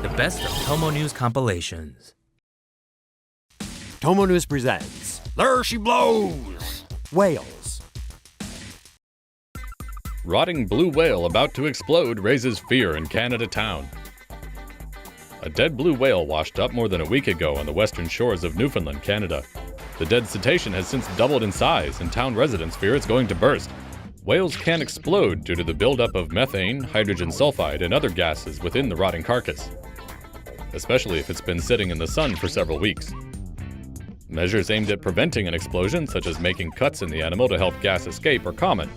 the best of TomoNews compilations. TomoNews presents There She Blows! Whales. Rotting blue whale about to explode raises fear in Canada town. A dead blue whale washed up more than a week ago on the western shores of Newfoundland, Canada. The dead cetacean has since doubled in size, and town residents fear it's going to burst. Whales can explode due to the buildup of methane, hydrogen sulfide, and other gases within the rotting carcass, especially if it's been sitting in the sun for several weeks. Measures aimed at preventing an explosion, such as making cuts in the animal to help gas escape, are common.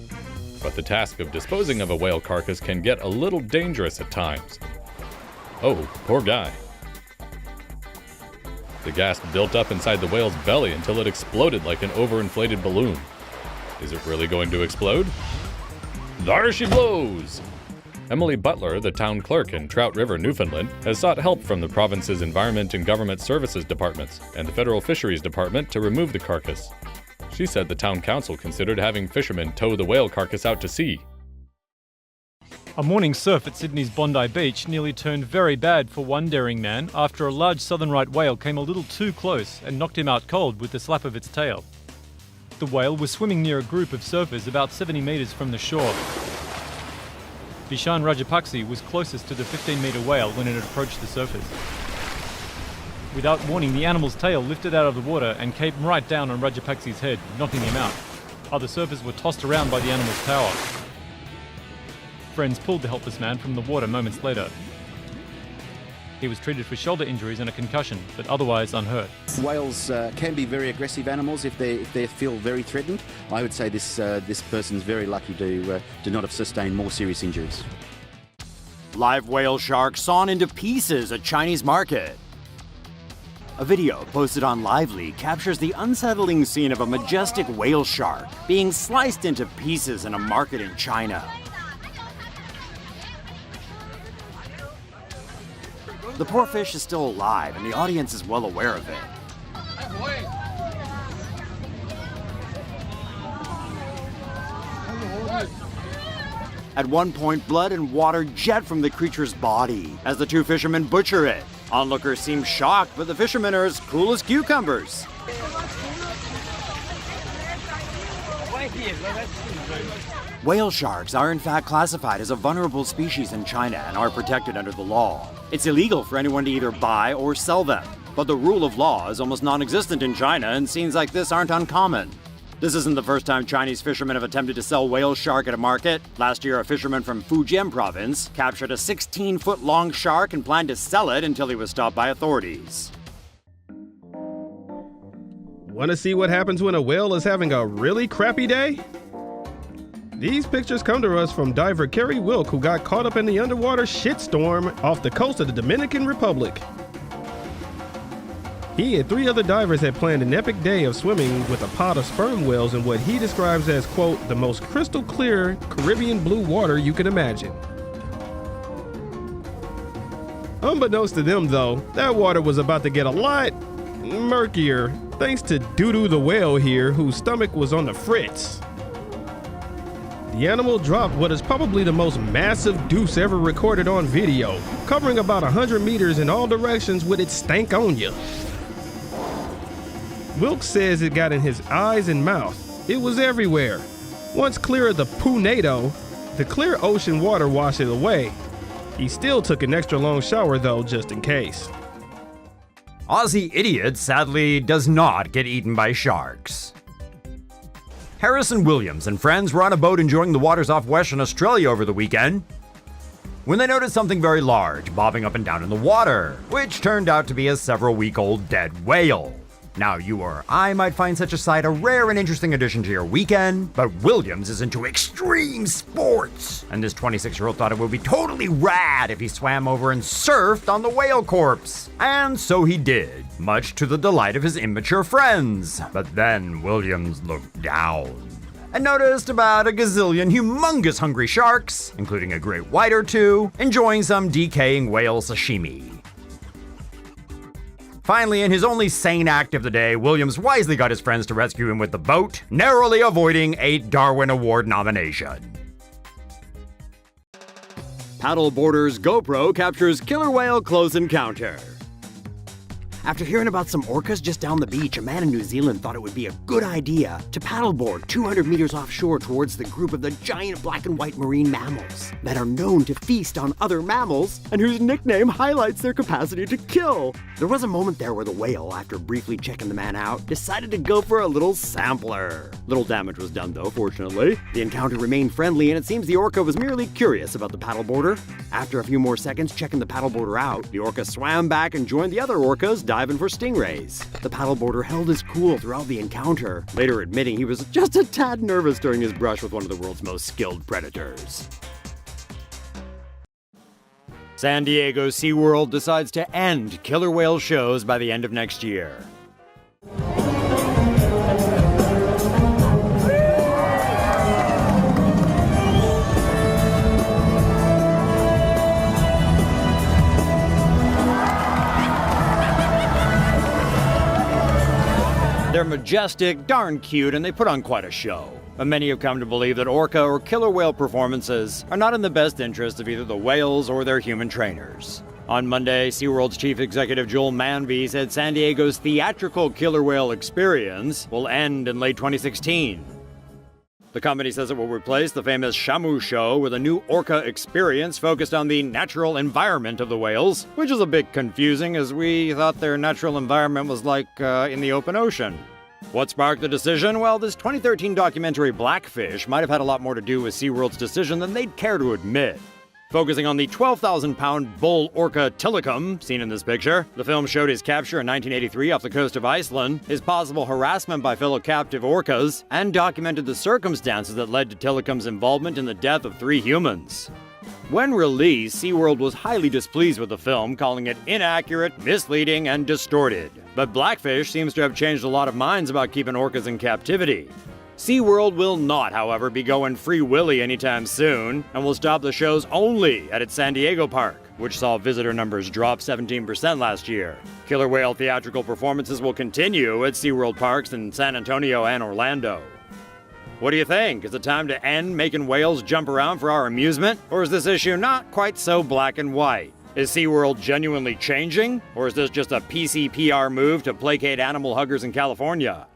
But the task of disposing of a whale carcass can get a little dangerous at times. Oh, poor guy. The gas built up inside the whale's belly until it exploded like an overinflated balloon. Is it really going to explode? There she blows! Emily Butler, the town clerk in Trout River, Newfoundland, has sought help from the province's Environment and Government Services Departments and the Federal Fisheries Department to remove the carcass. She said the town council considered having fishermen tow the whale carcass out to sea. A morning surf at Sydney's Bondi Beach nearly turned very bad for one daring man after a large southern right whale came a little too close and knocked him out cold with the slap of its tail. The whale was swimming near a group of surfers about 70 metres from the shore. Bishan Rajapakse was closest to the 15-metre whale when it approached the surfers. Without warning, the animal's tail lifted out of the water and came right down on Rajapakse's head, knocking him out. Other surfers were tossed around by the animal's power. Friends pulled the helpless man from the water moments later. He was treated for shoulder injuries and a concussion, but otherwise unhurt. Whales can be very aggressive animals if they feel very threatened. I would say this person's very lucky to not have sustained more serious injuries. Live whale shark sawn into pieces at Chinese market. A video posted on Lively captures the unsettling scene of a majestic whale shark being sliced into pieces in a market in China. The poor fish is still alive, and the audience is well aware of it. At one point, blood and water jet from the creature's body as the two fishermen butcher it. Onlookers seem shocked, but the fishermen are as cool as cucumbers. Whale sharks are in fact classified as a vulnerable species in China and are protected under the law. It's illegal for anyone to either buy or sell them, but the rule of law is almost non-existent in China, and scenes like this aren't uncommon. This isn't the first time Chinese fishermen have attempted to sell whale shark at a market. Last year, a fisherman from Fujian province captured a 16-foot-long shark and planned to sell it until he was stopped by authorities. Want to see what happens when a whale is having a really crappy day? These pictures come to us from diver Kerry Wilk, who got caught up in the underwater shitstorm off the coast of the Dominican Republic. He and 3 other divers had planned an epic day of swimming with a pod of sperm whales in what he describes as, quote, the most crystal clear Caribbean blue water you can imagine. Unbeknownst to them, though, that water was about to get a lot murkier, thanks to Doo-Doo the whale here, whose stomach was on the fritz. The animal dropped what is probably the most massive deuce ever recorded on video, covering about 100 meters in all directions with its stank on ya. Wilkes says it got in his eyes and mouth. It was everywhere. Once clear of the poo-nado, the clear ocean water washed it away. He still took an extra long shower though, just in case. Aussie idiot sadly does not get eaten by sharks. Harrison Williams and friends were on a boat enjoying the waters off Western Australia over the weekend when they noticed something very large bobbing up and down in the water, which turned out to be a several-week-old dead whale. Now, you or I might find such a sight a rare and interesting addition to your weekend, but Williams is into extreme sports, and this 26-year-old thought it would be totally rad if he swam over and surfed on the whale corpse. And so he did, much to the delight of his immature friends. But then Williams looked down and noticed about a gazillion humongous hungry sharks, including a great white or two, enjoying some decaying whale sashimi. Finally, in his only sane act of the day, Williams wisely got his friends to rescue him with the boat, narrowly avoiding a Darwin Award nomination. Paddleboarder's GoPro captures killer whale close encounter. After hearing about some orcas just down the beach, a man in New Zealand thought it would be a good idea to paddleboard 200 meters offshore towards the group of the giant black and white marine mammals that are known to feast on other mammals and whose nickname highlights their capacity to kill. There was a moment there where the whale, after briefly checking the man out, decided to go for a little sampler. Little damage was done though, fortunately. The encounter remained friendly and it seems the orca was merely curious about the paddleboarder. After a few more seconds checking the paddleboarder out, the orca swam back and joined the other orcas, diving for stingrays. The paddleboarder held his cool throughout the encounter, later admitting he was just a tad nervous during his brush with one of the world's most skilled predators. San Diego SeaWorld decides to end killer whale shows by the end of next year. They're majestic, darn cute, and they put on quite a show. But many have come to believe that orca or killer whale performances are not in the best interest of either the whales or their human trainers. On Monday, SeaWorld's chief executive Joel Manby said San Diego's theatrical killer whale experience will end in late 2016. The company says it will replace the famous Shamu show with a new orca experience focused on the natural environment of the whales, which is a bit confusing as we thought their natural environment was like in the open ocean. What sparked the decision? Well, this 2013 documentary Blackfish might have had a lot more to do with SeaWorld's decision than they'd care to admit. Focusing on the 12,000-pound bull orca Tilikum, seen in this picture, the film showed his capture in 1983 off the coast of Iceland, his possible harassment by fellow captive orcas, and documented the circumstances that led to Tilikum's involvement in the death of 3 humans. When released, SeaWorld was highly displeased with the film, calling it inaccurate, misleading, and distorted. But Blackfish seems to have changed a lot of minds about keeping orcas in captivity. SeaWorld will not, however, be going Free Willy anytime soon, and will stop the shows only at its San Diego park, which saw visitor numbers drop 17% last year. Killer whale theatrical performances will continue at SeaWorld parks in San Antonio and Orlando. What do you think? Is it time to end making whales jump around for our amusement? Or is this issue not quite so black and white? Is SeaWorld genuinely changing? Or is this just a PC PR move to placate animal huggers in California?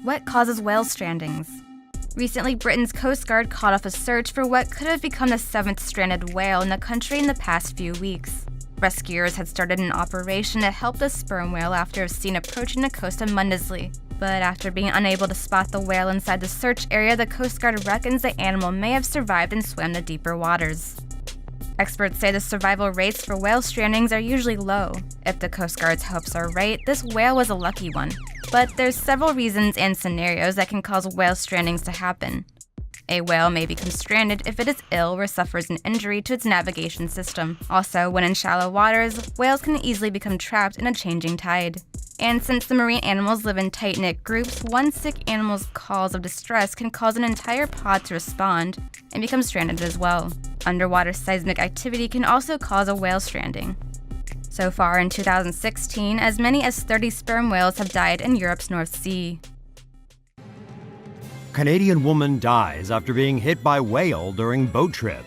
What causes whale strandings? Recently, Britain's Coast Guard caught off a search for what could have become the 7th stranded whale in the country in the past few weeks. Rescuers had started an operation to help the sperm whale after seen approaching the coast of Mundesley. But after being unable to spot the whale inside the search area, the Coast Guard reckons the animal may have survived and swam the deeper waters. Experts say the survival rates for whale strandings are usually low. If the Coast Guard's hopes are right, this whale was a lucky one. But there's several reasons and scenarios that can cause whale strandings to happen. A whale may become stranded if it is ill or suffers an injury to its navigation system. Also, when in shallow waters, whales can easily become trapped in a changing tide. And since the marine animals live in tight-knit groups, one sick animal's calls of distress can cause an entire pod to respond and become stranded as well. Underwater seismic activity can also cause a whale stranding. So far in 2016, as many as 30 sperm whales have died in Europe's North Sea. Canadian woman dies after being hit by whale during boat trip.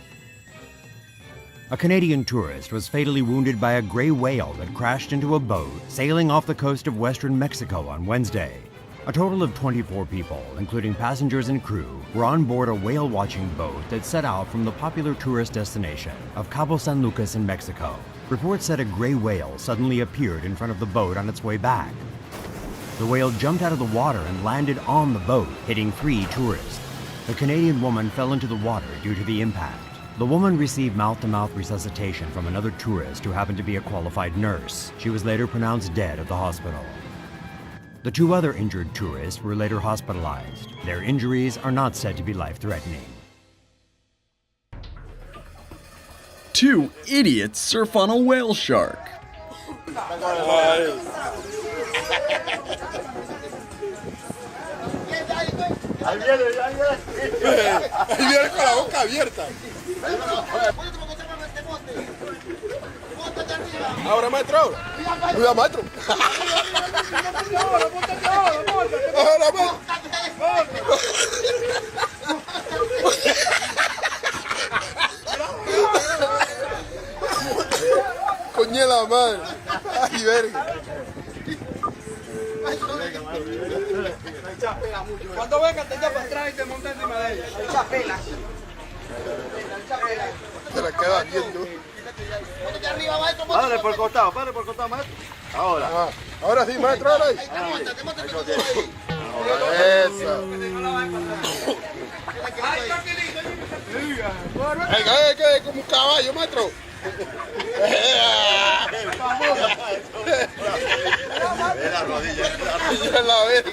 A Canadian tourist was fatally wounded by a gray whale that crashed into a boat sailing off the coast of western Mexico on Wednesday. A total of 24 people, including passengers and crew, were on board a whale-watching boat that set out from the popular tourist destination of Cabo San Lucas in Mexico. Reports said a gray whale suddenly appeared in front of the boat on its way back. The whale jumped out of the water and landed on the boat, hitting 3 tourists. The Canadian woman fell into the water due to the impact. The woman received mouth-to-mouth resuscitation from another tourist who happened to be a qualified nurse. She was later pronounced dead at the hospital. The 2 other injured tourists were later hospitalized. Their injuries are not said to be life-threatening. 2 idiots surf on a whale shark. Ahí viene con la boca abierta. Ahora, maestro, ahora. Cuidado, maestro. Ahora, maestro. Ñe la madre. Ay, verga. Cuando venga, te echa para atrás y te monta encima de ella. Echa pela. Se la queda viendo. Padre por costado, maestro. Ahora. Ahora sí, maestro, ahora sí. Eso. Venga, que como un caballo, maestro. La rodilla. La verga.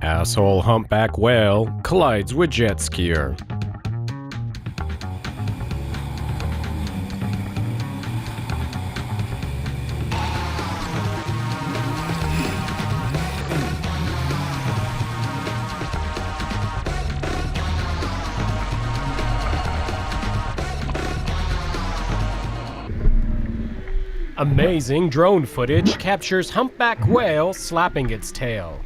Asshole humpback whale collides with jet skier. Amazing drone footage captures humpback whale slapping its tail.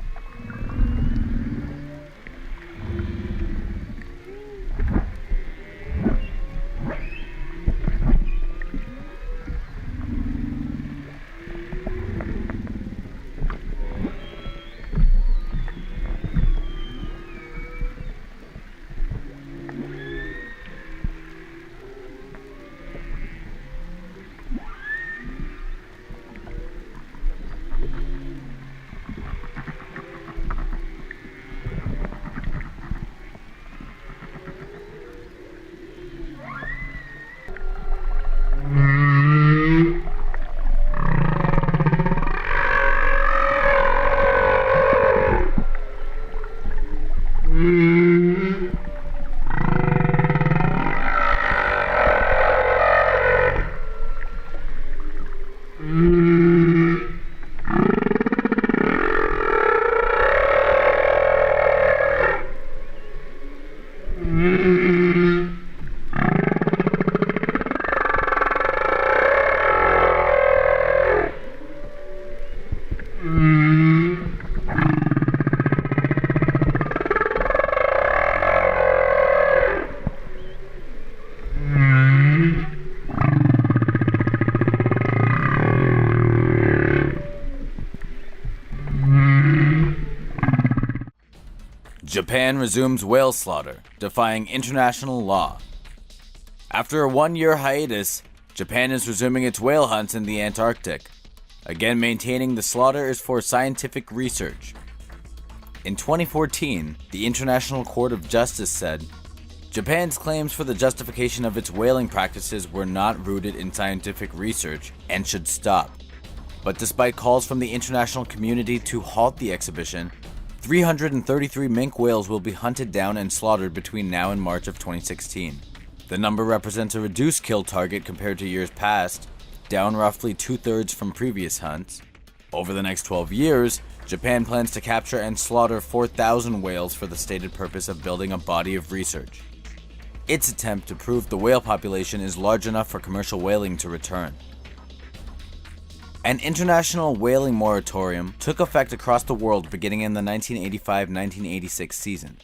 Japan resumes whale slaughter, defying international law. After a one-year hiatus, Japan is resuming its whale hunts in the Antarctic. Again, maintaining the slaughter is for scientific research. In 2014, the International Court of Justice said, Japan's claims for the justification of its whaling practices were not rooted in scientific research and should stop. But despite calls from the international community to halt the exhibition, 333 minke whales will be hunted down and slaughtered between now and March of 2016. The number represents a reduced kill target compared to years past, down roughly 2/3 from previous hunts. Over the next 12 years, Japan plans to capture and slaughter 4,000 whales for the stated purpose of building a body of research. Its attempt to prove the whale population is large enough for commercial whaling to return. An international whaling moratorium took effect across the world beginning in the 1985-1986 season.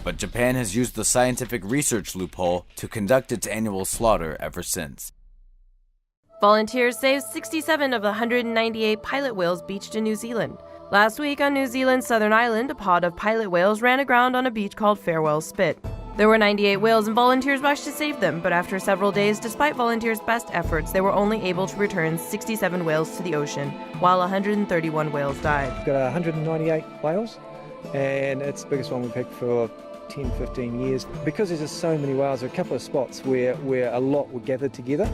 But Japan has used the scientific research loophole to conduct its annual slaughter ever since. Volunteers saved 67 of the 198 pilot whales beached in New Zealand. Last week on New Zealand's southern island, a pod of pilot whales ran aground on a beach called Farewell Spit. There were 98 whales and volunteers rushed to save them, but after several days, despite volunteers' best efforts, they were only able to return 67 whales to the ocean, while 131 whales died. We've got 198 whales, and it's the biggest one we've picked for 10, 15 years. Because there's just so many whales, there are a couple of spots where a lot were gathered together,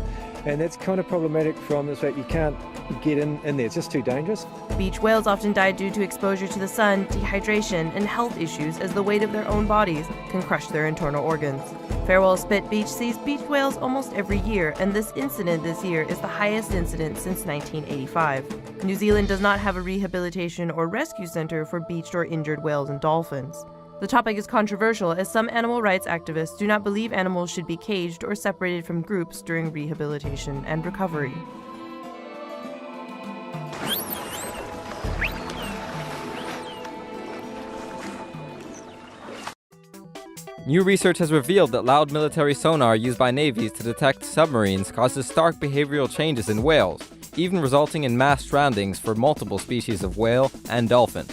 and that's kind of problematic from the fact you can't get in there. It's just too dangerous. Beach whales often die due to exposure to the sun, dehydration, and health issues as the weight of their own bodies can crush their internal organs. Farewell Spit Beach sees beach whales almost every year, and this incident this year is the highest incident since 1985. New Zealand does not have a rehabilitation or rescue center for beached or injured whales and dolphins. The topic is controversial as some animal rights activists do not believe animals should be caged or separated from groups during rehabilitation and recovery. New research has revealed that loud military sonar used by navies to detect submarines causes stark behavioral changes in whales, even resulting in mass strandings for multiple species of whale and dolphin.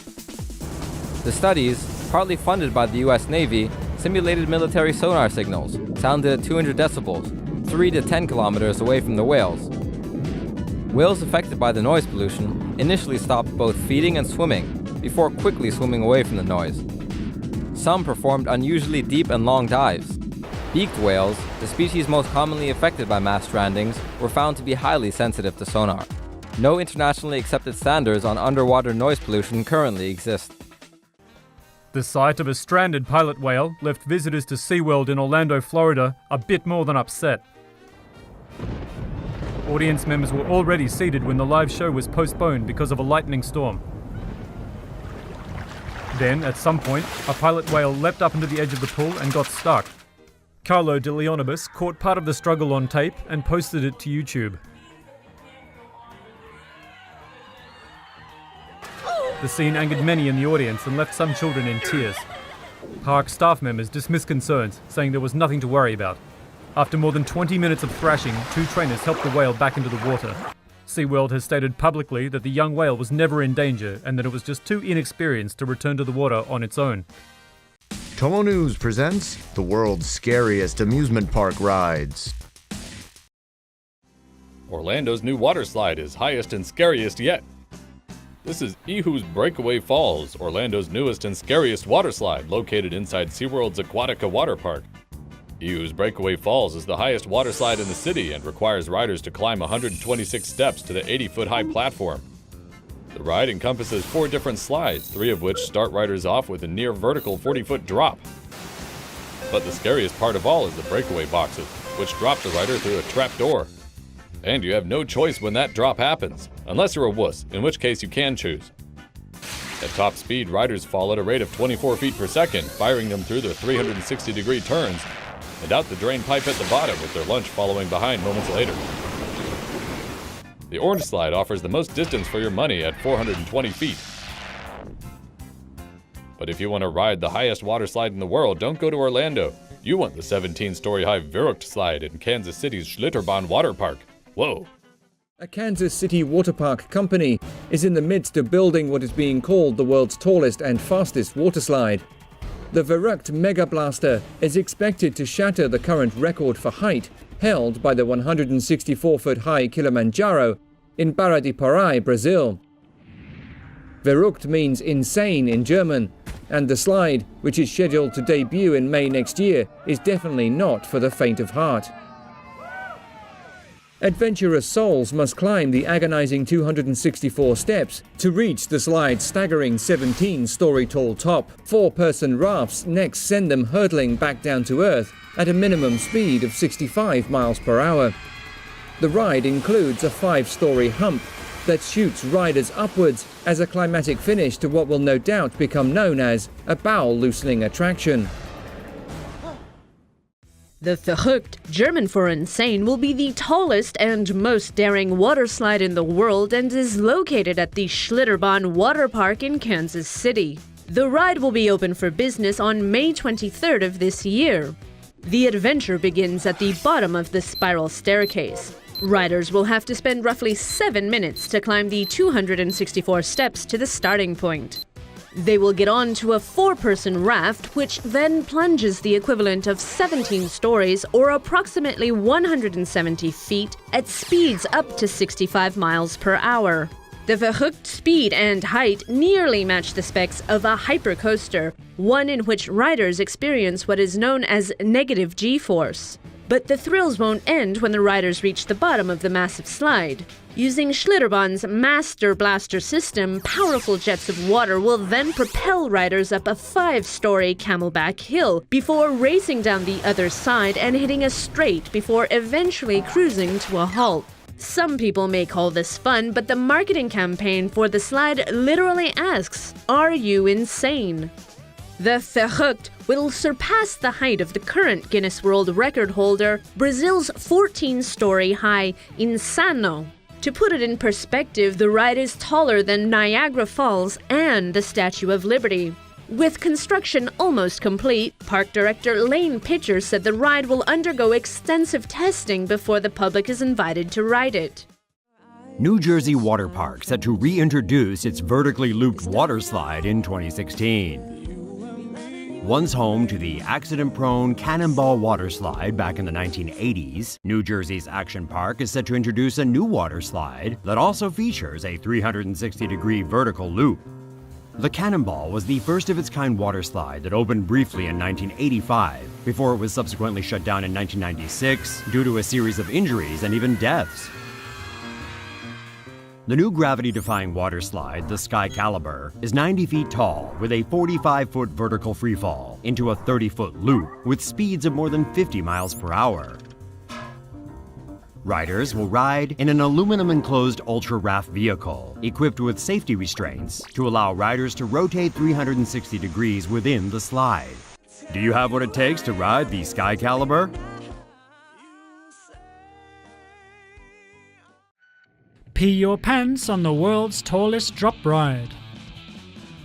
The studies, partly funded by the US Navy, simulated military sonar signals, sounded at 200 decibels, 3 to 10 kilometers away from the whales. Whales affected by the noise pollution initially stopped both feeding and swimming, before quickly swimming away from the noise. Some performed unusually deep and long dives. Beaked whales, the species most commonly affected by mass strandings, were found to be highly sensitive to sonar. No internationally accepted standards on underwater noise pollution currently exist. The sight of a stranded pilot whale left visitors to SeaWorld in Orlando, Florida, a bit more than upset. Audience members were already seated when the live show was postponed because of a lightning storm. Then, at some point, a pilot whale leapt up into the edge of the pool and got stuck. Carlo de Leonibus caught part of the struggle on tape and posted it to YouTube. The scene angered many in the audience and left some children in tears. Park staff members dismissed concerns, saying there was nothing to worry about. After more than 20 minutes of thrashing, 2 trainers helped the whale back into the water. SeaWorld has stated publicly that the young whale was never in danger and that it was just too inexperienced to return to the water on its own. TomoNews presents the world's scariest amusement park rides. Orlando's new water slide is highest and scariest yet. This is Awww's Breakaway Falls, Orlando's newest and scariest water slide, located inside SeaWorld's Aquatica water park. Awww's Breakaway Falls is the highest water slide in the city and requires riders to climb 126 steps to the 80-foot high platform. The ride encompasses 4 different slides, 3 of which start riders off with a near vertical 40-foot drop. But the scariest part of all is the breakaway boxes, which drop the rider through a trap door. And you have no choice when that drop happens, unless you're a wuss, in which case you can choose. At top speed, riders fall at a rate of 24 feet per second, firing them through their 360-degree turns and out the drain pipe at the bottom, with their lunch following behind moments later. The orange slide offers the most distance for your money at 420 feet. But if you want to ride the highest water slide in the world, don't go to Orlando. You want the 17-story high Verrückt slide in Kansas City's Schlitterbahn Water Park. Whoa! A Kansas City water park company is in the midst of building what is being called the world's tallest and fastest water slide. The Verrückt Mega Blaster is expected to shatter the current record for height held by the 164-foot high Kilimanjaro in Barra de Parai, Brazil. Verrückt means insane in German, and the slide, which is scheduled to debut in May next year, is definitely not for the faint of heart. Adventurous souls must climb the agonizing 264 steps to reach the slide's staggering 17-story-tall top. 4-person rafts next send them hurtling back down to earth at a minimum speed of 65 miles per hour. The ride includes a 5-story hump that shoots riders upwards as a climatic finish to what will no doubt become known as a bowel-loosening attraction. The Verrückt, German for insane, will be the tallest and most daring water slide in the world and is located at the Schlitterbahn Water Park in Kansas City. The ride will be open for business on May 23rd of this year. The adventure begins at the bottom of the spiral staircase. Riders will have to spend roughly 7 minutes to climb the 264 steps to the starting point. They will get on to a 4-person raft, which then plunges the equivalent of 17 stories or approximately 170 feet at speeds up to 65 miles per hour. The Verrückt speed and height nearly match the specs of a hypercoaster, one in which riders experience what is known as negative G-force. But the thrills won't end when the riders reach the bottom of the massive slide. Using Schlitterbahn's Master Blaster system, powerful jets of water will then propel riders up a 5-story camelback hill before racing down the other side and hitting a straight before eventually cruising to a halt. Some people may call this fun, but the marketing campaign for the slide literally asks, "Are you insane?" The Verrucht will surpass the height of the current Guinness World Record holder, Brazil's 14-story high Insano. To put it in perspective, the ride is taller than Niagara Falls and the Statue of Liberty. With construction almost complete, park director Lane Pitcher said the ride will undergo extensive testing before the public is invited to ride it. New Jersey Water Park set to reintroduce its vertically looped water slide in 2016. Once home to the accident-prone Cannonball water slide back in the 1980s, New Jersey's Action Park is set to introduce a new water slide that also features a 360-degree vertical loop. The Cannonball was the first of its kind water slide that opened briefly in 1985, before it was subsequently shut down in 1996 due to a series of injuries and even deaths. The new gravity-defying water slide, the Sky Caliber, is 90 feet tall with a 45-foot vertical freefall into a 30-foot loop with speeds of more than 50 miles per hour. Riders will ride in an aluminum-enclosed ultra-raft vehicle equipped with safety restraints to allow riders to rotate 360 degrees within the slide. Do you have what it takes to ride the Sky Caliber? Pee your pants on the world's tallest drop ride.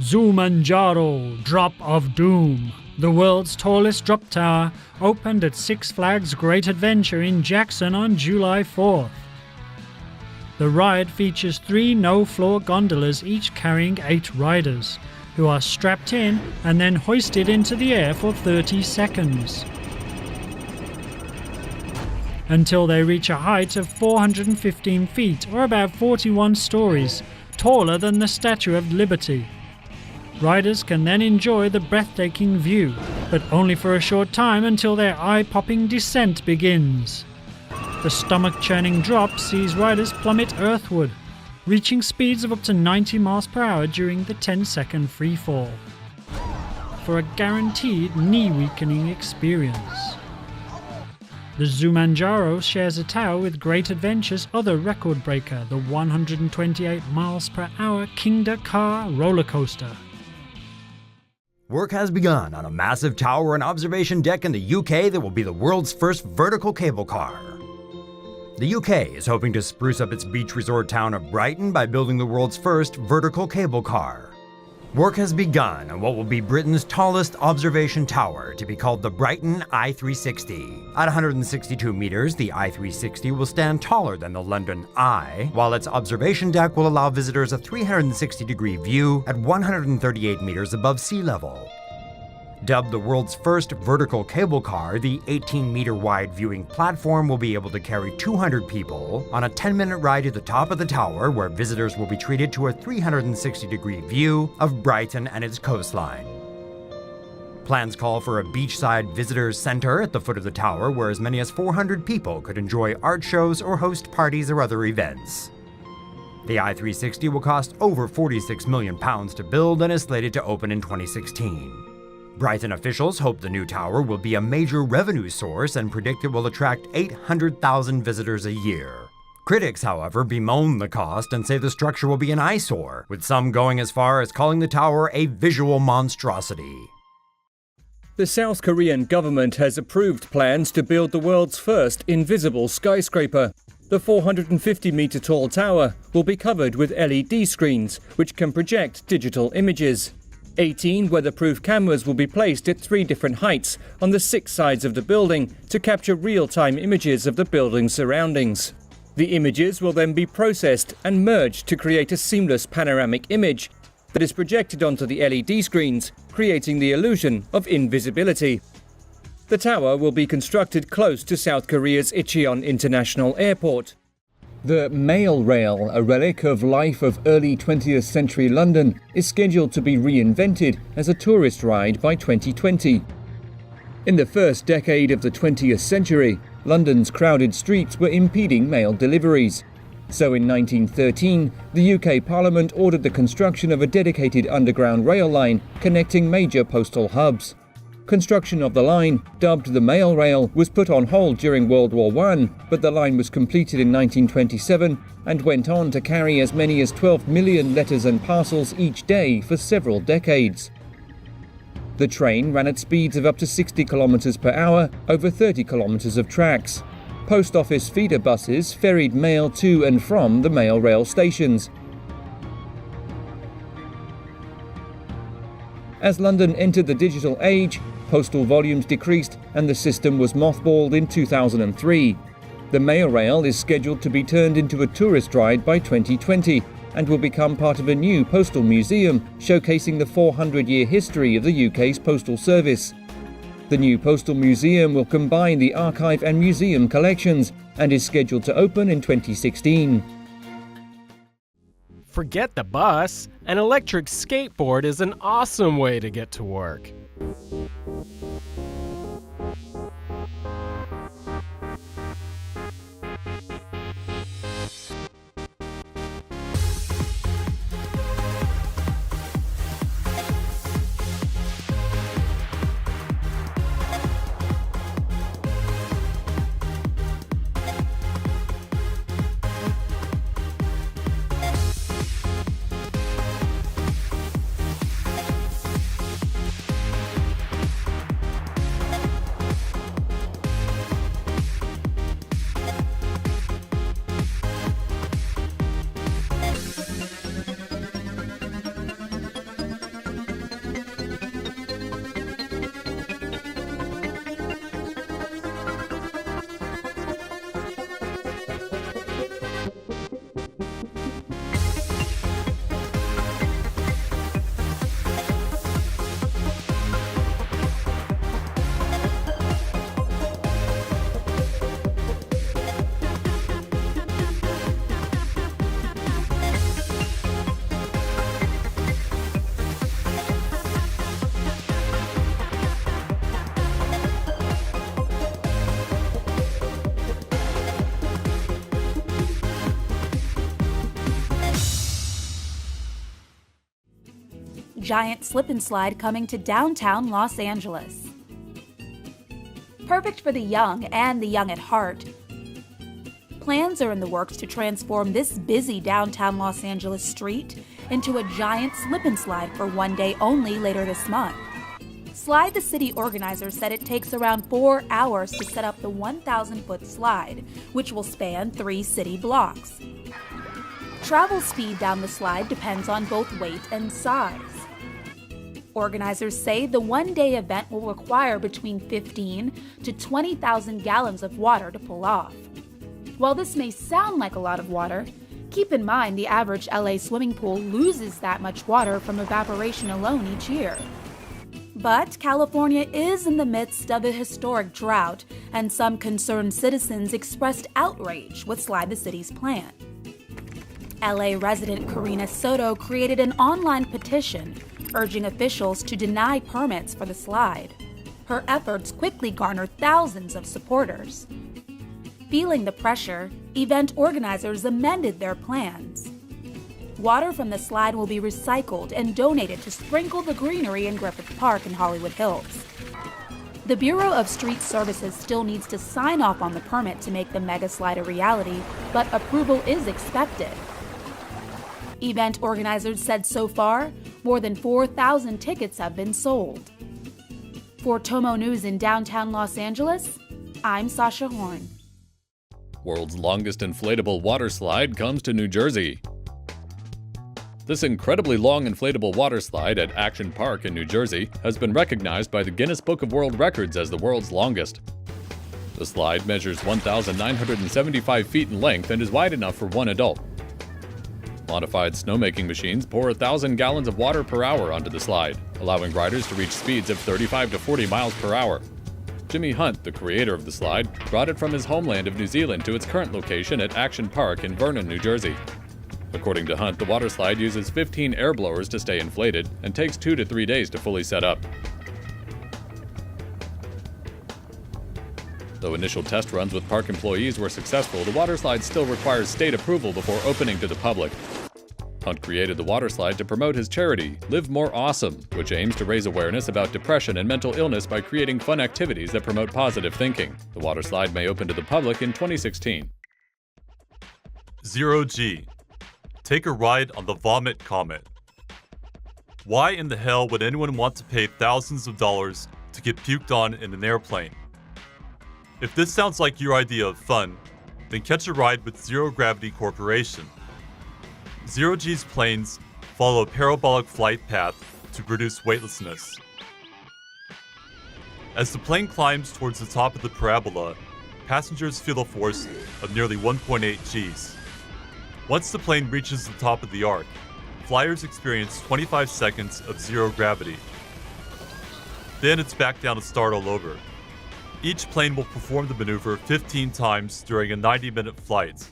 Zumanjaro Drop of Doom, the world's tallest drop tower, opened at Six Flags Great Adventure in Jackson on July 4th. The ride features 3 no-floor gondolas, each carrying 8 riders, who are strapped in and then hoisted into the air for 30 seconds. Until they reach a height of 415 feet, or about 41 stories, taller than the Statue of Liberty. Riders can then enjoy the breathtaking view, but only for a short time until their eye-popping descent begins. The stomach-churning drop sees riders plummet earthward, reaching speeds of up to 90 miles per hour during the 10-second free fall, for a guaranteed knee-weakening experience. The Zumanjaro shares a tower with Great Adventure's other record breaker, the 128 miles per hour King Dakar roller coaster. Work has begun on a massive tower and observation deck in the UK that will be the world's first vertical cable car. The UK is hoping to spruce up its beach resort town of Brighton by building the world's first vertical cable car. Work has begun on what will be Britain's tallest observation tower, to be called the Brighton I-360. At 162 meters, the I-360 will stand taller than the London Eye, while its observation deck will allow visitors a 360-degree view at 138 meters above sea level. Dubbed the world's first vertical cable car, the 18-meter-wide viewing platform will be able to carry 200 people on a 10-minute ride to the top of the tower, where visitors will be treated to a 360-degree view of Brighton and its coastline. Plans call for a beachside visitors center at the foot of the tower, where as many as 400 people could enjoy art shows or host parties or other events. The I-360 will cost over £46 million to build and is slated to open in 2016. Brighton officials hope the new tower will be a major revenue source and predict it will attract 800,000 visitors a year. Critics, however, bemoan the cost and say the structure will be an eyesore, with some going as far as calling the tower a visual monstrosity. The South Korean government has approved plans to build the world's first invisible skyscraper. The 450-meter tall tower will be covered with LED screens, which can project digital images. 18 weatherproof cameras will be placed at 3 different heights on the 6 sides of the building to capture real-time images of the building's surroundings. The images will then be processed and merged to create a seamless panoramic image that is projected onto the LED screens, creating the illusion of invisibility. The tower will be constructed close to South Korea's Incheon International Airport. The Mail Rail, a relic of life of early 20th century London, is scheduled to be reinvented as a tourist ride by 2020. In the first decade of the 20th century, London's crowded streets were impeding mail deliveries. So in 1913, the UK Parliament ordered the construction of a dedicated underground rail line connecting major postal hubs. Construction of the line, dubbed the Mail Rail, was put on hold during World War I, but the line was completed in 1927 and went on to carry as many as 12 million letters and parcels each day for several decades. The train ran at speeds of up to 60 kilometers per hour over 30 kilometers of tracks. Post office feeder buses ferried mail to and from the mail rail stations. As London entered the digital age, postal volumes decreased and the system was mothballed in 2003. The mail rail is scheduled to be turned into a tourist ride by 2020 and will become part of a new postal museum showcasing the 400-year history of the UK's postal service. The new postal museum will combine the archive and museum collections and is scheduled to open in 2016. Forget the bus. An electric skateboard is an awesome way to get to work. Giant slip and slide coming to downtown Los Angeles. Perfect for the young and the young at heart. Plans are in the works to transform this busy downtown Los Angeles street into a giant slip and slide for one day only later this month. Slide the City organizers said it takes around 4 hours to set up the 1,000-foot slide, which will span 3 city blocks. Travel speed down the slide depends on both weight and size. Organizers say the one-day event will require between 15 to 20,000 gallons of water to pull off. While this may sound like a lot of water, keep in mind the average LA swimming pool loses that much water from evaporation alone each year. But California is in the midst of a historic drought, and some concerned citizens expressed outrage with Slide the City's plan. LA resident Karina Soto created an online petition urging officials to deny permits for the slide. Her efforts quickly garnered thousands of supporters. Feeling the pressure, event organizers amended their plans. Water from the slide will be recycled and donated to sprinkle the greenery in Griffith Park and Hollywood Hills. The Bureau of Street Services still needs to sign off on the permit to make the mega slide a reality, but approval is expected. Event organizers said so far, more than 4,000 tickets have been sold. For TomoNews in downtown Los Angeles, I'm Sasha Horn. World's longest inflatable water slide comes to New Jersey. This incredibly long inflatable water slide at Action Park in New Jersey has been recognized by the Guinness Book of World Records as the world's longest. The slide measures 1,975 feet in length and is wide enough for one adult. Modified snowmaking machines pour 1,000 gallons of water per hour onto the slide, allowing riders to reach speeds of 35 to 40 miles per hour. Jimmy Hunt, the creator of the slide, brought it from his homeland of New Zealand to its current location at Action Park in Vernon, New Jersey. According to Hunt, the water slide uses 15 air blowers to stay inflated and takes 2 to 3 days to fully set up. Though initial test runs with park employees were successful, the water slide still requires state approval before opening to the public. Hunt created the water slide to promote his charity, Live More Awesome, which aims to raise awareness about depression and mental illness by creating fun activities that promote positive thinking. The water slide may open to the public in 2016. 0G. Take a ride on the Vomit Comet. Why in the hell would anyone want to pay thousands of dollars to get puked on in an airplane? If this sounds like your idea of fun, then catch a ride with Zero Gravity Corporation. Zero G's planes follow a parabolic flight path to produce weightlessness. As the plane climbs towards the top of the parabola, passengers feel a force of nearly 1.8 Gs. Once the plane reaches the top of the arc, flyers experience 25 seconds of zero gravity. Then it's back down to start all over. Each plane will perform the maneuver 15 times during a 90-minute flight.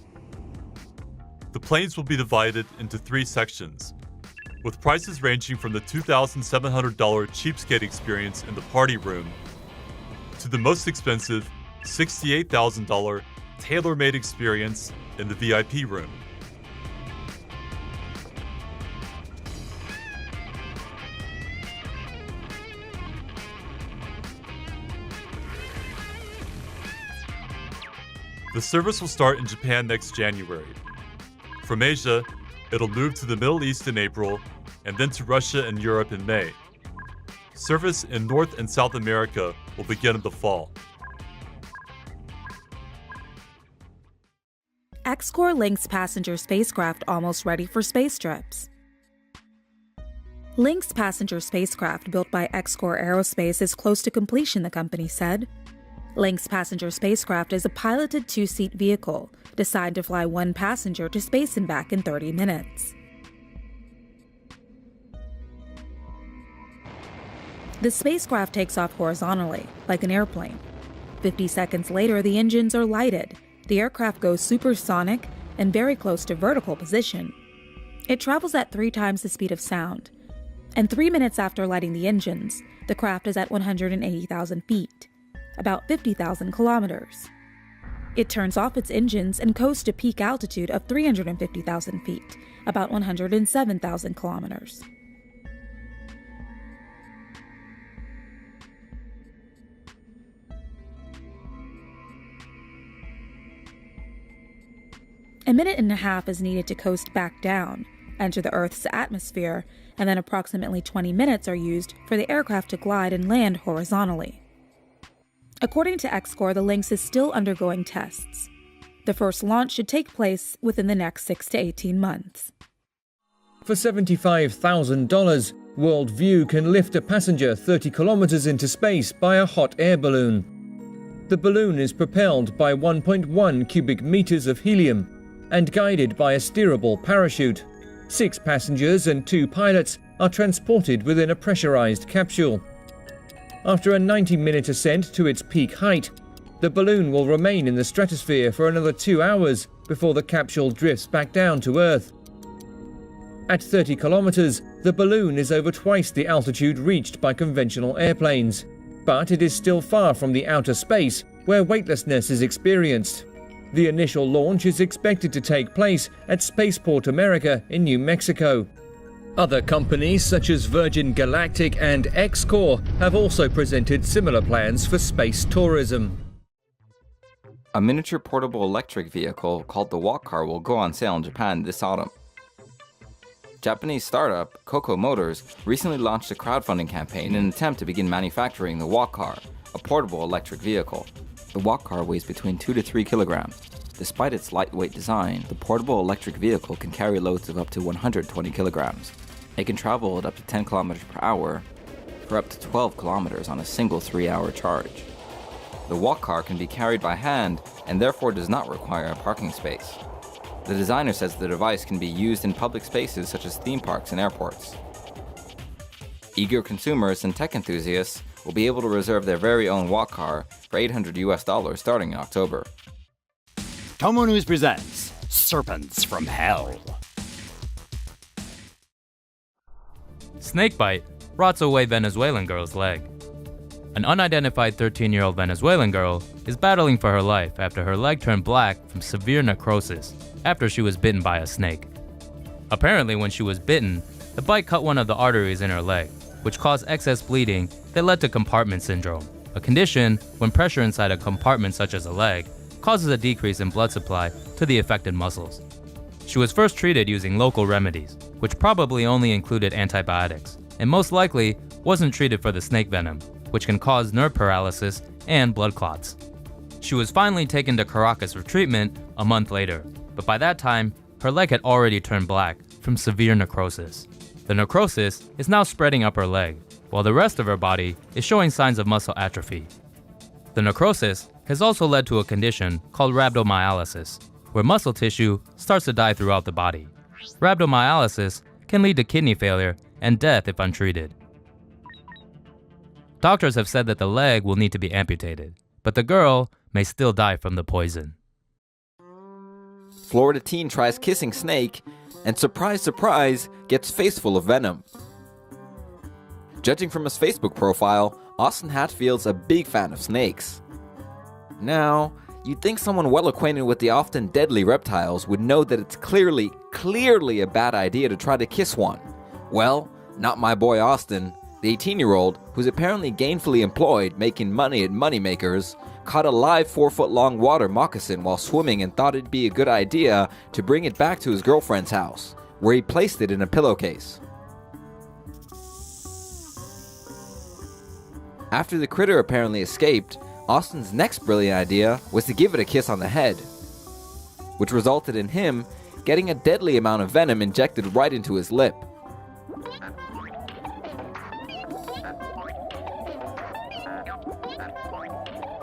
The planes will be divided into 3 sections, with prices ranging from the $2,700 cheapskate experience in the party room to the most expensive $68,000 tailor-made experience in the VIP room. The service will start in Japan next January. From Asia, it'll move to the Middle East in April, and then to Russia and Europe in May. Service in North and South America will begin in the fall. X-Corps Lynx passenger spacecraft almost ready for space trips. Lynx passenger spacecraft built by X-Corps Aerospace is close to completion, the company said. Lynx passenger spacecraft is a piloted 2-seat vehicle designed to fly 1 passenger to space and back in 30 minutes. The spacecraft takes off horizontally, like an airplane. 50 seconds later, the engines are lighted. The aircraft goes supersonic and very close to vertical position. It travels at 3 times the speed of sound. And 3 minutes after lighting the engines, the craft is at 180,000 feet, about 50,000 kilometers. It turns off its engines and coasts to peak altitude of 350,000 feet, about 107,000 kilometers. A minute and a half is needed to coast back down, enter the Earth's atmosphere, and then approximately 20 minutes are used for the aircraft to glide and land horizontally. According to X-Corps, the Lynx is still undergoing tests. The first launch should take place within the next 6 to 18 months. For $75,000, Worldview can lift a passenger 30 kilometers into space by a hot air balloon. The balloon is propelled by 1.1 cubic meters of helium and guided by a steerable parachute. 6 passengers and 2 pilots are transported within a pressurized capsule. After a 90-minute ascent to its peak height, the balloon will remain in the stratosphere for another 2 hours before the capsule drifts back down to Earth. At 30 kilometers, the balloon is over twice the altitude reached by conventional airplanes, but it is still far from the outer space where weightlessness is experienced. The initial launch is expected to take place at Spaceport America in New Mexico. Other companies such as Virgin Galactic and X-Corps have also presented similar plans for space tourism. A miniature portable electric vehicle called the Walk Car will go on sale in Japan this autumn. Japanese startup Coco Motors recently launched a crowdfunding campaign in an attempt to begin manufacturing the Walk Car, a portable electric vehicle. The Walk Car weighs between 2 to 3 kilograms. Despite its lightweight design, the portable electric vehicle can carry loads of up to 120 kilograms. It can travel at up to 10 kilometers per hour for up to 12 kilometers on a single 3-hour charge. The Walk Car can be carried by hand and therefore does not require a parking space. The designer says the device can be used in public spaces such as theme parks and airports. Eager consumers and tech enthusiasts will be able to reserve their very own Walk Car for $800 starting in October. TomoNews presents Serpents from Hell. Snakebite rots away Venezuelan girl's leg. An unidentified 13-year-old Venezuelan girl is battling for her life after her leg turned black from severe necrosis after she was bitten by a snake. Apparently, when she was bitten, the bite cut one of the arteries in her leg, which caused excess bleeding that led to compartment syndrome, a condition when pressure inside a compartment such as a leg causes a decrease in blood supply to the affected muscles. She was first treated using local remedies, which probably only included antibiotics, and most likely wasn't treated for the snake venom, which can cause nerve paralysis and blood clots. She was finally taken to Caracas for treatment a month later, but by that time, her leg had already turned black from severe necrosis. The necrosis is now spreading up her leg, while the rest of her body is showing signs of muscle atrophy. The necrosis has also led to a condition called rhabdomyolysis, where muscle tissue starts to die throughout the body. Rhabdomyolysis can lead to kidney failure and death if untreated. Doctors have said that the leg will need to be amputated, but the girl may still die from the poison. Florida teen tries kissing snake and surprise, surprise, gets face full of venom. Judging from his Facebook profile, Austin Hatfield's a big fan of snakes. Now, you'd think someone well acquainted with the often deadly reptiles would know that it's clearly a bad idea to try to kiss one. Well, not my boy Austin. The 18-year-old, who's apparently gainfully employed making money at moneymakers, caught a live 4-foot-long water moccasin while swimming and thought it'd be a good idea to bring it back to his girlfriend's house, where he placed it in a pillowcase. After the critter apparently escaped, Austin's next brilliant idea was to give it a kiss on the head, which resulted in him getting a deadly amount of venom injected right into his lip.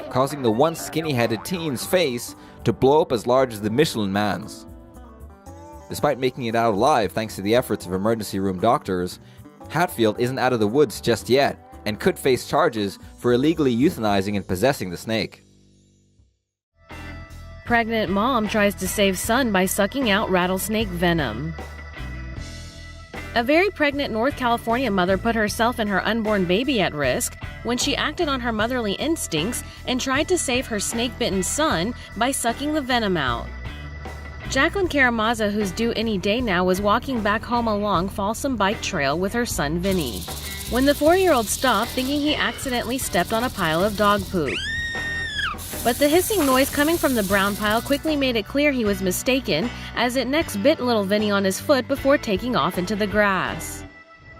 Causing the once skinny-headed teen's face to blow up as large as the Michelin Man's. Despite making it out alive thanks to the efforts of emergency room doctors, Hatfield isn't out of the woods just yet, and could face charges for illegally euthanizing and possessing the snake. Pregnant mom tries to save son by sucking out rattlesnake venom. A very pregnant North California mother put herself and her unborn baby at risk when she acted on her motherly instincts and tried to save her snake-bitten son by sucking the venom out. Jacqueline Karamazza, who's due any day now, was walking back home along Folsom Bike Trail with her son Vinny, when the 4-year-old stopped, thinking he accidentally stepped on a pile of dog poop. But the hissing noise coming from the brown pile quickly made it clear he was mistaken, as it next bit little Vinny on his foot before taking off into the grass.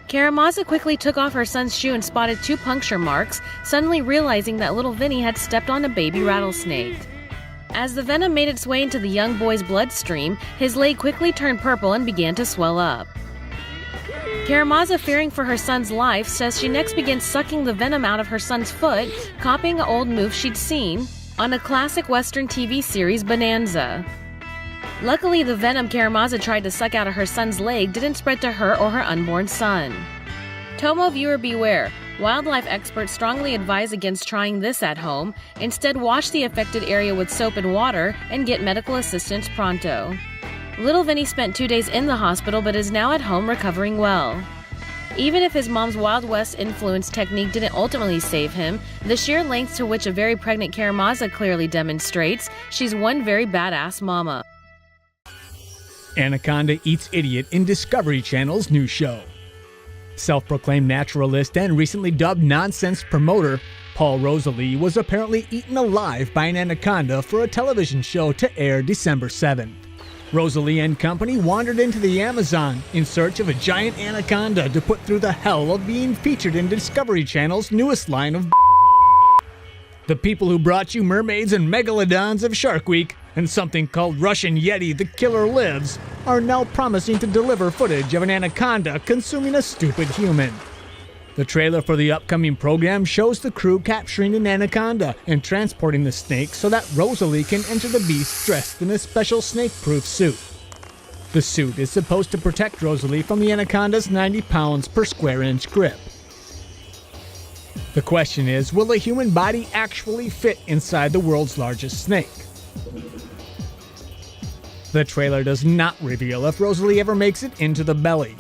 Karamazza quickly took off her son's shoe and spotted 2 puncture marks, suddenly realizing that little Vinny had stepped on a baby rattlesnake. As the venom made its way into the young boy's bloodstream, his leg quickly turned purple and began to swell up. Karamazza, fearing for her son's life, says she next began sucking the venom out of her son's foot, copying an old move she'd seen on a classic Western TV series, Bonanza. Luckily, the venom Karamazza tried to suck out of her son's leg didn't spread to her or her unborn son. Tomo viewer beware. Wildlife experts strongly advise against trying this at home. Instead, wash the affected area with soap and water and get medical assistance pronto. Little Vinny spent 2 days in the hospital but is now at home recovering well. Even if his mom's Wild West influence technique didn't ultimately save him, the sheer length to which a very pregnant Karamazza clearly demonstrates she's one very badass mama. Anaconda eats idiot in Discovery Channel's new show. Self-proclaimed naturalist and recently dubbed nonsense promoter, Paul Rosalie was apparently eaten alive by an anaconda for a television show to air December 7th. Rosalie and company wandered into the Amazon in search of a giant anaconda to put through the hell of being featured in Discovery Channel's newest line of The people who brought you mermaids and megalodons of Shark Week and something called Russian Yeti the Killer Lives are now promising to deliver footage of an anaconda consuming a stupid human. The trailer for the upcoming program shows the crew capturing an anaconda and transporting the snake so that Rosalie can enter the beast dressed in a special snake-proof suit. The suit is supposed to protect Rosalie from the anaconda's 90 pounds per square inch grip. The question is, will the human body actually fit inside the world's largest snake? The trailer does not reveal if Rosalie ever makes it into the belly.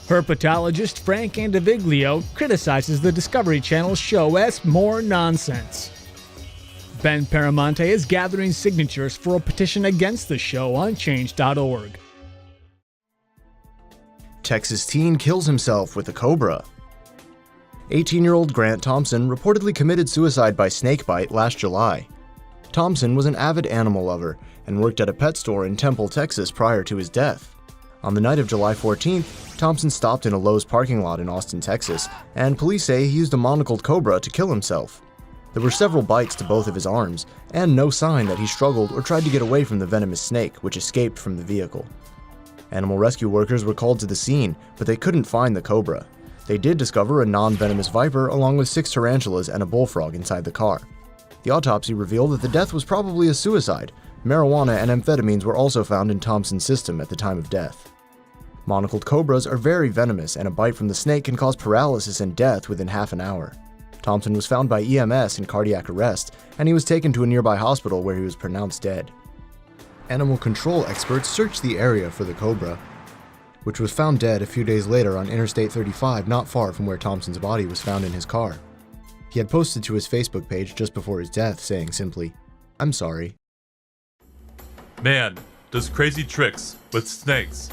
Herpetologist Frank Andaviglio criticizes the Discovery Channel's show as more nonsense. Ben Paramonte is gathering signatures for a petition against the show on change.org. Texas teen kills himself with a cobra. 18-year-old Grant Thompson reportedly committed suicide by snakebite last July. Thompson was an avid animal lover and worked at a pet store in Temple, Texas prior to his death. On the night of July 14th, Thompson stopped in a Lowe's parking lot in Austin, Texas, and police say he used a monocled cobra to kill himself. There were several bites to both of his arms, and no sign that he struggled or tried to get away from the venomous snake, which escaped from the vehicle. Animal rescue workers were called to the scene, but they couldn't find the cobra. They did discover a non-venomous viper along with 6 tarantulas and a bullfrog inside the car. The autopsy revealed that the death was probably a suicide. Marijuana and amphetamines were also found in Thompson's system at the time of death. Monocled cobras are very venomous, and a bite from the snake can cause paralysis and death within half an hour. Thompson was found by EMS in cardiac arrest, and he was taken to a nearby hospital where he was pronounced dead. Animal control experts searched the area for the cobra, which was found dead a few days later on Interstate 35, not far from where Thompson's body was found in his car. He had posted to his Facebook page just before his death, saying simply, "I'm sorry." Man does crazy tricks with snakes.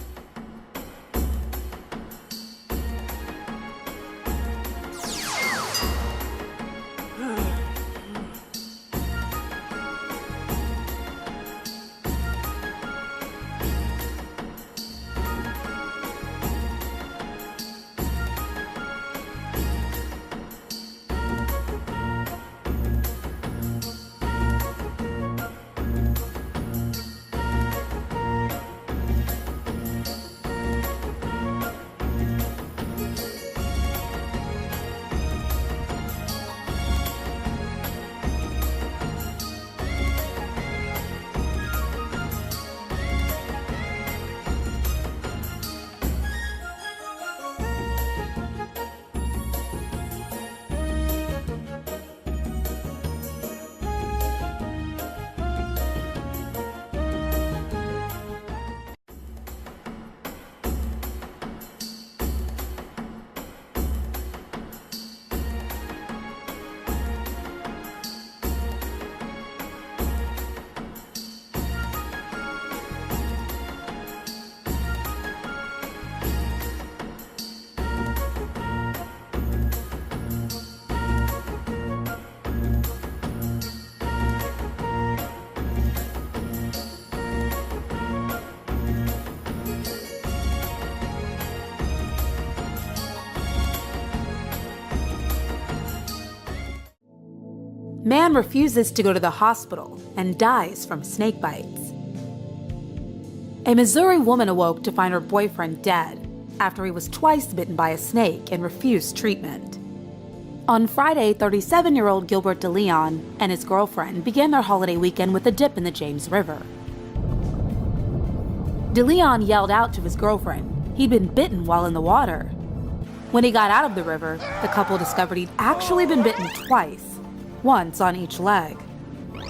Man refuses to go to the hospital and dies from snake bites. A Missouri woman awoke to find her boyfriend dead after he was twice bitten by a snake and refused treatment. On Friday, 37-year-old Gilbert DeLeon and his girlfriend began their holiday weekend with a dip in the James River. DeLeon yelled out to his girlfriend he'd been bitten while in the water. When he got out of the river, the couple discovered he'd actually been bitten twice, once on each leg.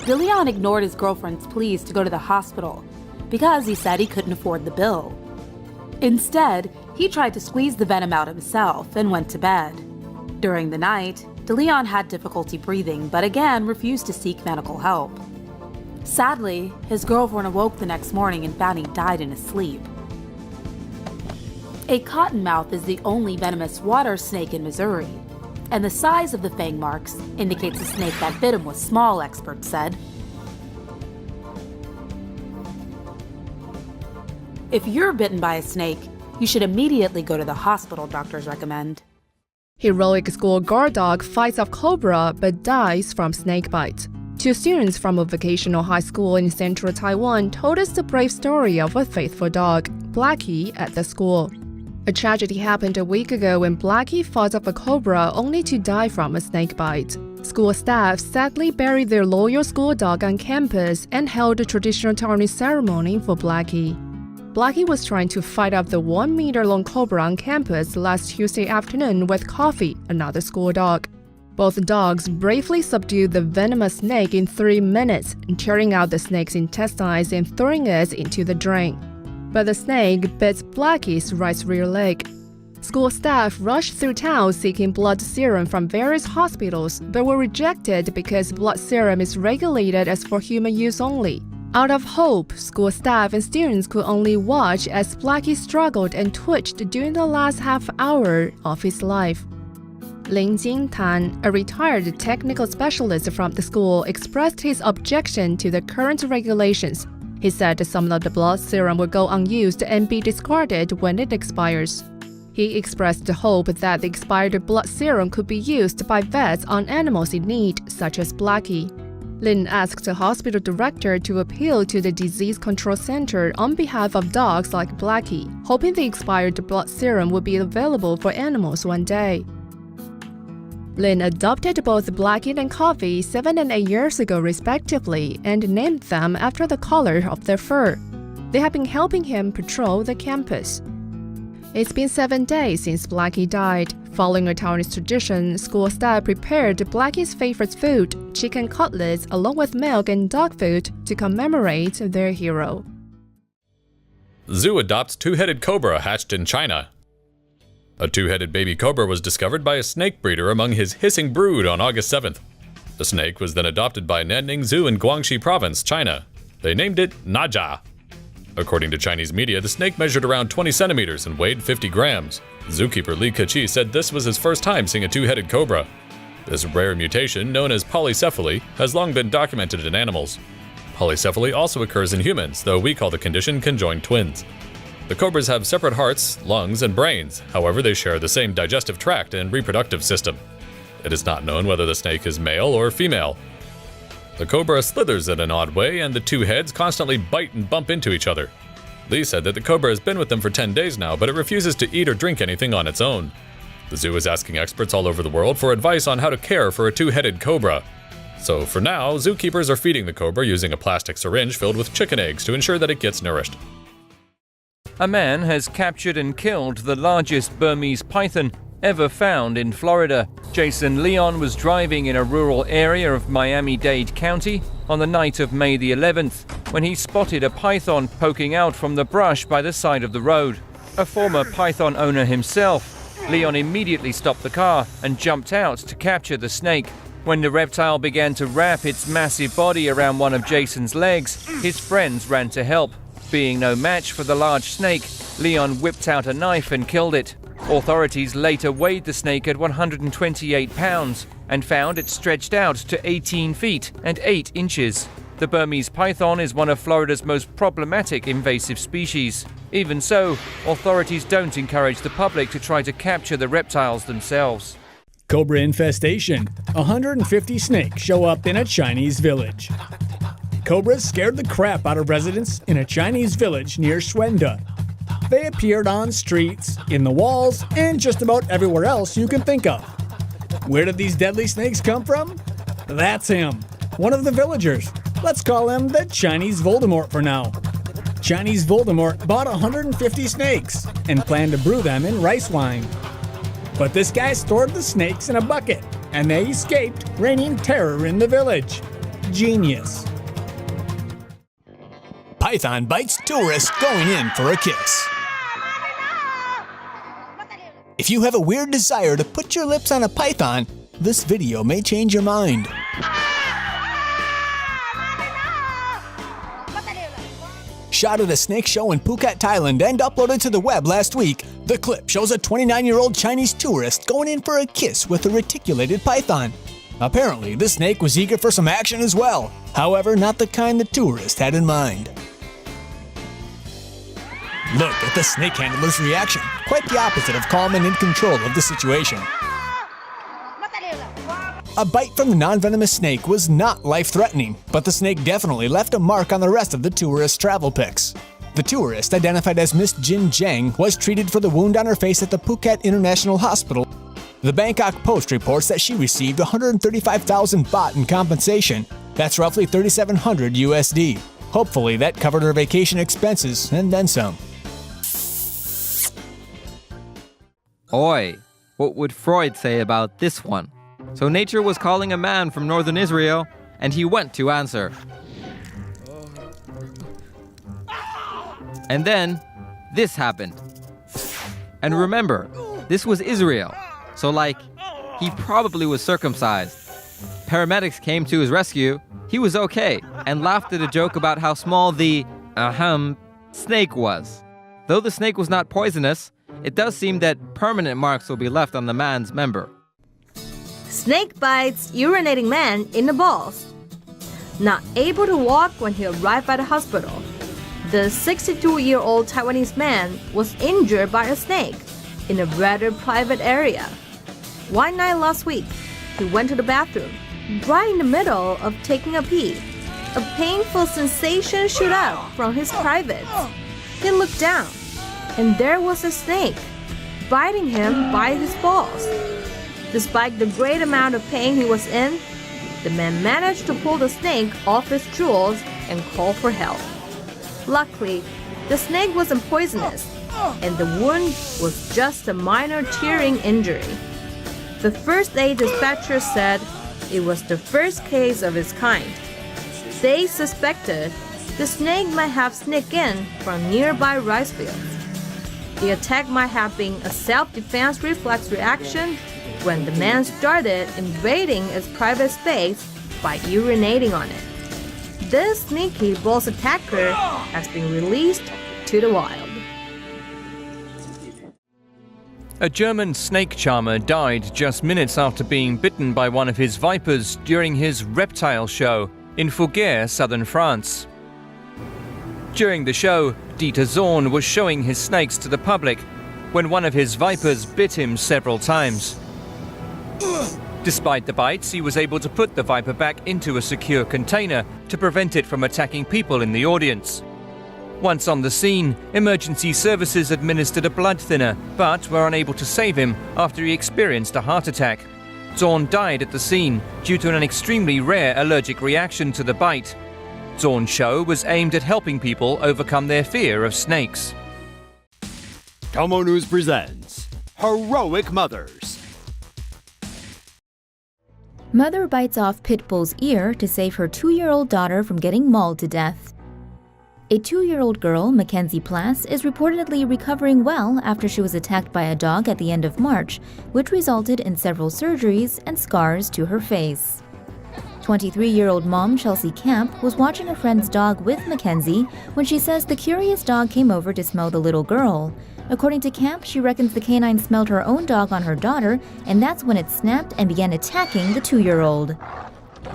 DeLeon ignored his girlfriend's pleas to go to the hospital because he said he couldn't afford the bill. Instead, he tried to squeeze the venom out himself and went to bed. During the night, DeLeon had difficulty breathing, but again refused to seek medical help. Sadly, his girlfriend awoke the next morning and found he died in his sleep. A cottonmouth is the only venomous water snake in Missouri, and the size of the fang marks indicates the snake that bit him was small, experts said. If you're bitten by a snake, you should immediately go to the hospital, doctors recommend. Heroic school guard dog fights off cobra but dies from snake bite. 2 students from a vocational high school in central Taiwan told us the brave story of a faithful dog, Blackie, at the school. A tragedy happened a week ago when Blackie fought off a cobra only to die from a snake bite. School staff sadly buried their loyal school dog on campus and held a traditional Taiwanese ceremony for Blackie. Blackie was trying to fight off the 1-meter-long cobra on campus last Tuesday afternoon with Coffee, another school dog. Both dogs bravely subdued the venomous snake in 3 minutes, tearing out the snake's intestines and throwing it into the drain. But the snake bit Blackie's right rear leg. School staff rushed through town seeking blood serum from various hospitals, but were rejected because blood serum is regulated as for human use only. Out of hope, school staff and students could only watch as Blackie struggled and twitched during the last half hour of his life. Lin Jingtan, a retired technical specialist from the school, expressed his objection to the current regulations. He said some of the blood serum will go unused and be discarded when it expires. He expressed hope that the expired blood serum could be used by vets on animals in need, such as Blackie. Lin asked the hospital director to appeal to the Disease Control Center on behalf of dogs like Blackie, hoping the expired blood serum would be available for animals one day. Lin adopted both Blackie and Coffee 7 and 8 years ago respectively and named them after the color of their fur. They have been helping him patrol the campus. It's been 7 days since Blackie died. Following a Taiwanese tradition, school staff prepared Blackie's favorite food, chicken cutlets, along with milk and dog food to commemorate their hero. Zoo adopts two-headed cobra hatched in China. A two-headed baby cobra was discovered by a snake breeder among his hissing brood on August 7th. The snake was then adopted by Nanning Zoo in Guangxi Province, China. They named it Naja. According to Chinese media, the snake measured around 20 centimeters and weighed 50 grams. Zookeeper Li Keqi said this was his first time seeing a two-headed cobra. This rare mutation, known as polycephaly, has long been documented in animals. Polycephaly also occurs in humans, though we call the condition conjoined twins. The cobras have separate hearts, lungs, and brains. However, they share the same digestive tract and reproductive system. It is not known whether the snake is male or female. The cobra slithers in an odd way, and the two heads constantly bite and bump into each other. Li said that the cobra has been with them for 10 days now, but it refuses to eat or drink anything on its own. The zoo is asking experts all over the world for advice on how to care for a two-headed cobra. So for now, zookeepers are feeding the cobra using a plastic syringe filled with chicken eggs to ensure that it gets nourished. A man has captured and killed the largest Burmese python ever found in Florida. Jason Leon was driving in a rural area of Miami-Dade County on the night of May the 11th when he spotted a python poking out from the brush by the side of the road. A former python owner himself, Leon immediately stopped the car and jumped out to capture the snake. When the reptile began to wrap its massive body around one of Jason's legs, his friends ran to help. Being no match for the large snake, Leon whipped out a knife and killed it. Authorities later weighed the snake at 128 pounds and found it stretched out to 18 feet and 8 inches. The Burmese python is one of Florida's most problematic invasive species. Even so, authorities don't encourage the public to try to capture the reptiles themselves. Cobra infestation. 150 snakes show up in a Chinese village. Cobras scared the crap out of residents in a Chinese village near Xuanda. They appeared on streets, in the walls, and just about everywhere else you can think of. Where did these deadly snakes come from? That's him, one of the villagers. Let's call him the Chinese Voldemort for now. Chinese Voldemort bought 150 snakes and planned to brew them in rice wine. But this guy stored the snakes in a bucket, and they escaped, raining terror in the village. Genius. Python bites tourists going in for a kiss. If you have a weird desire to put your lips on a python, this video may change your mind. Shot at a snake show in Phuket, Thailand and uploaded to the web last week, the clip shows a 29-year-old Chinese tourist going in for a kiss with a reticulated python. Apparently, the snake was eager for some action as well. However, not the kind the tourist had in mind. Look at the snake handler's reaction, quite the opposite of calm and in control of the situation. A bite from the non-venomous snake was not life-threatening, but the snake definitely left a mark on the rest of the tourist's travel pics. The tourist, identified as Miss Jin Zhang, was treated for the wound on her face at the Phuket International Hospital. The Bangkok Post reports that she received 135,000 baht in compensation. That's roughly 3,700 USD. Hopefully that covered her vacation expenses and then some. Oi, what would Freud say about this one? So nature was calling a man from northern Israel, and he went to answer. And then, this happened. And remember, this was Israel, so he probably was circumcised. Paramedics came to his rescue, he was okay, and laughed at a joke about how small the, snake was. Though the snake was not poisonous, it does seem that permanent marks will be left on the man's member. Snake bites urinating man in the balls. Not able to walk when he arrived at the hospital. The 62-year-old Taiwanese man was injured by a snake in a rather private area. One night last week, he went to the bathroom, right in the middle of taking a pee. A painful sensation shot up from his privates. He looked down, and there was a snake, biting him by his balls. Despite the great amount of pain he was in, the man managed to pull the snake off his jewels and call for help. Luckily, the snake wasn't poisonous, and the wound was just a minor tearing injury. The first aid dispatcher said it was the first case of its kind. They suspected the snake might have sneaked in from nearby rice fields. The attack might have been a self-defense reflex reaction when the man started invading its private space by urinating on it. This sneaky boss attacker has been released to the wild. A German snake charmer died just minutes after being bitten by one of his vipers during his reptile show in Fougères, southern France. During the show, Dieter Zorn was showing his snakes to the public when one of his vipers bit him several times. Despite the bites, he was able to put the viper back into a secure container to prevent it from attacking people in the audience. Once on the scene, emergency services administered a blood thinner, but were unable to save him after he experienced a heart attack. Zorn died at the scene due to an extremely rare allergic reaction to the bite. Zorn's show was aimed at helping people overcome their fear of snakes. TomoNews presents Heroic Mothers. Mother bites off pit bull's ear to save her 2-year-old daughter from getting mauled to death. A 2-year-old girl, Mackenzie Plass, is reportedly recovering well after she was attacked by a dog at the end of March, which resulted in several surgeries and scars to her face. 23-year-old mom Chelsea Camp was watching a friend's dog with Mackenzie when she says the curious dog came over to smell the little girl. According to Camp, she reckons the canine smelled her own dog on her daughter, and that's when it snapped and began attacking the 2-year-old.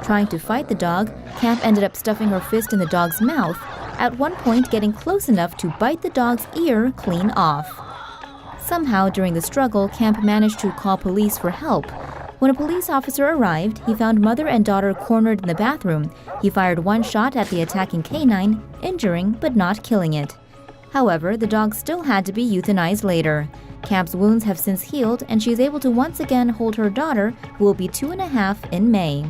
Trying to fight the dog, Camp ended up stuffing her fist in the dog's mouth, at one point getting close enough to bite the dog's ear clean off. Somehow, during the struggle, Camp managed to call police for help. When a police officer arrived, he found mother and daughter cornered in the bathroom. He fired one shot at the attacking canine, injuring but not killing it. However, the dog still had to be euthanized later. Camp's wounds have since healed, and she is able to once again hold her daughter, who will be 2.5 in May.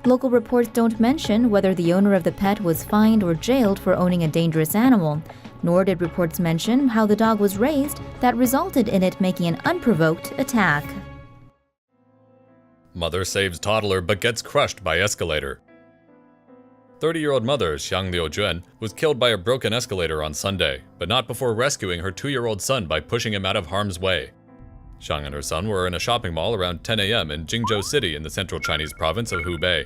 Local reports don't mention whether the owner of the pet was fined or jailed for owning a dangerous animal, nor did reports mention how the dog was raised that resulted in it making an unprovoked attack. Mother saves toddler but gets crushed by escalator. 30-year-old mother Xiang Liujuan was killed by a broken escalator on Sunday, but not before rescuing her 2-year-old son by pushing him out of harm's way. Xiang and her son were in a shopping mall around 10 a.m. in Jingzhou City in the central Chinese province of Hubei.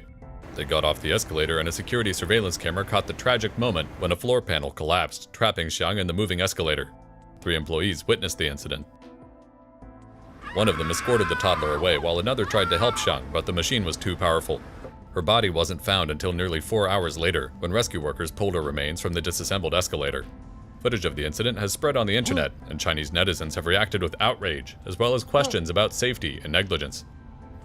They got off the escalator and a security surveillance camera caught the tragic moment when a floor panel collapsed, trapping Xiang in the moving escalator. 3 employees witnessed the incident. One of them escorted the toddler away while another tried to help Xiang, but the machine was too powerful. Her body wasn't found until nearly 4 hours later when rescue workers pulled her remains from the disassembled escalator. Footage of the incident has spread on the internet, and Chinese netizens have reacted with outrage, as well as questions about safety and negligence.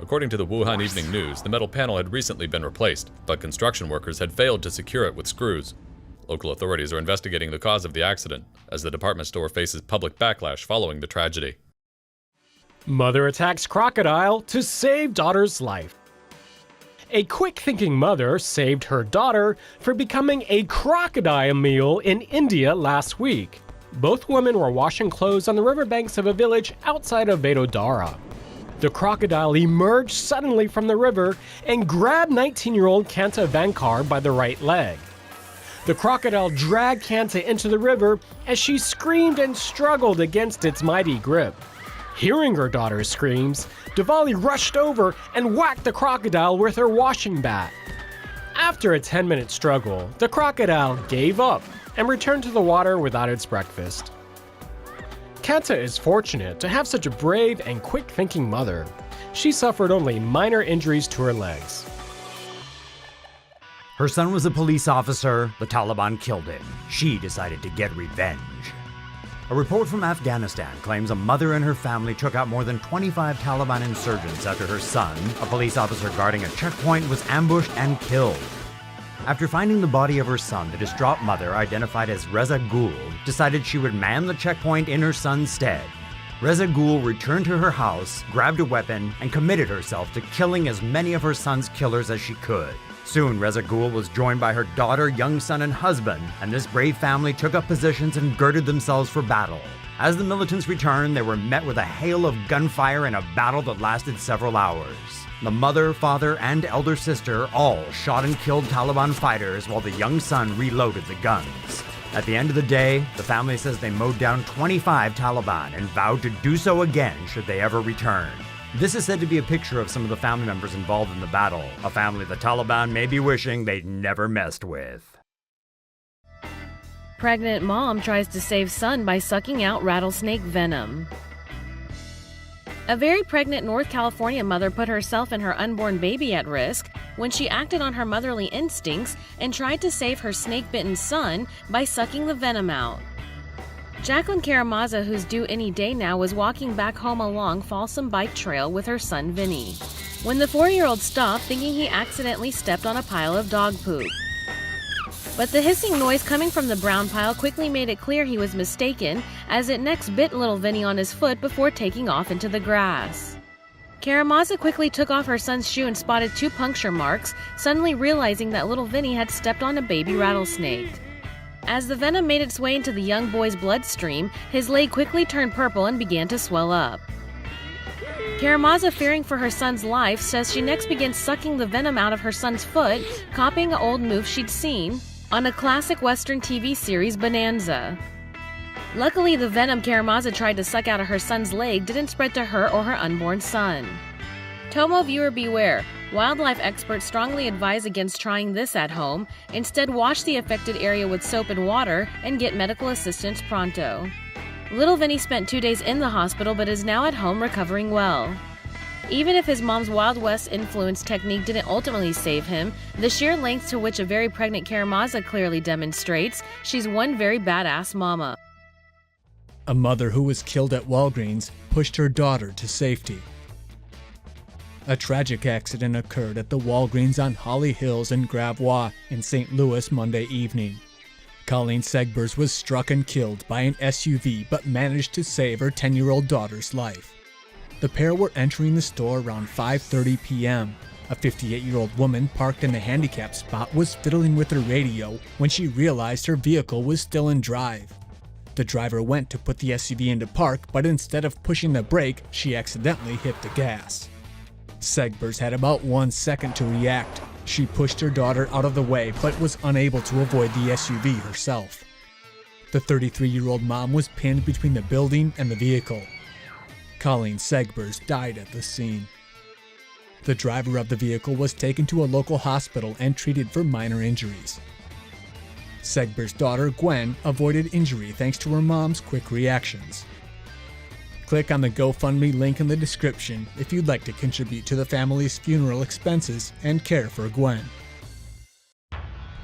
According to the Wuhan Evening News, the metal panel had recently been replaced, but construction workers had failed to secure it with screws. Local authorities are investigating the cause of the accident, as the department store faces public backlash following the tragedy. Mother attacks crocodile to save daughter's life. A quick-thinking mother saved her daughter from becoming a crocodile meal in India last week. Both women were washing clothes on the riverbanks of a village outside of Vadodara. The crocodile emerged suddenly from the river and grabbed 19-year-old Kanta Vankar by the right leg. The crocodile dragged Kanta into the river as she screamed and struggled against its mighty grip. Hearing her daughter's screams, Diwali rushed over and whacked the crocodile with her washing bat. After a 10-minute struggle, the crocodile gave up and returned to the water without its breakfast. Kanta is fortunate to have such a brave and quick-thinking mother. She suffered only minor injuries to her legs. Her son was a police officer. The Taliban killed him. She decided to get revenge. A report from Afghanistan claims a mother and her family took out more than 25 Taliban insurgents after her son, a police officer guarding a checkpoint, was ambushed and killed. After finding the body of her son, the distraught mother, identified as Reza Gul, decided she would man the checkpoint in her son's stead. Reza Gul returned to her house, grabbed a weapon, and committed herself to killing as many of her son's killers as she could. Soon, Reza Gul was joined by her daughter, young son, and husband, and this brave family took up positions and girded themselves for battle. As the militants returned, they were met with a hail of gunfire in a battle that lasted several hours. The mother, father, and elder sister all shot and killed Taliban fighters while the young son reloaded the guns. At the end of the day, the family says they mowed down 25 Taliban and vowed to do so again should they ever return. This is said to be a picture of some of the family members involved in the battle, a family the Taliban may be wishing they'd never messed with. Pregnant mom tries to save son by sucking out rattlesnake venom. A very pregnant North California mother put herself and her unborn baby at risk when she acted on her motherly instincts and tried to save her snake-bitten son by sucking the venom out. Jacqueline Karamazov, who's due any day now, was walking back home along Folsom Bike Trail with her son Vinny, when the 4-year-old stopped, thinking he accidentally stepped on a pile of dog poop. But the hissing noise coming from the brown pile quickly made it clear he was mistaken, as it next bit little Vinny on his foot before taking off into the grass. Karamazov quickly took off her son's shoe and spotted 2 puncture marks, suddenly realizing that little Vinny had stepped on a baby rattlesnake. As the venom made its way into the young boy's bloodstream, his leg quickly turned purple and began to swell up. Karamazov, fearing for her son's life, says she next began sucking the venom out of her son's foot, copying an old move she'd seen on a classic Western TV series, Bonanza. Luckily, the venom Karamazov tried to suck out of her son's leg didn't spread to her or her unborn son. Tomo viewer beware. Wildlife experts strongly advise against trying this at home. Instead, wash the affected area with soap and water and get medical assistance pronto. Little Vinny spent 2 days in the hospital but is now at home recovering well. Even if his mom's Wild West influence technique didn't ultimately save him, the sheer length to which a very pregnant Karamazov clearly demonstrates she's one very badass mama. A mother who was killed at Walgreens pushed her daughter to safety. A tragic accident occurred at the Walgreens on Holly Hills in Gravois in St. Louis Monday evening. Colleen Segbers was struck and killed by an SUV but managed to save her 10-year-old daughter's life. The pair were entering the store around 5:30 p.m. A 58-year-old woman parked in the handicap spot was fiddling with her radio when she realized her vehicle was still in drive. The driver went to put the SUV into park, but instead of pushing the brake, she accidentally hit the gas. Segbers had about 1 second to react. She pushed her daughter out of the way but was unable to avoid the SUV herself. The 33-year-old mom was pinned between the building and the vehicle. Colleen Segbers died at the scene. The driver of the vehicle was taken to a local hospital and treated for minor injuries. Segbers' daughter, Gwen, avoided injury thanks to her mom's quick reactions. Click on the GoFundMe link in the description if you'd like to contribute to the family's funeral expenses and care for Gwen.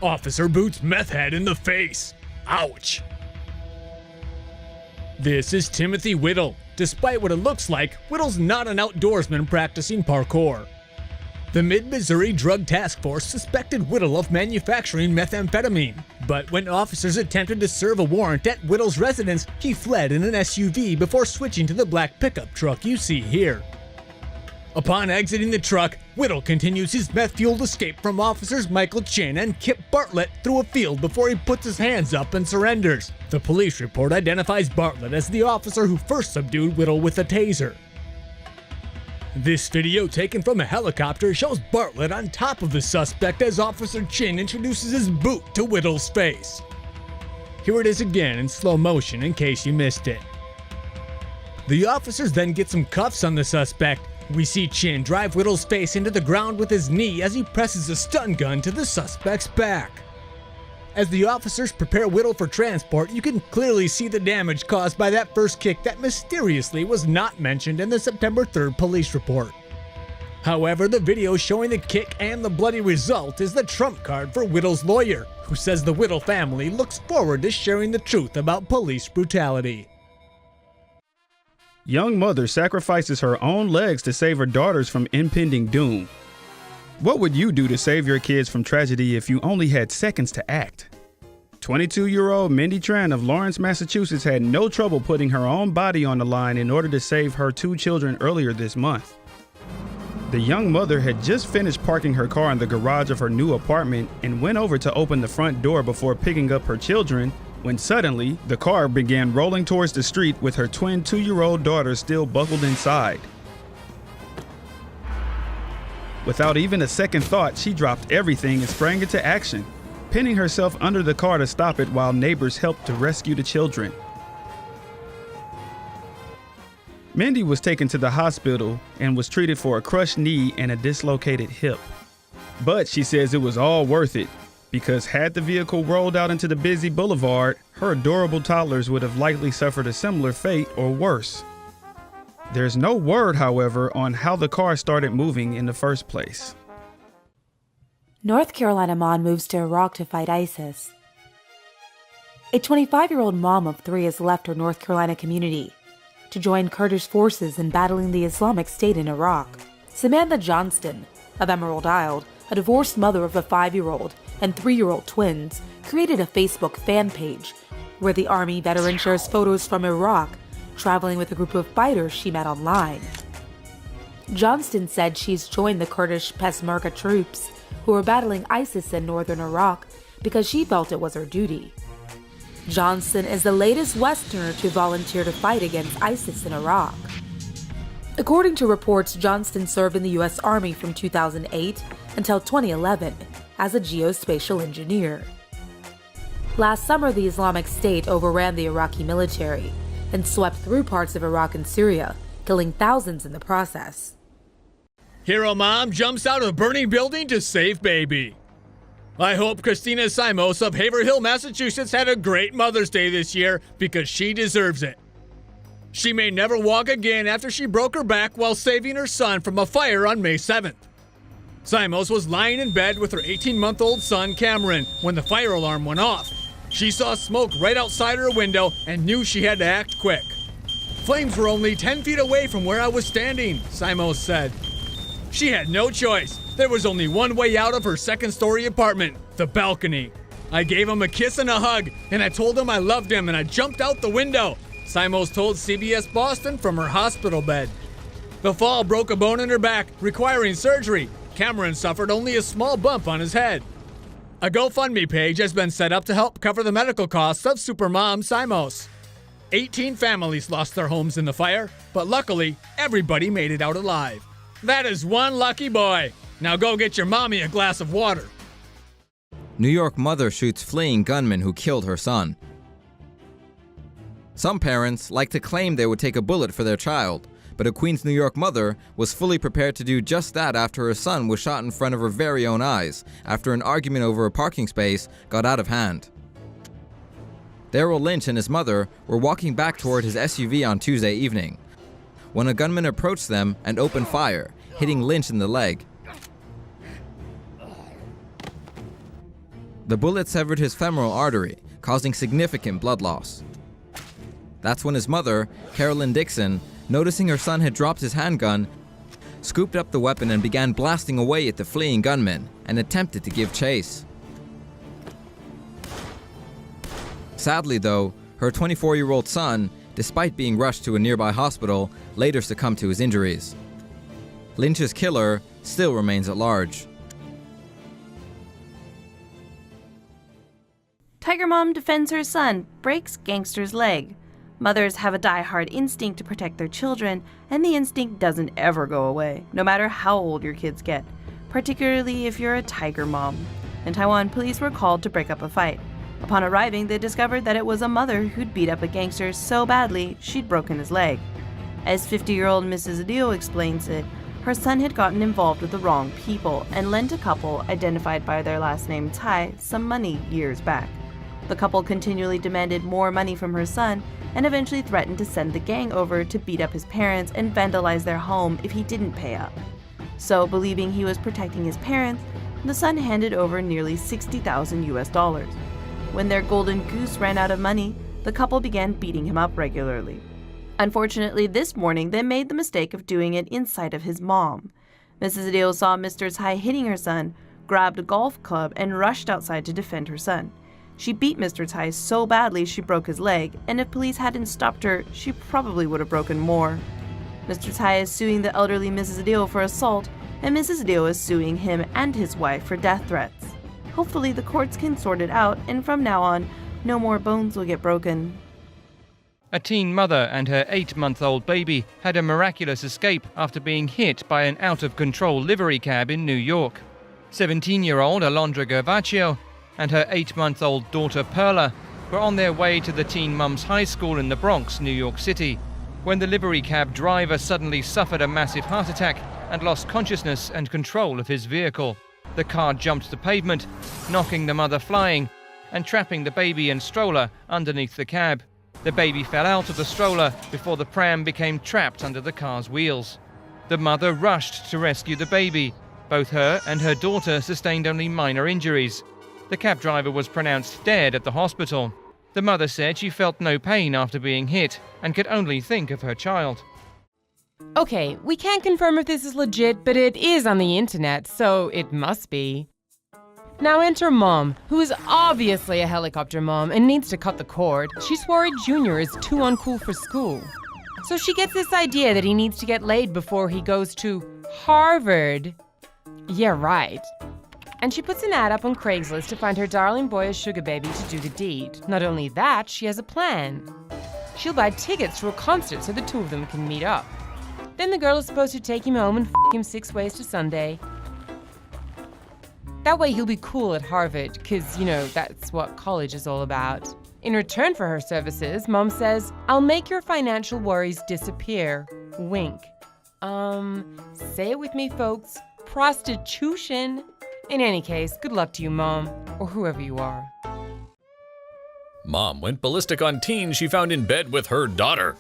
Officer boots meth head in the face. Ouch! This is Timothy Whittle. Despite what it looks like, Whittle's not an outdoorsman practicing parkour. The Mid-Missouri Drug Task Force suspected Whittle of manufacturing methamphetamine, but when officers attempted to serve a warrant at Whittle's residence, he fled in an SUV before switching to the black pickup truck you see here. Upon exiting the truck, Whittle continues his meth-fueled escape from officers Michael Chin and Kip Bartlett through a field before he puts his hands up and surrenders. The police report identifies Bartlett as the officer who first subdued Whittle with a taser. This video taken from a helicopter shows Bartlett on top of the suspect as Officer Chin introduces his boot to Whittle's face. Here it is again in slow motion in case you missed it. The officers then get some cuffs on the suspect. We see Chin drive Whittle's face into the ground with his knee as he presses a stun gun to the suspect's back. As the officers prepare Whittle for transport, you can clearly see the damage caused by that first kick that mysteriously was not mentioned in the September 3rd police report. However, the video showing the kick and the bloody result is the trump card for Whittle's lawyer, who says the Whittle family looks forward to sharing the truth about police brutality. Young mother sacrifices her own legs to save her daughters from impending doom. What would you do to save your kids from tragedy if you only had seconds to act? 22-year-old Mindy Tran of Lawrence, Massachusetts had no trouble putting her own body on the line in order to save her 2 children earlier this month. The young mother had just finished parking her car in the garage of her new apartment and went over to open the front door before picking up her children when suddenly the car began rolling towards the street with her twin 2-year-old daughter still buckled inside. Without even a second thought, she dropped everything and sprang into action, pinning herself under the car to stop it while neighbors helped to rescue the children. Mindy was taken to the hospital and was treated for a crushed knee and a dislocated hip. But she says it was all worth it, because had the vehicle rolled out into the busy boulevard, her adorable toddlers would have likely suffered a similar fate or worse. There's no word, however, on how the car started moving in the first place. North Carolina mom moves to Iraq to fight ISIS. A 25-year-old mom of 3 has left her North Carolina community to join Kurdish forces in battling the Islamic State in Iraq. Samantha Johnston of Emerald Isle, a divorced mother of a 5-year-old and 3-year-old twins, created a Facebook fan page where the Army veteran shares photos from Iraq, traveling with a group of fighters she met online. Johnston said she's joined the Kurdish Peshmerga troops who are battling ISIS in northern Iraq because she felt it was her duty. Johnston is the latest Westerner to volunteer to fight against ISIS in Iraq. According to reports, Johnston served in the U.S. Army from 2008 until 2011 as a geospatial engineer. Last summer, the Islamic State overran the Iraqi military and swept through parts of Iraq and Syria, killing thousands in the process. Hero mom jumps out of burning building to save baby. I hope Christina Simos of Haverhill, Massachusetts had a great Mother's Day this year because she deserves it. She may never walk again after she broke her back while saving her son from a fire on May 7th. Simos was lying in bed with her 18-month-old son Cameron when the fire alarm went off. She saw smoke right outside her window and knew she had to act quick. Flames were only 10 feet away from where I was standing, Simos said. She had no choice. There was only one way out of her second-story apartment, the balcony. I gave him a kiss and a hug, and I told him I loved him, and I jumped out the window, Simos told CBS Boston from her hospital bed. The fall broke a bone in her back, requiring surgery. Cameron suffered only a small bump on his head. A GoFundMe page has been set up to help cover the medical costs of supermom Simos. 18 families lost their homes in the fire, but luckily, everybody made it out alive. That is one lucky boy. Now go get your mommy a glass of water. New York mother shoots fleeing gunman who killed her son. Some parents like to claim they would take a bullet for their child, but a Queens, New York mother was fully prepared to do just that after her son was shot in front of her very own eyes after an argument over a parking space got out of hand. Darrell Lynch and his mother were walking back toward his SUV on Tuesday evening when a gunman approached them and opened fire, hitting Lynch in the leg. The bullet severed his femoral artery, causing significant blood loss. That's when his mother, Carolyn Dixon, noticing her son had dropped his handgun, scooped up the weapon and began blasting away at the fleeing gunman and attempted to give chase. Sadly though, her 24-year-old son, despite being rushed to a nearby hospital, later succumbed to his injuries. Lynch's killer still remains at large. Tiger mom defends her son, breaks gangster's leg. Mothers have a die-hard instinct to protect their children, and the instinct doesn't ever go away, no matter how old your kids get, particularly if you're a tiger mom. In Taiwan, police were called to break up a fight. Upon arriving, they discovered that it was a mother who'd beat up a gangster so badly she'd broken his leg. As 50-year-old Mrs. Adil explains it, her son had gotten involved with the wrong people and lent a couple, identified by their last name Tai, some money years back. The couple continually demanded more money from her son and eventually threatened to send the gang over to beat up his parents and vandalize their home if he didn't pay up. So, believing he was protecting his parents, the son handed over nearly $60,000. When their golden goose ran out of money, the couple began beating him up regularly. Unfortunately, this morning they made the mistake of doing it in sight of his mom. Mrs. Adil saw Mr. Tsai hitting her son, grabbed a golf club, and rushed outside to defend her son. She beat Mr. Tsai so badly she broke his leg, and if police hadn't stopped her, she probably would have broken more. Mr. Tsai is suing the elderly Mrs. Adil for assault, and Mrs. Adil is suing him and his wife for death threats. Hopefully the courts can sort it out, and from now on, no more bones will get broken. A teen mother and her 8-month-old baby had a miraculous escape after being hit by an out-of-control livery cab in New York. 17-year-old Alondra Gervaccio and her 8-month-old daughter Perla were on their way to the teen mum's high school in the Bronx, New York City, when the livery cab driver suddenly suffered a massive heart attack and lost consciousness and control of his vehicle. The car jumped the pavement, knocking the mother flying and trapping the baby and stroller underneath the cab. The baby fell out of the stroller before the pram became trapped under the car's wheels. The mother rushed to rescue the baby. Both her and her daughter sustained only minor injuries. The cab driver was pronounced dead at the hospital. The mother said she felt no pain after being hit and could only think of her child. Okay, we can't confirm if this is legit, but it is on the internet, so it must be. Now enter Mom, who is obviously a helicopter mom and needs to cut the cord. She's worried Junior is too uncool for school. So she gets this idea that he needs to get laid before he goes to Harvard. Yeah, right. And she puts an ad up on Craigslist to find her darling boy a sugar baby to do the deed. Not only that, she has a plan. She'll buy tickets to a concert so the two of them can meet up. Then the girl is supposed to take him home and f*** him 6 ways to Sunday. That way he'll be cool at Harvard, because, that's what college is all about. In return for her services, Mom says, "I'll make your financial worries disappear." Wink. Say it with me, folks. Prostitution. In any case, good luck to you, Mom, or whoever you are. Mom went ballistic on teen she found in bed with her daughter.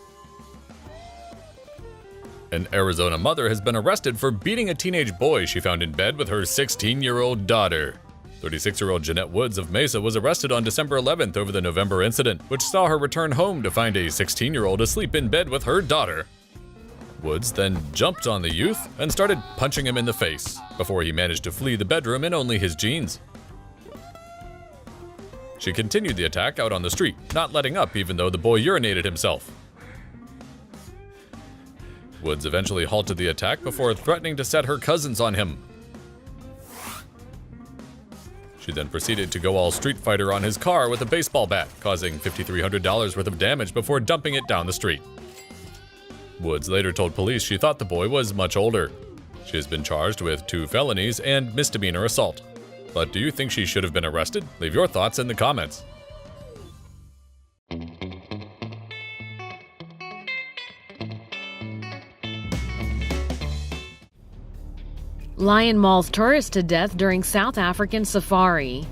An Arizona mother has been arrested for beating a teenage boy she found in bed with her 16-year-old daughter. 36-year-old Jeanette Woods of Mesa was arrested on December 11th over the November incident, which saw her return home to find a 16-year-old asleep in bed with her daughter. Woods then jumped on the youth and started punching him in the face before he managed to flee the bedroom in only his jeans. She continued the attack out on the street, not letting up even though the boy urinated himself. Woods eventually halted the attack before threatening to set her cousins on him. She then proceeded to go all Street Fighter on his car with a baseball bat, causing $5,300 worth of damage before dumping it down the street. Woods later told police she thought the boy was much older. She has been charged with 2 felonies and misdemeanor assault. But do you think she should have been arrested? Leave your thoughts in the comments. Lion mauls tourist to death during South African safari.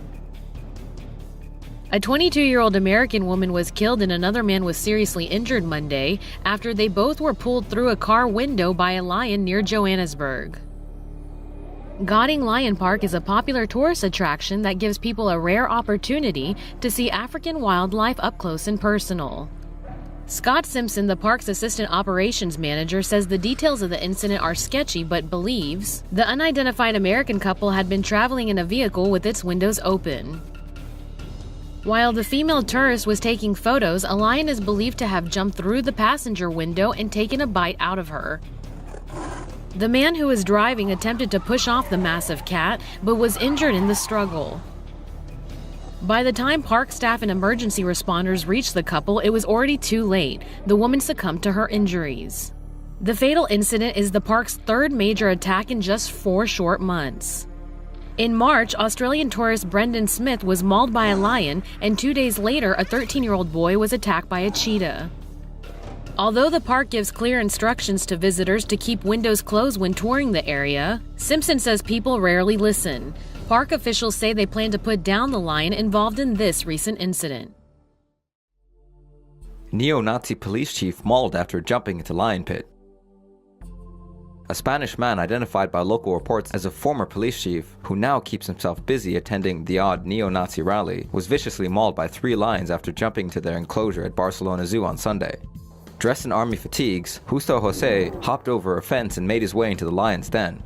A 22-year-old American woman was killed and another man was seriously injured Monday after they both were pulled through a car window by a lion near Johannesburg. Gauteng Lion Park is a popular tourist attraction that gives people a rare opportunity to see African wildlife up close and personal. Scott Simpson, the park's assistant operations manager, says the details of the incident are sketchy but believes the unidentified American couple had been traveling in a vehicle with its windows open. While the female tourist was taking photos, a lion is believed to have jumped through the passenger window and taken a bite out of her. The man who was driving attempted to push off the massive cat, but was injured in the struggle. By the time park staff and emergency responders reached the couple, it was already too late. The woman succumbed to her injuries. The fatal incident is the park's third major attack in just 4 short months. In March, Australian tourist Brendan Smith was mauled by a lion, and 2 days later, a 13-year-old boy was attacked by a cheetah. Although the park gives clear instructions to visitors to keep windows closed when touring the area, Simpson says people rarely listen. Park officials say they plan to put down the lion involved in this recent incident. Neo-Nazi police chief mauled after jumping into lion pit. A Spanish man identified by local reports as a former police chief, who now keeps himself busy attending the odd neo-Nazi rally, was viciously mauled by 3 lions after jumping to their enclosure at Barcelona Zoo on Sunday. Dressed in army fatigues, Justo Jose hopped over a fence and made his way into the lion's den.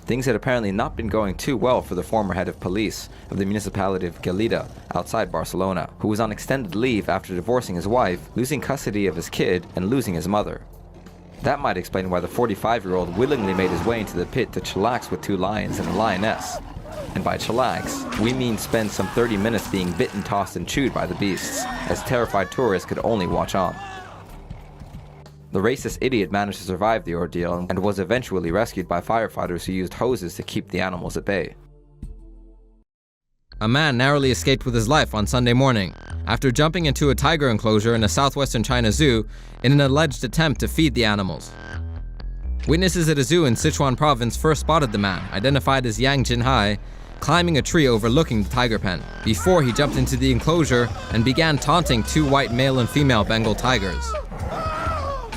Things had apparently not been going too well for the former head of police of the municipality of Gelida, outside Barcelona, who was on extended leave after divorcing his wife, losing custody of his kid, and losing his mother. That might explain why the 45-year-old willingly made his way into the pit to chillax with 2 lions and a lioness. And by chillax, we mean spend some 30 minutes being bitten, tossed, and chewed by the beasts, as terrified tourists could only watch on. The racist idiot managed to survive the ordeal and was eventually rescued by firefighters who used hoses to keep the animals at bay. A man narrowly escaped with his life on Sunday morning after jumping into a tiger enclosure in a southwestern China zoo in an alleged attempt to feed the animals. Witnesses at a zoo in Sichuan province first spotted the man, identified as Yang Jinhai, climbing a tree overlooking the tiger pen, before he jumped into the enclosure and began taunting 2 white male and female Bengal tigers.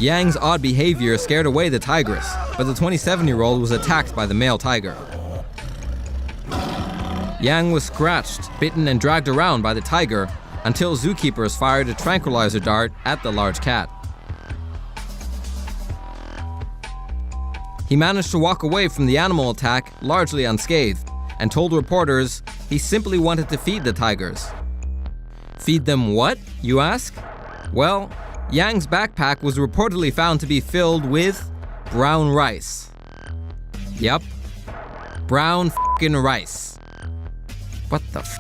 Yang's odd behavior scared away the tigress, but the 27-year-old was attacked by the male tiger. Yang was scratched, bitten, and dragged around by the tiger until zookeepers fired a tranquilizer dart at the large cat. He managed to walk away from the animal attack largely unscathed and told reporters he simply wanted to feed the tigers. Feed them what, you ask? Well, Yang's backpack was reportedly found to be filled with brown rice. Yep, brown f***ing rice. What the f***?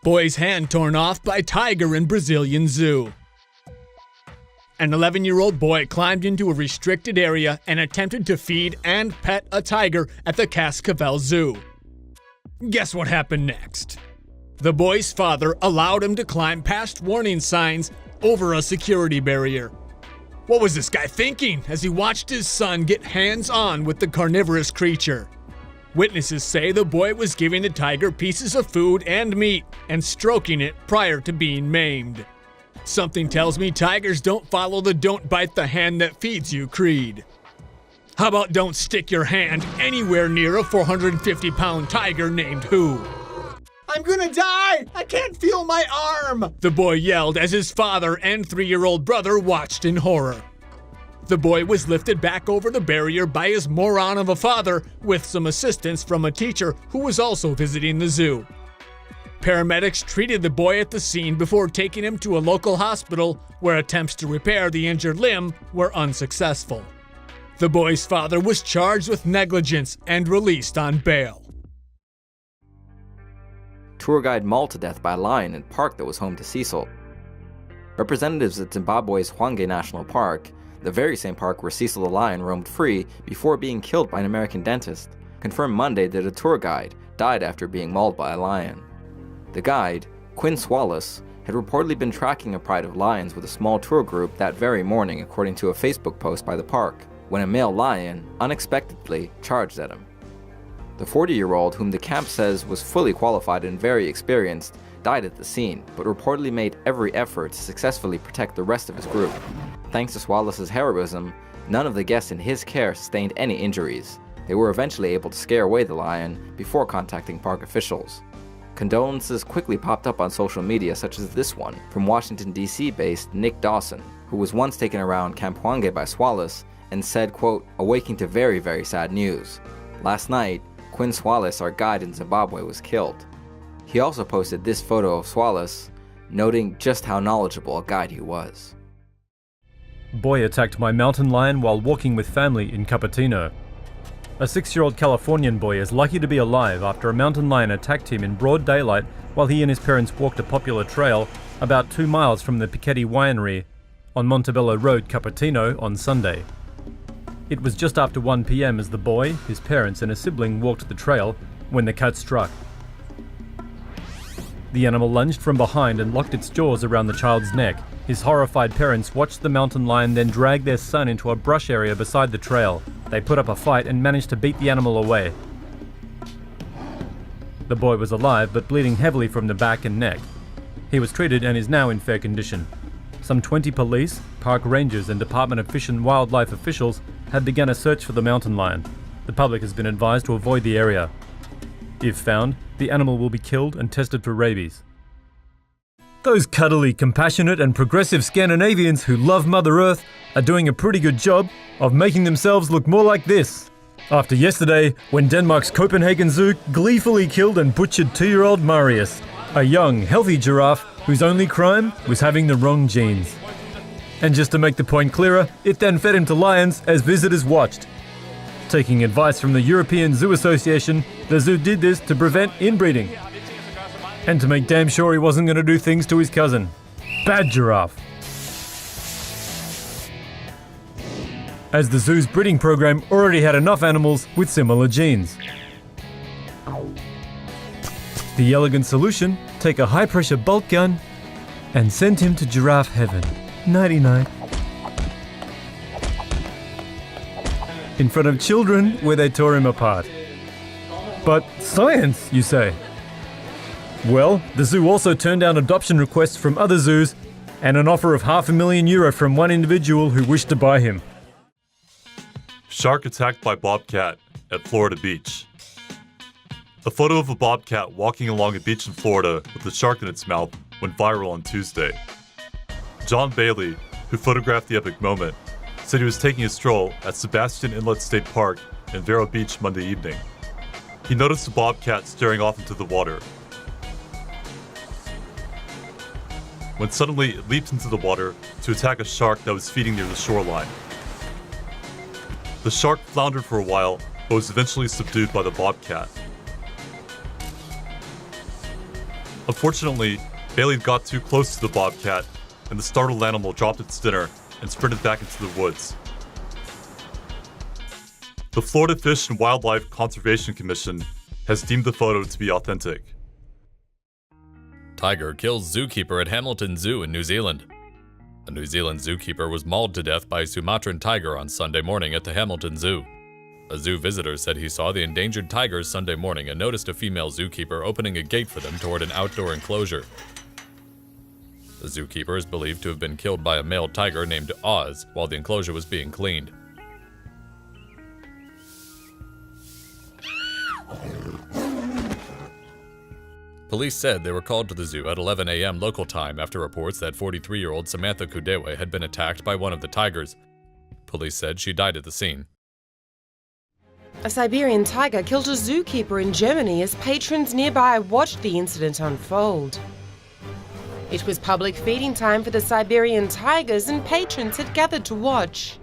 Boy's hand torn off by tiger in Brazilian zoo. An 11-year-old boy climbed into a restricted area and attempted to feed and pet a tiger at the Cascavel Zoo. Guess what happened next? The boy's father allowed him to climb past warning signs over a security barrier. What was this guy thinking as he watched his son get hands-on with the carnivorous creature? Witnesses say the boy was giving the tiger pieces of food and meat and stroking it prior to being maimed. Something tells me tigers don't follow the "don't bite the hand that feeds you" creed. How about don't stick your hand anywhere near a 450-pound tiger named Who? "I'm gonna die! I can't feel my arm!" the boy yelled as his father and 3-year-old brother watched in horror. The boy was lifted back over the barrier by his moron of a father with some assistance from a teacher who was also visiting the zoo. Paramedics treated the boy at the scene before taking him to a local hospital where attempts to repair the injured limb were unsuccessful. The boy's father was charged with negligence and released on bail. Tour guide mauled to death by a lion in a park that was home to Cecil. Representatives at Zimbabwe's Hwange National Park, the very same park where Cecil the lion roamed free before being killed by an American dentist, confirmed Monday that a tour guide died after being mauled by a lion. The guide, Quinn Swallace, had reportedly been tracking a pride of lions with a small tour group that very morning, according to a Facebook post by the park, when a male lion unexpectedly charged at him. The 40-year-old, whom the camp says was fully qualified and very experienced, died at the scene, but reportedly made every effort to successfully protect the rest of his group. Thanks to Swallace's heroism, none of the guests in his care sustained any injuries. They were eventually able to scare away the lion before contacting park officials. Condolences quickly popped up on social media, such as this one from Washington, D.C.-based Nick Dawson, who was once taken around Camp Hwange by Swallace and said, quote, "awaking to very, very sad news. Last night, Quinn Swallace, our guide in Zimbabwe, was killed." He also posted this photo of Swallace, noting just how knowledgeable a guide he was. Boy attacked by mountain lion while walking with family in Cupertino. A 6-year-old Californian boy is lucky to be alive after a mountain lion attacked him in broad daylight while he and his parents walked a popular trail about 2 miles from the Piketty Winery on Montebello Road, Cupertino, on Sunday. It was just after 1 p.m. as the boy, his parents, and a sibling walked the trail when the cat struck. The animal lunged from behind and locked its jaws around the child's neck. His horrified parents watched the mountain lion then drag their son into a brush area beside the trail. They put up a fight and managed to beat the animal away. The boy was alive but bleeding heavily from the back and neck. He was treated and is now in fair condition. some 20 police, park rangers, and Department of Fish and Wildlife officials have begun a search for the mountain lion. The public has been advised to avoid the area. If found, the animal will be killed and tested for rabies. Those cuddly, compassionate, and progressive Scandinavians who love Mother Earth are doing a pretty good job of making themselves look more like this. After yesterday, when Denmark's Copenhagen Zoo gleefully killed and butchered 2-year-old Marius, a young, healthy giraffe whose only crime was having the wrong genes. And just to make the point clearer, it then fed him to lions as visitors watched. Taking advice from the European Zoo Association, the zoo did this to prevent inbreeding. And to make damn sure he wasn't going to do things to his cousin. Bad giraffe. As the zoo's breeding program already had enough animals with similar genes. The elegant solution, take a high-pressure bolt gun and send him to giraffe heaven. Nighty-night. In front of children where they tore him apart. But science, you say? Well, the zoo also turned down adoption requests from other zoos and an offer of €500,000 from one individual who wished to buy him. Shark attacked by bobcat at Florida beach. A photo of a bobcat walking along a beach in Florida with a shark in its mouth went viral on Tuesday. John Bailey, who photographed the epic moment, said he was taking a stroll at Sebastian Inlet State Park in Vero Beach Monday evening. He noticed a bobcat staring off into the water, when suddenly it leaped into the water to attack a shark that was feeding near the shoreline. The shark floundered for a while, but was eventually subdued by the bobcat. Unfortunately, Bailey got too close to the bobcat, and the startled animal dropped its dinner and sprinted back into the woods. The Florida Fish and Wildlife Conservation Commission has deemed the photo to be authentic. Tiger kills zookeeper at Hamilton Zoo in New Zealand. A New Zealand zookeeper was mauled to death by a Sumatran tiger on Sunday morning at the Hamilton Zoo. A zoo visitor said he saw the endangered tigers Sunday morning and noticed a female zookeeper opening a gate for them toward an outdoor enclosure. The zookeeper is believed to have been killed by a male tiger named Awww while the enclosure was being cleaned. Police said they were called to the zoo at 11 a.m. local time after reports that 43-year-old Samantha Kudewe had been attacked by one of the tigers. Police said she died at the scene. A Siberian tiger killed a zookeeper in Germany as patrons nearby watched the incident unfold. It was public feeding time for the Siberian tigers and patrons had gathered to watch.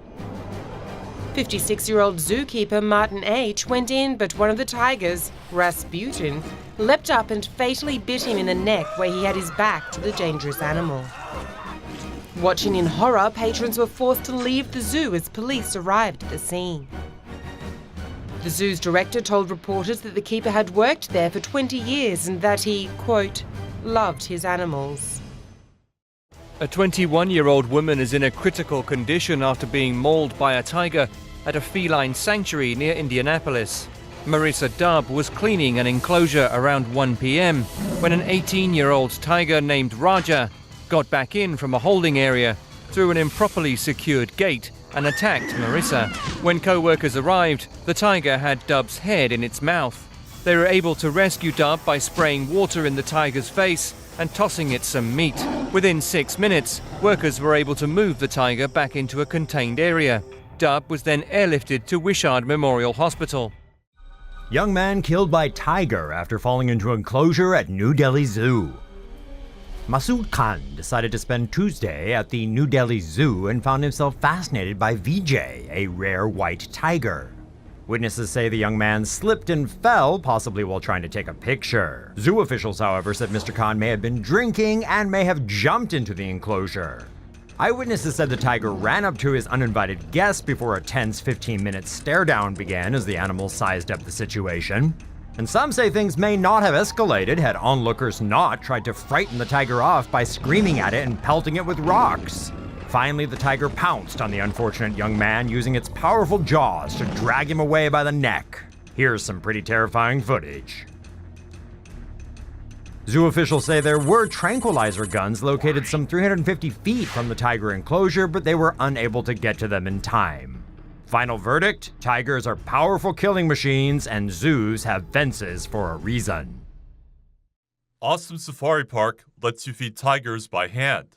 56-year-old zookeeper Martin H. went in, but one of the tigers, Rasputin, leapt up and fatally bit him in the neck where he had his back to the dangerous animal. Watching in horror, patrons were forced to leave the zoo as police arrived at the scene. The zoo's director told reporters that the keeper had worked there for 20 years and that he, quote, loved his animals. A 21-year-old woman is in a critical condition after being mauled by a tiger at a feline sanctuary near Indianapolis. Marissa Dubb was cleaning an enclosure around 1 p.m. when an 18-year-old tiger named Raja got back in from a holding area through an improperly secured gate and attacked Marissa. When co-workers arrived, the tiger had Dubb's head in its mouth. They were able to rescue Dubb by spraying water in the tiger's face and tossing it some meat. Within 6 minutes, workers were able to move the tiger back into a contained area. Dubb was then airlifted to Wishart Memorial Hospital. Young man killed by tiger after falling into enclosure at New Delhi Zoo. Masood Khan decided to spend Tuesday at the New Delhi Zoo and found himself fascinated by Vijay, a rare white tiger. Witnesses say the young man slipped and fell, possibly while trying to take a picture. Zoo officials, however, said Mr. Khan may have been drinking and may have jumped into the enclosure. Eyewitnesses said the tiger ran up to his uninvited guest before a tense 15-minute stare-down began as the animal sized up the situation. And some say things may not have escalated had onlookers not tried to frighten the tiger off by screaming at it and pelting it with rocks. Finally, the tiger pounced on the unfortunate young man, using its powerful jaws to drag him away by the neck. Here's some pretty terrifying footage. Zoo officials say there were tranquilizer guns located some 350 feet from the tiger enclosure, but they were unable to get to them in time. Final verdict: tigers are powerful killing machines, and zoos have fences for a reason. Awesome Safari Park lets you feed tigers by hand.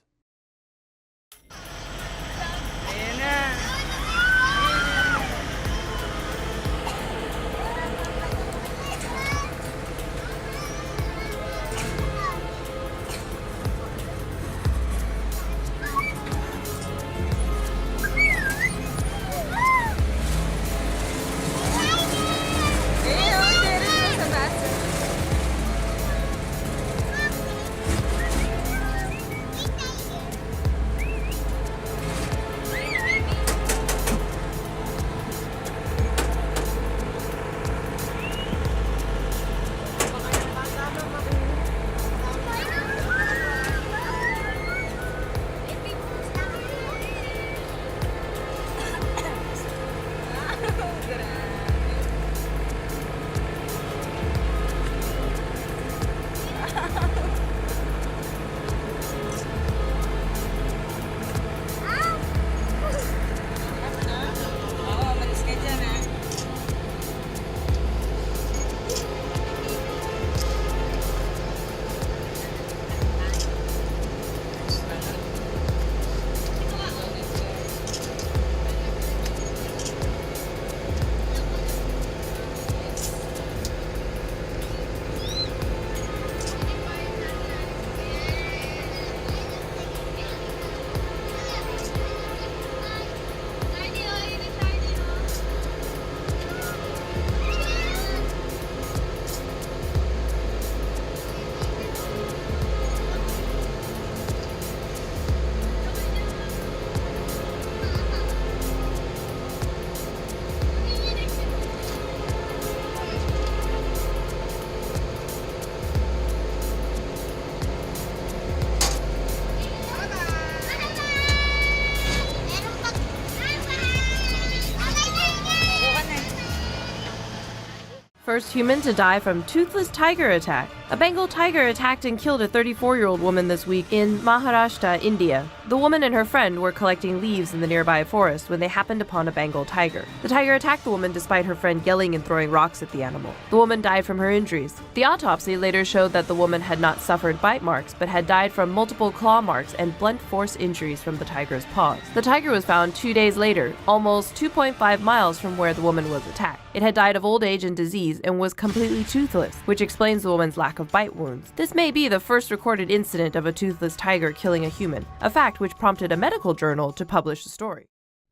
First human to die from toothless tiger attack. A Bengal tiger attacked and killed a 34-year-old woman this week in Maharashtra, India. The woman and her friend were collecting leaves in the nearby forest when they happened upon a Bengal tiger. The tiger attacked the woman despite her friend yelling and throwing rocks at the animal. The woman died from her injuries. The autopsy later showed that the woman had not suffered bite marks, but had died from multiple claw marks and blunt force injuries from the tiger's paws. The tiger was found 2 days later, almost 2.5 miles from where the woman was attacked. It had died of old age and disease and was completely toothless, which explains the woman's lack of bite wounds. This may be the first recorded incident of a toothless tiger killing a human, a fact which prompted a medical journal to publish the story.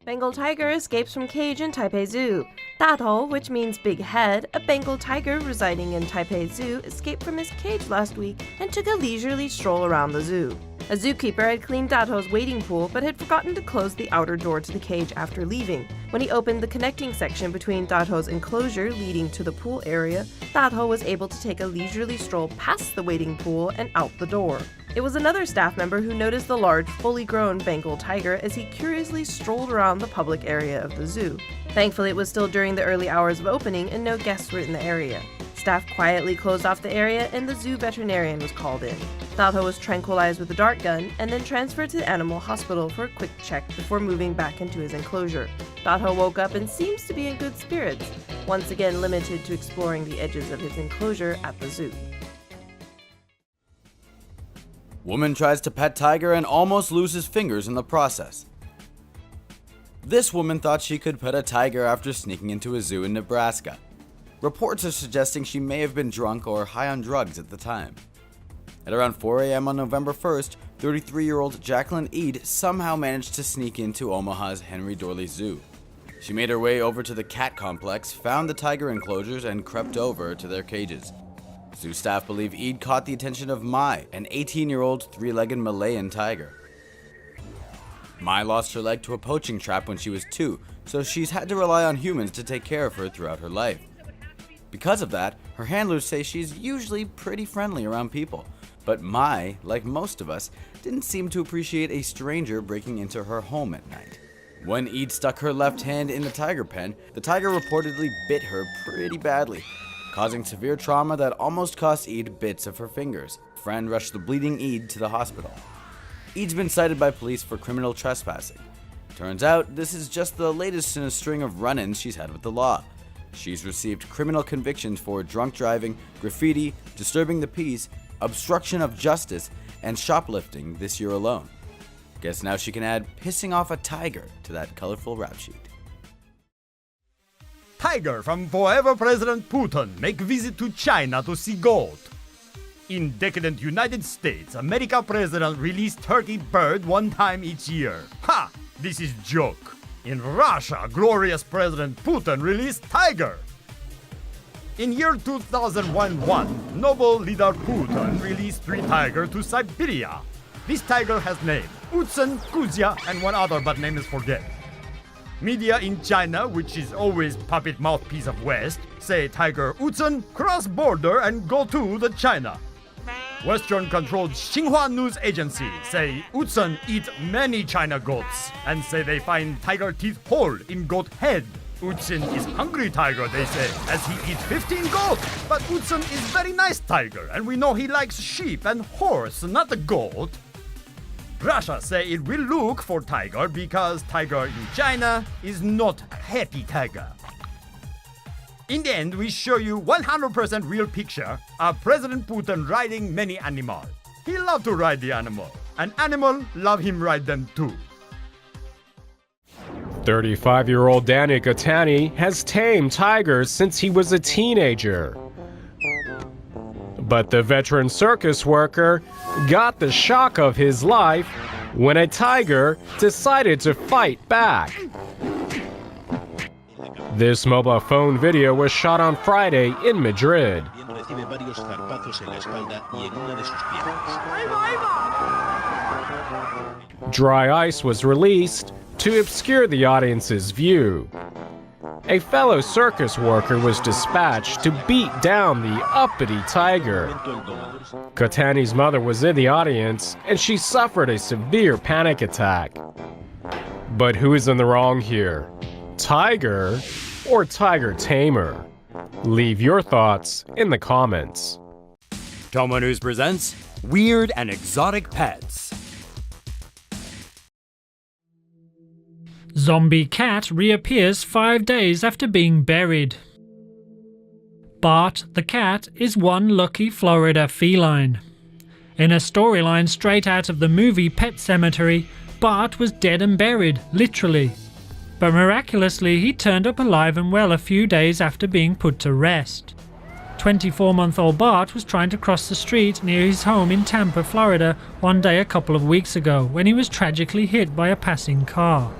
Bengal tiger escapes from cage in Taipei Zoo. Dato, which means big head, a Bengal tiger residing in Taipei Zoo, escaped from his cage last week and took a leisurely stroll around the zoo. A zookeeper had cleaned Dato's wading pool but had forgotten to close the outer door to the cage after leaving. When he opened the connecting section between Dato's enclosure leading to the pool area, Dato was able to take a leisurely stroll past the wading pool and out the door. It was another staff member who noticed the large, fully grown Bengal tiger as he curiously strolled around the public area of the zoo. Thankfully, it was still during the early hours of opening and no guests were in the area. Staff quietly closed off the area and the zoo veterinarian was called in. Dato was tranquilized with a dart gun and then transferred to the animal hospital for a quick check before moving back into his enclosure. Dato woke up and seems to be in good spirits, once again limited to exploring the edges of his enclosure at the zoo. Woman tries to pet tiger and almost loses fingers in the process. This woman thought she could pet a tiger after sneaking into a zoo in Nebraska. Reports are suggesting she may have been drunk or high on drugs at the time. At around 4 a.m. on November 1st, 33-year-old Jacqueline Eade somehow managed to sneak into Omaha's Henry Dorley Zoo. She made her way over to the cat complex, found the tiger enclosures, and crept over to their cages. Zoo staff believe Eade caught the attention of Mai, an 18-year-old three-legged Malayan tiger. Mai lost her leg to a poaching trap when she was 2, so she's had to rely on humans to take care of her throughout her life. Because of that, her handlers say she's usually pretty friendly around people. But Mai, like most of us, didn't seem to appreciate a stranger breaking into her home at night. When Eade stuck her left hand in the tiger pen, the tiger reportedly bit her pretty badly, causing severe trauma that almost cost Eade bits of her fingers. friend rushed the bleeding Eid to the hospital. Eid's been cited by police for criminal trespassing. Turns out, this is just the latest in a string of run-ins she's had with the law. She's received criminal convictions for drunk driving, graffiti, disturbing the peace, obstruction of justice, and shoplifting this year alone. Guess now she can add pissing off a tiger to that colorful rap sheet. Tiger from forever President Putin make visit to China to see goat. In decadent United States, American president release turkey bird one time each year. Ha! This is joke. In Russia, glorious President Putin released tiger. In year 2001, noble leader Putin released 3 tigers to Siberia. This tiger has name Utsun, Kuzya, and one other but name is forget. Media in China, which is always puppet mouthpiece of West, say Tiger Utsun cross border and go to the China. Western-controlled Xinhua news agency say Utsun eat many China goats and say they find tiger teeth hole in goat head. Utsun is hungry tiger, they say, as he eats 15 goats. But Utsun is very nice tiger, and we know he likes sheep and horse, not the goat. Russia say it will look for tiger because tiger in China is not happy tiger. In the end, we show you 100% real picture of President Putin riding many animals. He love to ride the animal, and animal love him ride them too. 35-year-old Danny Gattani has tamed tigers since he was a teenager. But the veteran circus worker got the shock of his life when a tiger decided to fight back. This mobile phone video was shot on Friday in Madrid. Dry ice was released to obscure the audience's view. A fellow circus worker was dispatched to beat down the uppity tiger. Gattani's mother was in the audience, and she suffered a severe panic attack. But who is in the wrong here? Tiger or tiger tamer? Leave your thoughts in the comments. TomoNews presents Weird and Exotic Pets. Zombie cat reappears 5 days after being buried. Bart the cat is one lucky Florida feline. In a storyline straight out of the movie Pet Sematary, Bart was dead and buried, literally. But miraculously, he turned up alive and well a few days after being put to rest. 24-month-old Bart was trying to cross the street near his home in Tampa, Florida, one day a couple of weeks ago when he was tragically hit by a passing car.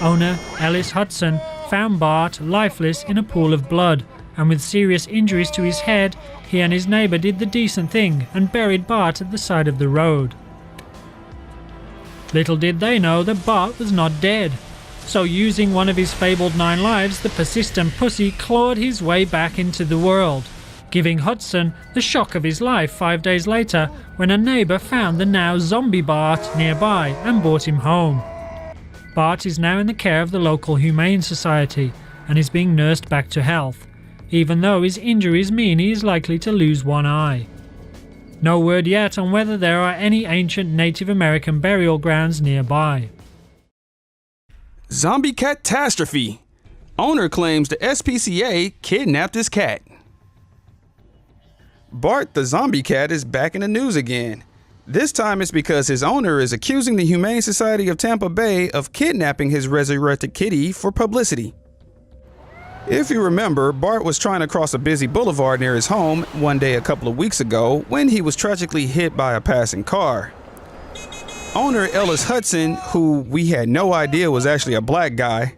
Owner Ellis Hudson found Bart lifeless in a pool of blood, and with serious injuries to his head, he and his neighbor did the decent thing and buried Bart at the side of the road. Little did they know that Bart was not dead. So using one of his fabled 9 lives, the persistent pussy clawed his way back into the world, giving Hudson the shock of his life 5 days later when a neighbor found the now zombie Bart nearby and brought him home. Bart is now in the care of the local Humane Society and is being nursed back to health, even though his injuries mean he is likely to lose one eye. No word yet on whether there are any ancient Native American burial grounds nearby. Zombie catastrophe. Owner claims the SPCA kidnapped his cat. Bart the zombie cat is back in the news again. This time it's because his owner is accusing the Humane Society of Tampa Bay of kidnapping his resurrected kitty for publicity. If you remember, Bart was trying to cross a busy boulevard near his home one day a couple of weeks ago when he was tragically hit by a passing car. Owner Ellis Hudson, who we had no idea was actually a black guy,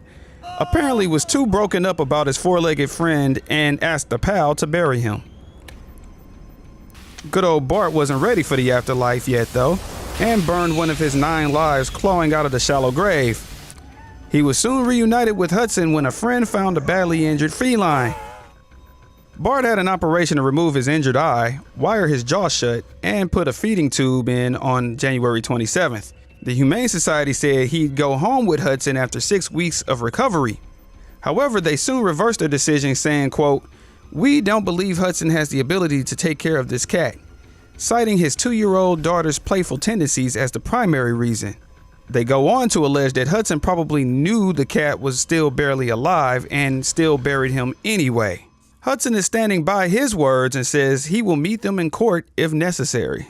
apparently was too broken up about his 4-legged friend and asked a pal to bury him. Good old Bart wasn't ready for the afterlife yet though, and burned one of his 9 lives clawing out of the shallow grave. He was soon reunited with Hudson when a friend found a badly injured feline. Bart had an operation to remove his injured eye, wire his jaw shut, and put a feeding tube in on January 27th. The Humane Society said he'd go home with Hudson after 6 weeks of recovery. However, they soon reversed their decision saying, quote, "We don't believe Hudson has the ability to take care of this cat. citing his 2-year-old daughter's playful tendencies as the primary reason. They go on to allege that Hudson probably knew the cat was still barely alive and still buried him anyway. Hudson is standing by his words and says he will meet them in court if necessary.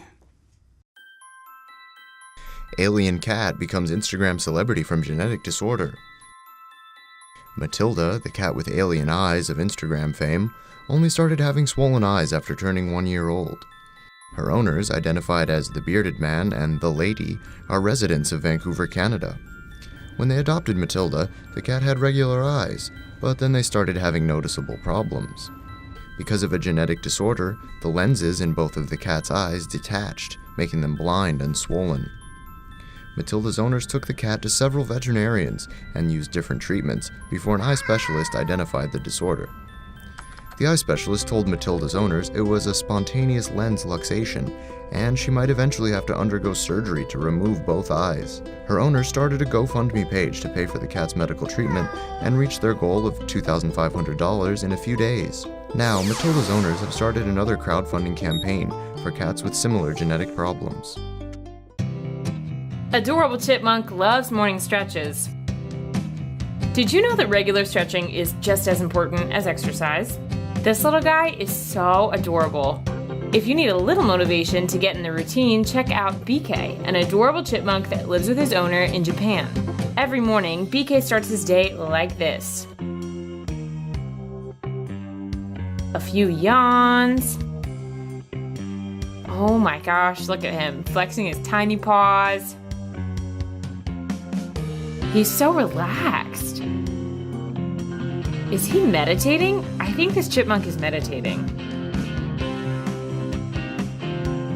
Alien cat becomes Instagram celebrity from genetic disorder. Matilda, the cat with alien eyes of Instagram fame, only started having swollen eyes after turning 1 year old. Her owners, identified as the Bearded Man and the Lady, are residents of Vancouver, Canada. When they adopted Matilda, the cat had regular eyes, but then they started having noticeable problems. Because of a genetic disorder, the lenses in both of the cat's eyes detached, making them blind and swollen. Matilda's owners took the cat to several veterinarians and used different treatments before an eye specialist identified the disorder. The eye specialist told Matilda's owners it was a spontaneous lens luxation, and she might eventually have to undergo surgery to remove both eyes. Her owners started a GoFundMe page to pay for the cat's medical treatment and reached their goal of $2,500 in a few days. Now, Matilda's owners have started another crowdfunding campaign for cats with similar genetic problems. Adorable chipmunk loves morning stretches. Did you know that regular stretching is just as important as exercise? This little guy is so adorable. If you need a little motivation to get in the routine, check out BK, an adorable chipmunk that lives with his owner in Japan. Every morning, BK starts his day like this. A few yawns. Oh my gosh, look at him, flexing his tiny paws. He's so relaxed. Is he meditating? I think this chipmunk is meditating.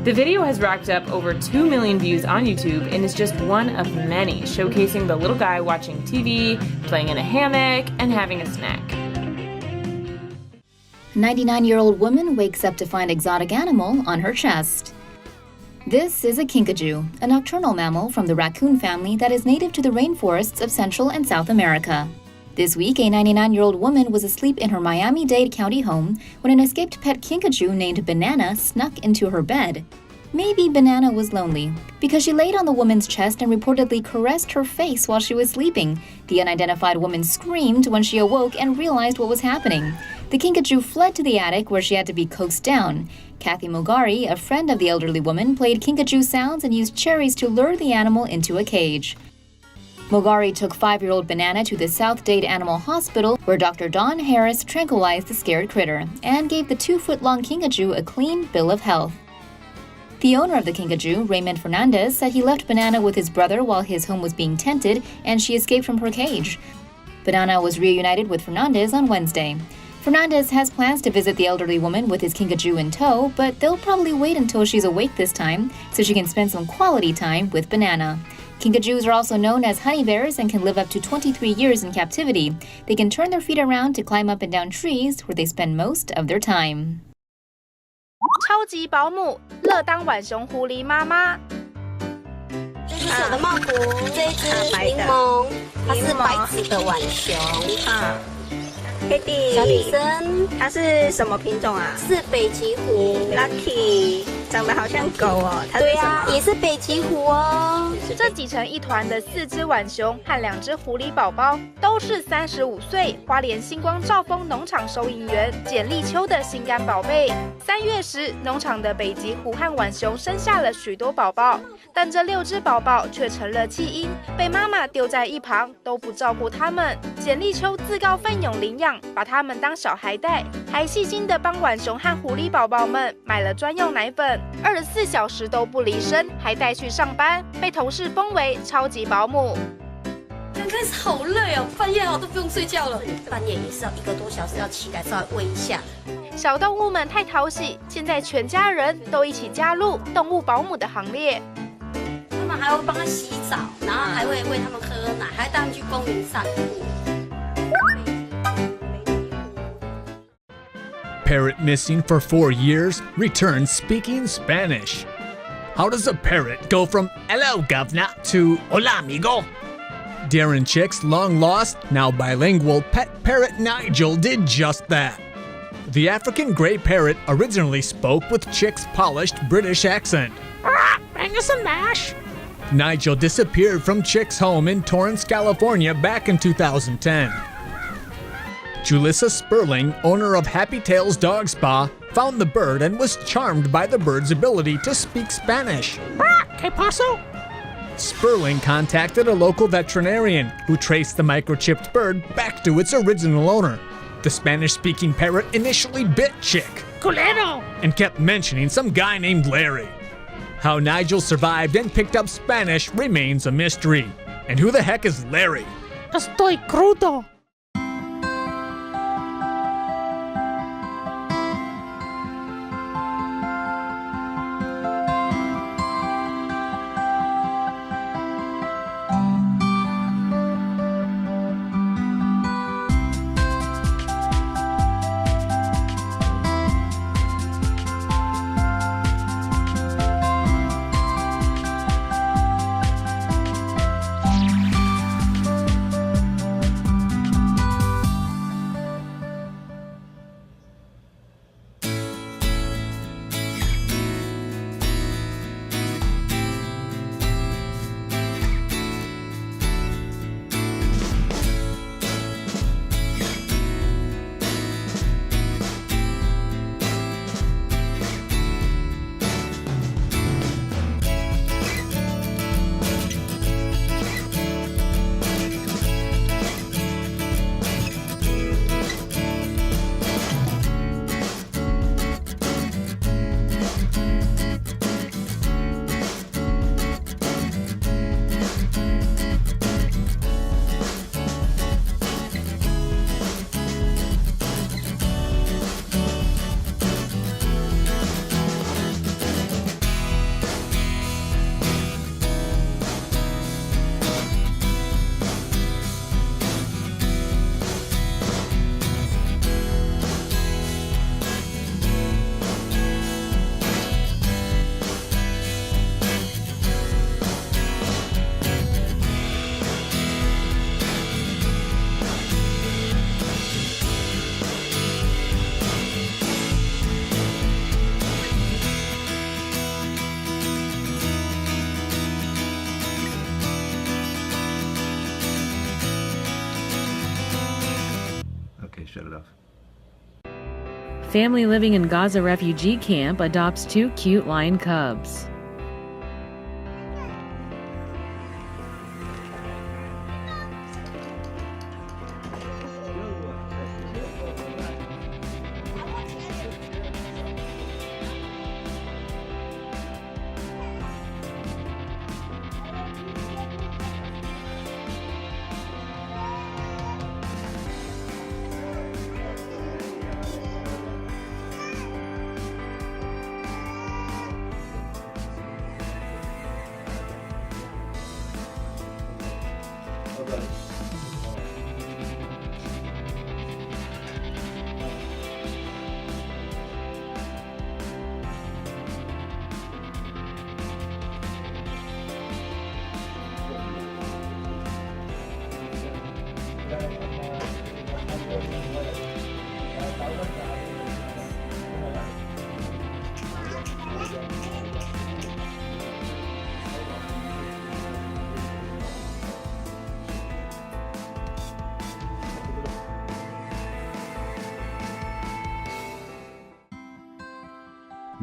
The video has racked up over 2 million views on YouTube and is just one of many, showcasing the little guy watching TV, playing in a hammock, and having a snack. 99-year-old woman wakes up to find exotic animal on her chest. This is a kinkajou, a nocturnal mammal from the raccoon family that is native to the rainforests of Central and South America. This week, a 99-year-old woman was asleep in her Miami-Dade County home when an escaped pet kinkajou named Banana snuck into her bed. Maybe Banana was lonely, because she laid on the woman's chest and reportedly caressed her face while she was sleeping. The unidentified woman screamed when she awoke and realized what was happening. The kinkajou fled to the attic where she had to be coaxed down. Kathy Mogari, a friend of the elderly woman, played kinkajou sounds and used cherries to lure the animal into a cage. Mogari took 5-year-old Banana to the South Dade Animal Hospital, where Dr. Don Harris tranquilized the scared critter and gave the 2-foot-long kinkajou a clean bill of health. The owner of the kinkajou, Raymond Fernandez, said he left Banana with his brother while his home was being tented and she escaped from her cage. Banana was reunited with Fernandez on Wednesday. Fernandez has plans to visit the elderly woman with his kinkajou in tow, but they'll probably wait until she's awake this time so she can spend some quality time with Banana. Kinkajous are also known as honey bears and can live up to 23 years in captivity. They can turn their feet around to climb up and down trees where they spend most of their time. 超级保姆乐当浣熊狐狸妈妈。这是我的帽菇，这一只柠檬，它是白质的浣熊。Kitty， 小女生，它是什么品种啊？是北极狐。Lucky， 长得好像狗哦。对啊，也是北极狐哦。这挤成一团的4只浣熊和2只狐狸宝宝，都是35岁花莲星光兆丰农场收银员简立秋的心肝宝贝。3月时，农场的北极狐和浣熊生下了许多宝宝，但这6只宝宝却成了弃婴，被妈妈丢在一旁，都不照顾他们。简立秋自告奋勇领养，把他们当小孩带，还细心的帮浣熊和狐狸宝宝们买了专用奶粉，24小时都不离身，还带去上班，被同事封为超级保姆。刚开始好累哦，半夜都不用睡觉了，半夜也是要1个多小时要起来稍微喂一下。小动物们太讨喜，现在全家人都一起加入动物保姆的行列。他们还会帮他洗澡，然后还会喂他们喝奶，还带他们去公园散步。Parrot missing for 4 years, returns speaking Spanish. How does a parrot go from "Hello, governor" to "Hola, amigo"? Darren Chick's long-lost, now bilingual pet parrot Nigel did just that. The African grey parrot originally spoke with Chick's polished British accent. Bring us some mash. Nigel disappeared from Chick's home in Torrance, California back in 2010. Julissa Sperling, owner of Happy Tails Dog Spa, found the bird and was charmed by the bird's ability to speak Spanish. ¿Qué pasó? Sperling contacted a local veterinarian who traced the microchipped bird back to its original owner. The Spanish-speaking parrot initially bit Chick Culero! and kept mentioning some guy named Larry. How Nigel survived and picked up Spanish remains a mystery. And who the heck is Larry? Estoy crudo. Shut it off. Family living in Gaza refugee camp adopts 2 cute lion cubs.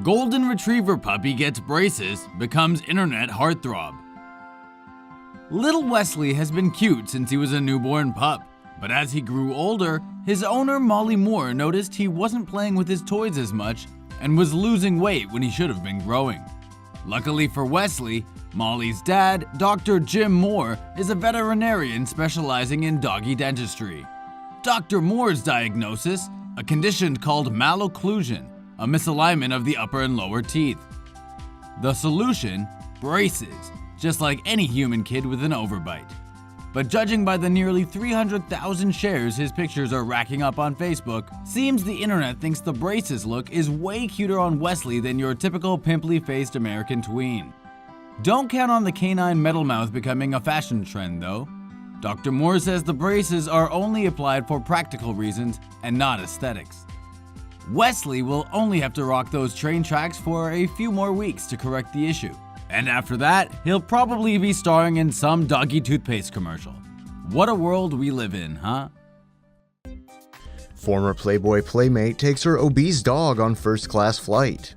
Golden Retriever puppy gets braces, becomes internet heartthrob. Little Wesley has been cute since he was a newborn pup, but as he grew older, his owner Molly Moore noticed he wasn't playing with his toys as much and was losing weight when he should have been growing. Luckily for Wesley, Molly's dad, Dr. Jim Moore, is a veterinarian specializing in doggy dentistry. Dr. Moore's diagnosis, a condition called malocclusion, a misalignment of the upper and lower teeth. The solution? Braces, just like any human kid with an overbite. But judging by the nearly 300,000 shares his pictures are racking up on Facebook, seems the internet thinks the braces look is way cuter on Wesley than your typical pimply-faced American tween. Don't count on the canine metal mouth becoming a fashion trend though. Dr. Moore says the braces are only applied for practical reasons and not aesthetics. Wesley will only have to rock those train tracks for a few more weeks to correct the issue. And after that, he'll probably be starring in some doggy toothpaste commercial. What a world we live in, huh? Former Playboy playmate takes her obese dog on first-class flight.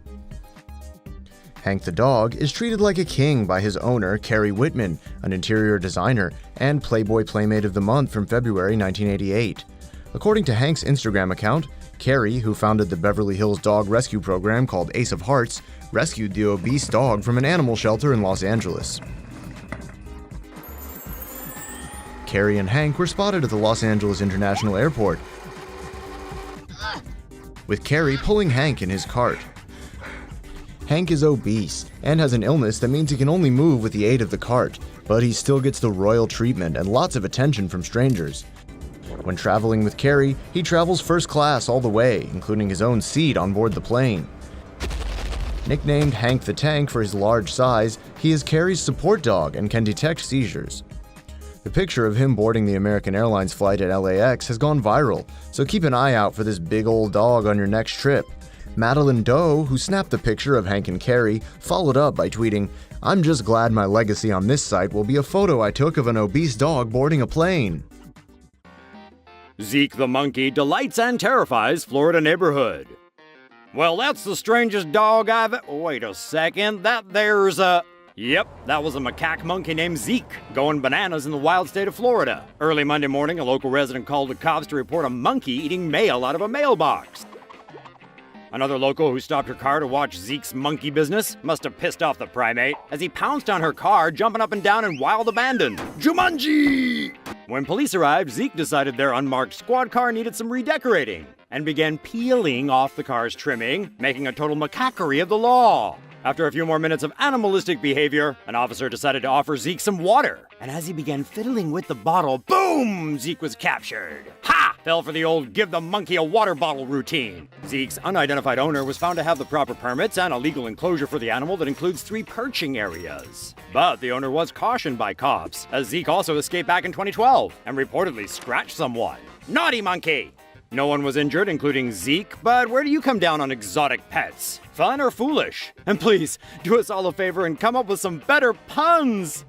Hank the dog is treated like a king by his owner, Carrie Whitman, an interior designer and Playboy Playmate of the Month from February 1988. According to Hank's Instagram account, Carrie, who founded the Beverly Hills dog rescue program called Ace of Hearts, rescued the obese dog from an animal shelter in Los Angeles. Carrie and Hank were spotted at the Los Angeles International Airport, with Carrie pulling Hank in his cart. Hank is obese and has an illness that means he can only move with the aid of the cart, but he still gets the royal treatment and lots of attention from strangers. When traveling with Carrie, he travels first class all the way, including his own seat on board the plane. Nicknamed Hank the Tank for his large size, he is Carrie's support dog and can detect seizures. The picture of him boarding the American Airlines flight at LAX has gone viral, so keep an eye out for this big old dog on your next trip. Madeline Doe, who snapped the picture of Hank and Carrie, followed up by tweeting, "I'm just glad my legacy on this site will be a photo I took of an obese dog boarding a plane." Zeke the monkey delights and terrifies Florida neighborhood. Well, that's the strangest dog I've... Wait a second, there's a... Yep, that was a macaque monkey named Zeke, going bananas in the wild state of Florida. Early Monday morning, a local resident called the cops to report a monkey eating mail out of a mailbox. Another local who stopped her car to watch Zeke's monkey business must have pissed off the primate as he pounced on her car, jumping up and down in wild abandon. Jumanji! When police arrived, Zeke decided their unmarked squad car needed some redecorating and began peeling off the car's trimming, making a total macaquerie of the law. After a few more minutes of animalistic behavior, an officer decided to offer Zeke some water. And as he began fiddling with the bottle, boom! Zeke was captured. Ha! Fell for the old give the monkey a water bottle routine. Zeke's unidentified owner was found to have the proper permits and a legal enclosure for the animal that includes 3 perching areas. But the owner was cautioned by cops, as Zeke also escaped back in 2012 and reportedly scratched someone. Naughty monkey! No one was injured, including Zeke, but where do you come down on exotic pets? Fun or foolish? And please, do us all a favor and come up with some better puns!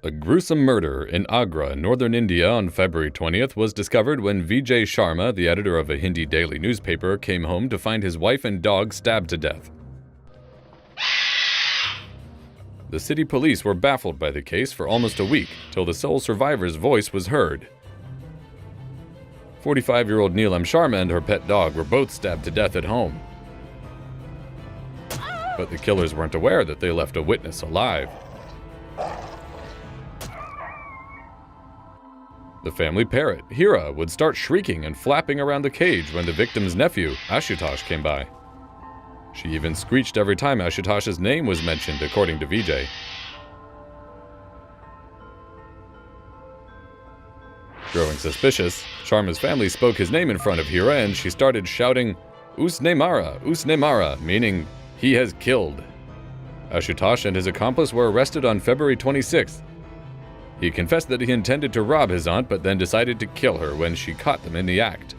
A gruesome murder in Agra, northern India on February 20th was discovered when Vijay Sharma, the editor of a Hindi daily newspaper, came home to find his wife and dog stabbed to death. The city police were baffled by the case for almost a week, till the sole survivor's voice was heard. 45-year-old Neelam Sharma and her pet dog were both stabbed to death at home. But the killers weren't aware that they left a witness alive. The family parrot, Hira, would start shrieking and flapping around the cage when the victim's nephew, Ashutosh, came by. She even screeched every time Ashutosh's name was mentioned, according to Vijay. Growing suspicious, Sharma's family spoke his name in front of Hira and she started shouting, Usne Mara, meaning, he has killed. Ashutosh and his accomplice were arrested on February 26th. He confessed that he intended to rob his aunt, but then decided to kill her when she caught them in the act.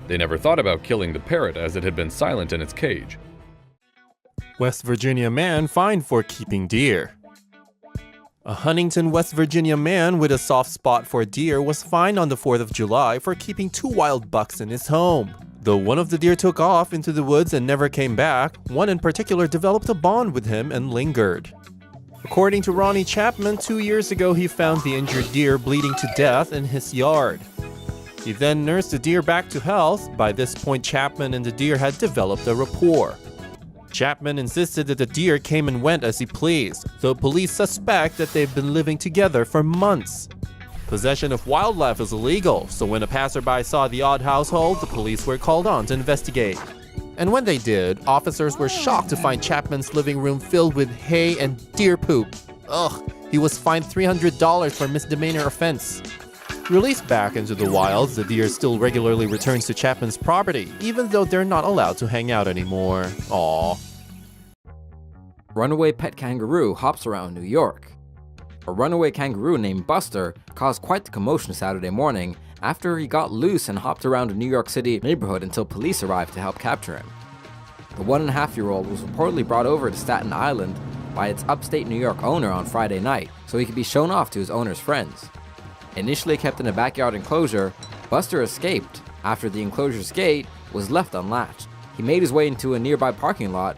They never thought about killing the parrot as it had been silent in its cage. West Virginia man fined for keeping deer. A Huntington, West Virginia man with a soft spot for deer was fined on the 4th of July for keeping 2 wild bucks in his home. Though one of the deer took off into the woods and never came back, one in particular developed a bond with him and lingered. According to Ronnie Chapman, 2 years ago he found the injured deer bleeding to death in his yard. He then nursed the deer back to health. By this point, Chapman and the deer had developed a rapport. Chapman insisted that the deer came and went as he pleased, though police suspect that they've been living together for months. Possession of wildlife is illegal, so when a passerby saw the odd household, the police were called on to investigate. And when they did, officers were shocked to find Chapman's living room filled with hay and deer poop. Ugh, he was fined $300 for misdemeanor offense. Released back into the wilds, the deer still regularly returns to Chapman's property, even though they're not allowed to hang out anymore. Aww. Runaway pet kangaroo hops around New York. A runaway kangaroo named Buster caused quite the commotion Saturday morning after he got loose and hopped around a New York City neighborhood until police arrived to help capture him. The 1.5-year-old was reportedly brought over to Staten Island by its upstate New York owner on Friday night so he could be shown off to his owner's friends. Initially kept in a backyard enclosure, Buster escaped after the enclosure's gate was left unlatched. He made his way into a nearby parking lot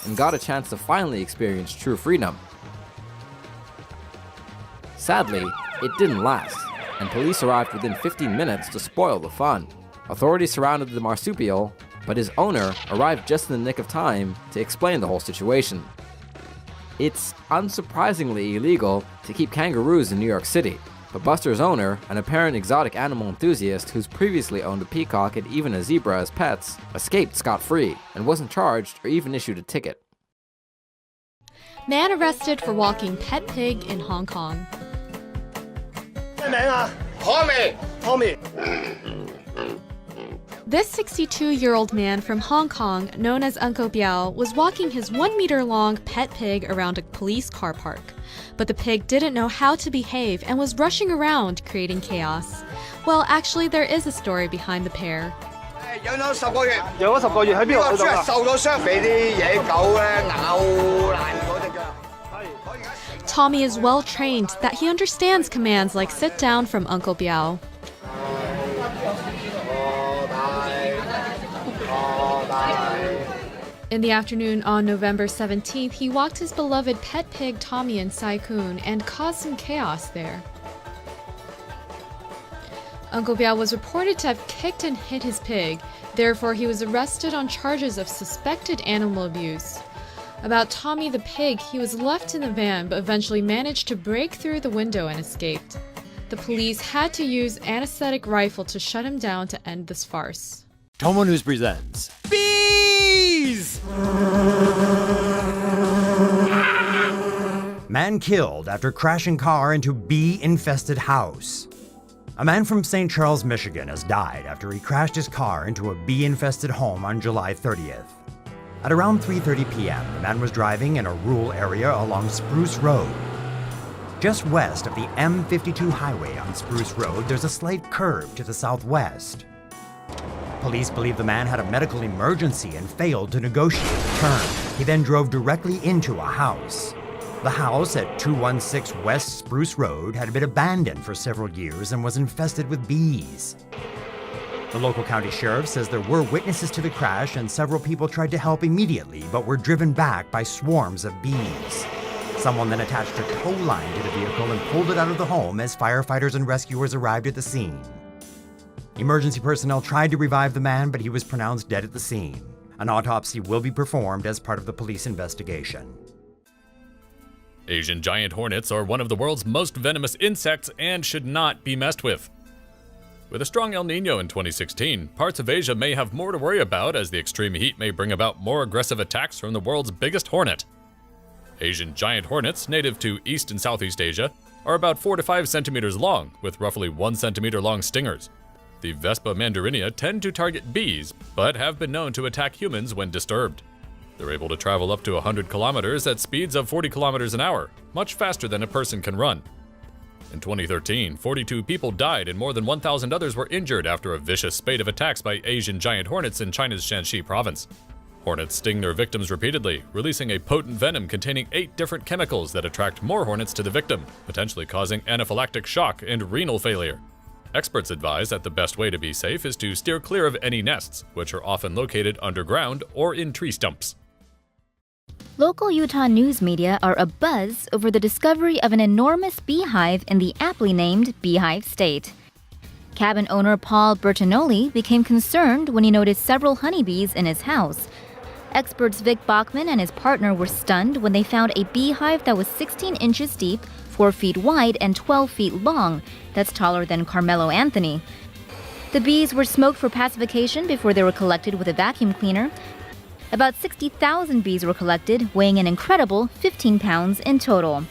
and got a chance to finally experience true freedom. Sadly, it didn't last, and police arrived within 15 minutes to spoil the fun. Authorities surrounded the marsupial, but his owner arrived just in the nick of time to explain the whole situation. It's unsurprisingly illegal to keep kangaroos in New York City, but Buster's owner, an apparent exotic animal enthusiast who's previously owned a peacock and even a zebra as pets, escaped scot-free and wasn't charged or even issued a ticket. Man arrested for walking pet pig in Hong Kong. This 62-year-old man from Hong Kong, known as Uncle Biao, was walking his 1-meter-long pet pig around a police car park. But the pig didn't know how to behave and was rushing around, creating chaos. Well, actually, there is a story behind the pair. Tommy is well trained that he understands commands like sit down from Uncle Biao. In the afternoon on November 17th, he walked his beloved pet pig Tommy in Sai Kung and caused some chaos there. Uncle Biao was reported to have kicked and hit his pig, therefore he was arrested on charges of suspected animal abuse. About Tommy the pig, he was left in the van but eventually managed to break through the window and escaped. The police had to use anesthetic rifle to shut him down to end this farce. TomoNews presents Bees! Man killed after crashing car into bee-infested house. A man from St. Charles, Michigan has died after he crashed his car into a bee-infested home on July 30th. At around 3:30 p.m., the man was driving in a rural area along Spruce Road. Just west of the M52 highway on Spruce Road, there's a slight curve to the southwest. Police believe the man had a medical emergency and failed to negotiate the turn. He then drove directly into a house. The house at 216 West Spruce Road had been abandoned for several years and was infested with bees. The local county sheriff says there were witnesses to the crash and several people tried to help immediately but were driven back by swarms of bees. Someone then attached a tow line to the vehicle and pulled it out of the home as firefighters and rescuers arrived at the scene. Emergency personnel tried to revive the man, but he was pronounced dead at the scene. An autopsy will be performed as part of the police investigation. Asian giant hornets are one of the world's most venomous insects and should not be messed with. With a strong El Niño in 2016, parts of Asia may have more to worry about as the extreme heat may bring about more aggressive attacks from the world's biggest hornet. Asian giant hornets, native to East and Southeast Asia, are about 4 to 5 centimeters long, with roughly 1 centimeter long stingers. The Vespa mandarinia tend to target bees, but have been known to attack humans when disturbed. They're able to travel up to 100 kilometers at speeds of 40 kilometers an hour, much faster than a person can run. In 2013, 42 people died and more than 1,000 others were injured after a vicious spate of attacks by Asian giant hornets in China's Shanxi province. Hornets sting their victims repeatedly, releasing a potent venom containing 8 different chemicals that attract more hornets to the victim, potentially causing anaphylactic shock and renal failure. Experts advise that the best way to be safe is to steer clear of any nests, which are often located underground or in tree stumps. Local Utah news media are abuzz over the discovery of an enormous beehive in the aptly named Beehive State. Cabin owner Paul Bertinoli became concerned when he noticed several honeybees in his house. Experts Vic Bachman and his partner were stunned when they found a beehive that was 16 inches deep, 4 feet wide, and 12 feet long. That's taller than Carmelo Anthony. The bees were smoked for pacification before they were collected with a vacuum cleaner. About 60,000 bees were collected, weighing an incredible 15 pounds in total.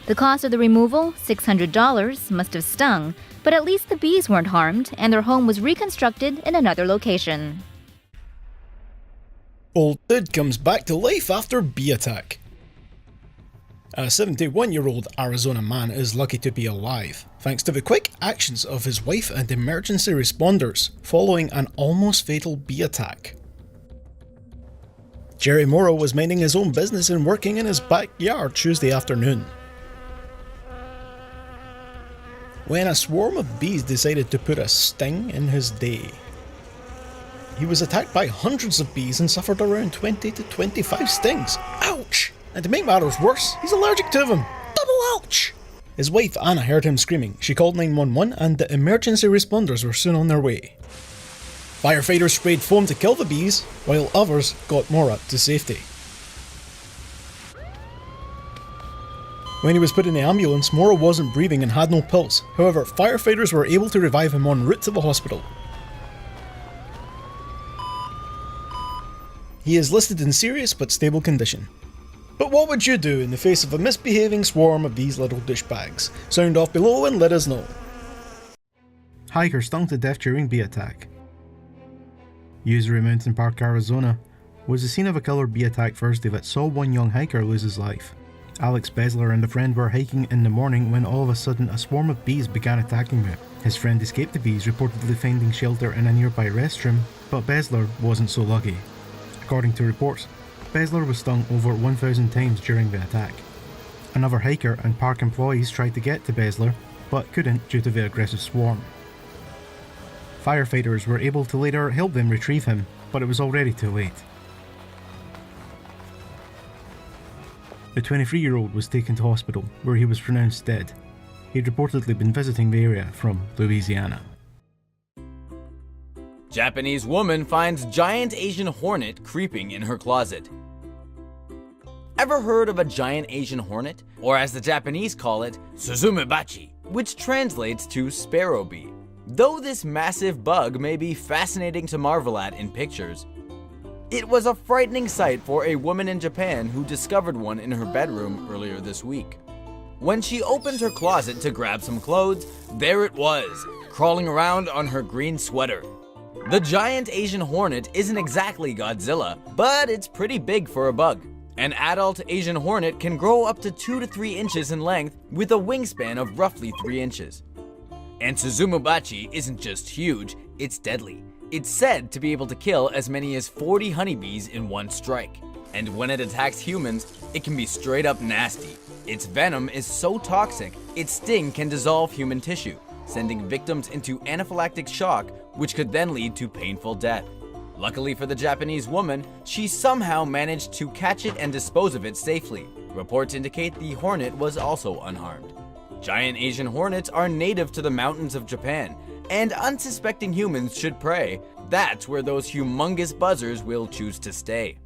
The cost of the removal, $600, must have stung, but at least the bees weren't harmed, and their home was reconstructed in another location. Old dude comes back to life after bee attack. A 71-year-old Arizona man is lucky to be alive, thanks to the quick actions of his wife and emergency responders following an almost fatal bee attack. Jerry Morrow was minding his own business and working in his backyard Tuesday afternoon, when a swarm of bees decided to put a sting in his day. He was attacked by hundreds of bees and suffered around 20 to 25 stings. Ouch! And to make matters worse, he's allergic to them. Double ouch! His wife Anna heard him screaming. She called 911 and the emergency responders were soon on their way. Firefighters sprayed foam to kill the bees, while others got Mora to safety. When he was put in the ambulance, Mora wasn't breathing and had no pulse. However, firefighters were able to revive him en route to the hospital. He is listed in serious but stable condition. But what would you do in the face of a misbehaving swarm of these little douchebags? Sound off below and let us know. Hiker stung to death during bee attack. User in Mountain Park, Arizona, was the scene of a killer bee attack Thursday that saw one young hiker lose his life. Alex Besler and a friend were hiking in the morning when all of a sudden a swarm of bees began attacking them. His friend escaped the bees, reportedly finding shelter in a nearby restroom, but Besler wasn't so lucky. According to reports, Besler was stung over 1,000 times during the attack. Another hiker and park employees tried to get to Besler, but couldn't due to the aggressive swarm. Firefighters were able to later help them retrieve him, but it was already too late. The 23-year-old was taken to hospital, where he was pronounced dead. He'd reportedly been visiting the area from Louisiana. Japanese woman finds giant Asian hornet creeping in her closet. Ever heard of a giant Asian hornet? Or as the Japanese call it, suzumebachi, which translates to sparrow bee. Though this massive bug may be fascinating to marvel at in pictures, it was a frightening sight for a woman in Japan who discovered one in her bedroom earlier this week. When she opened her closet to grab some clothes, there it was, crawling around on her green sweater. The giant Asian hornet isn't exactly Godzilla, but it's pretty big for a bug. An adult Asian hornet can grow up to 2 to 3 inches in length with a wingspan of roughly 3 inches. And Suzumebachi isn't just huge, it's deadly. It's said to be able to kill as many as 40 honeybees in one strike. And when it attacks humans, it can be straight up nasty. Its venom is so toxic, its sting can dissolve human tissue, sending victims into anaphylactic shock, which could then lead to painful death. Luckily for the Japanese woman, she somehow managed to catch it and dispose of it safely. Reports indicate the hornet was also unharmed. Giant Asian hornets are native to the mountains of Japan, and unsuspecting humans should pray. That's where those humongous buzzers will choose to stay.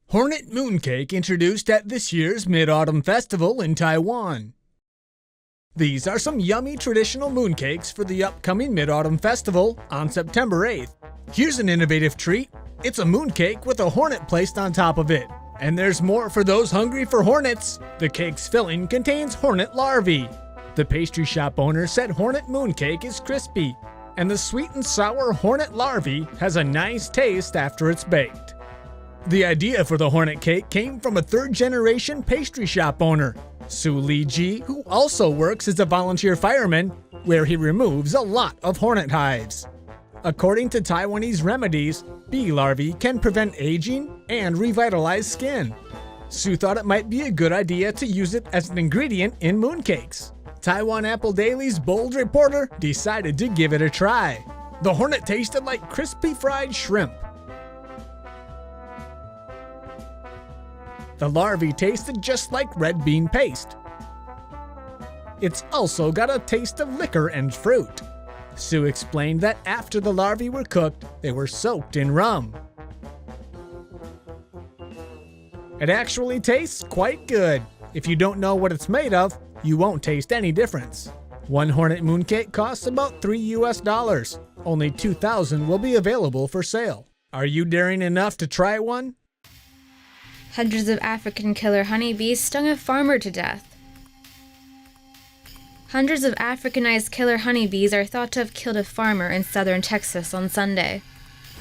Hornet mooncake introduced at this year's Mid-Autumn Festival in Taiwan. These are some yummy traditional mooncakes for the upcoming Mid-Autumn Festival on September 8th. Here's an innovative treat. It's a mooncake with a hornet placed on top of it. And there's more for those hungry for hornets. The cake's filling contains hornet larvae. The pastry shop owner said hornet mooncake is crispy, and the sweet and sour hornet larvae has a nice taste after it's baked. The idea for the hornet cake came from a third-generation pastry shop owner, Su Li Ji, who also works as a volunteer fireman, where he removes a lot of hornet hives. According to Taiwanese remedies, bee larvae can prevent aging and revitalize skin. Su thought it might be a good idea to use it as an ingredient in mooncakes. Taiwan Apple Daily's bold reporter decided to give it a try. The hornet tasted like crispy fried shrimp. The larvae tasted just like red bean paste. It's also got a taste of liquor and fruit. Sue explained that after the larvae were cooked, they were soaked in rum. It actually tastes quite good. If you don't know what it's made of, you won't taste any difference. One hornet mooncake costs about $3 US. Only 2,000 will be available for sale. Are you daring enough to try one? Hundreds of African killer honeybees stung a farmer to death. Hundreds of Africanized killer honeybees are thought to have killed a farmer in southern Texas on Sunday.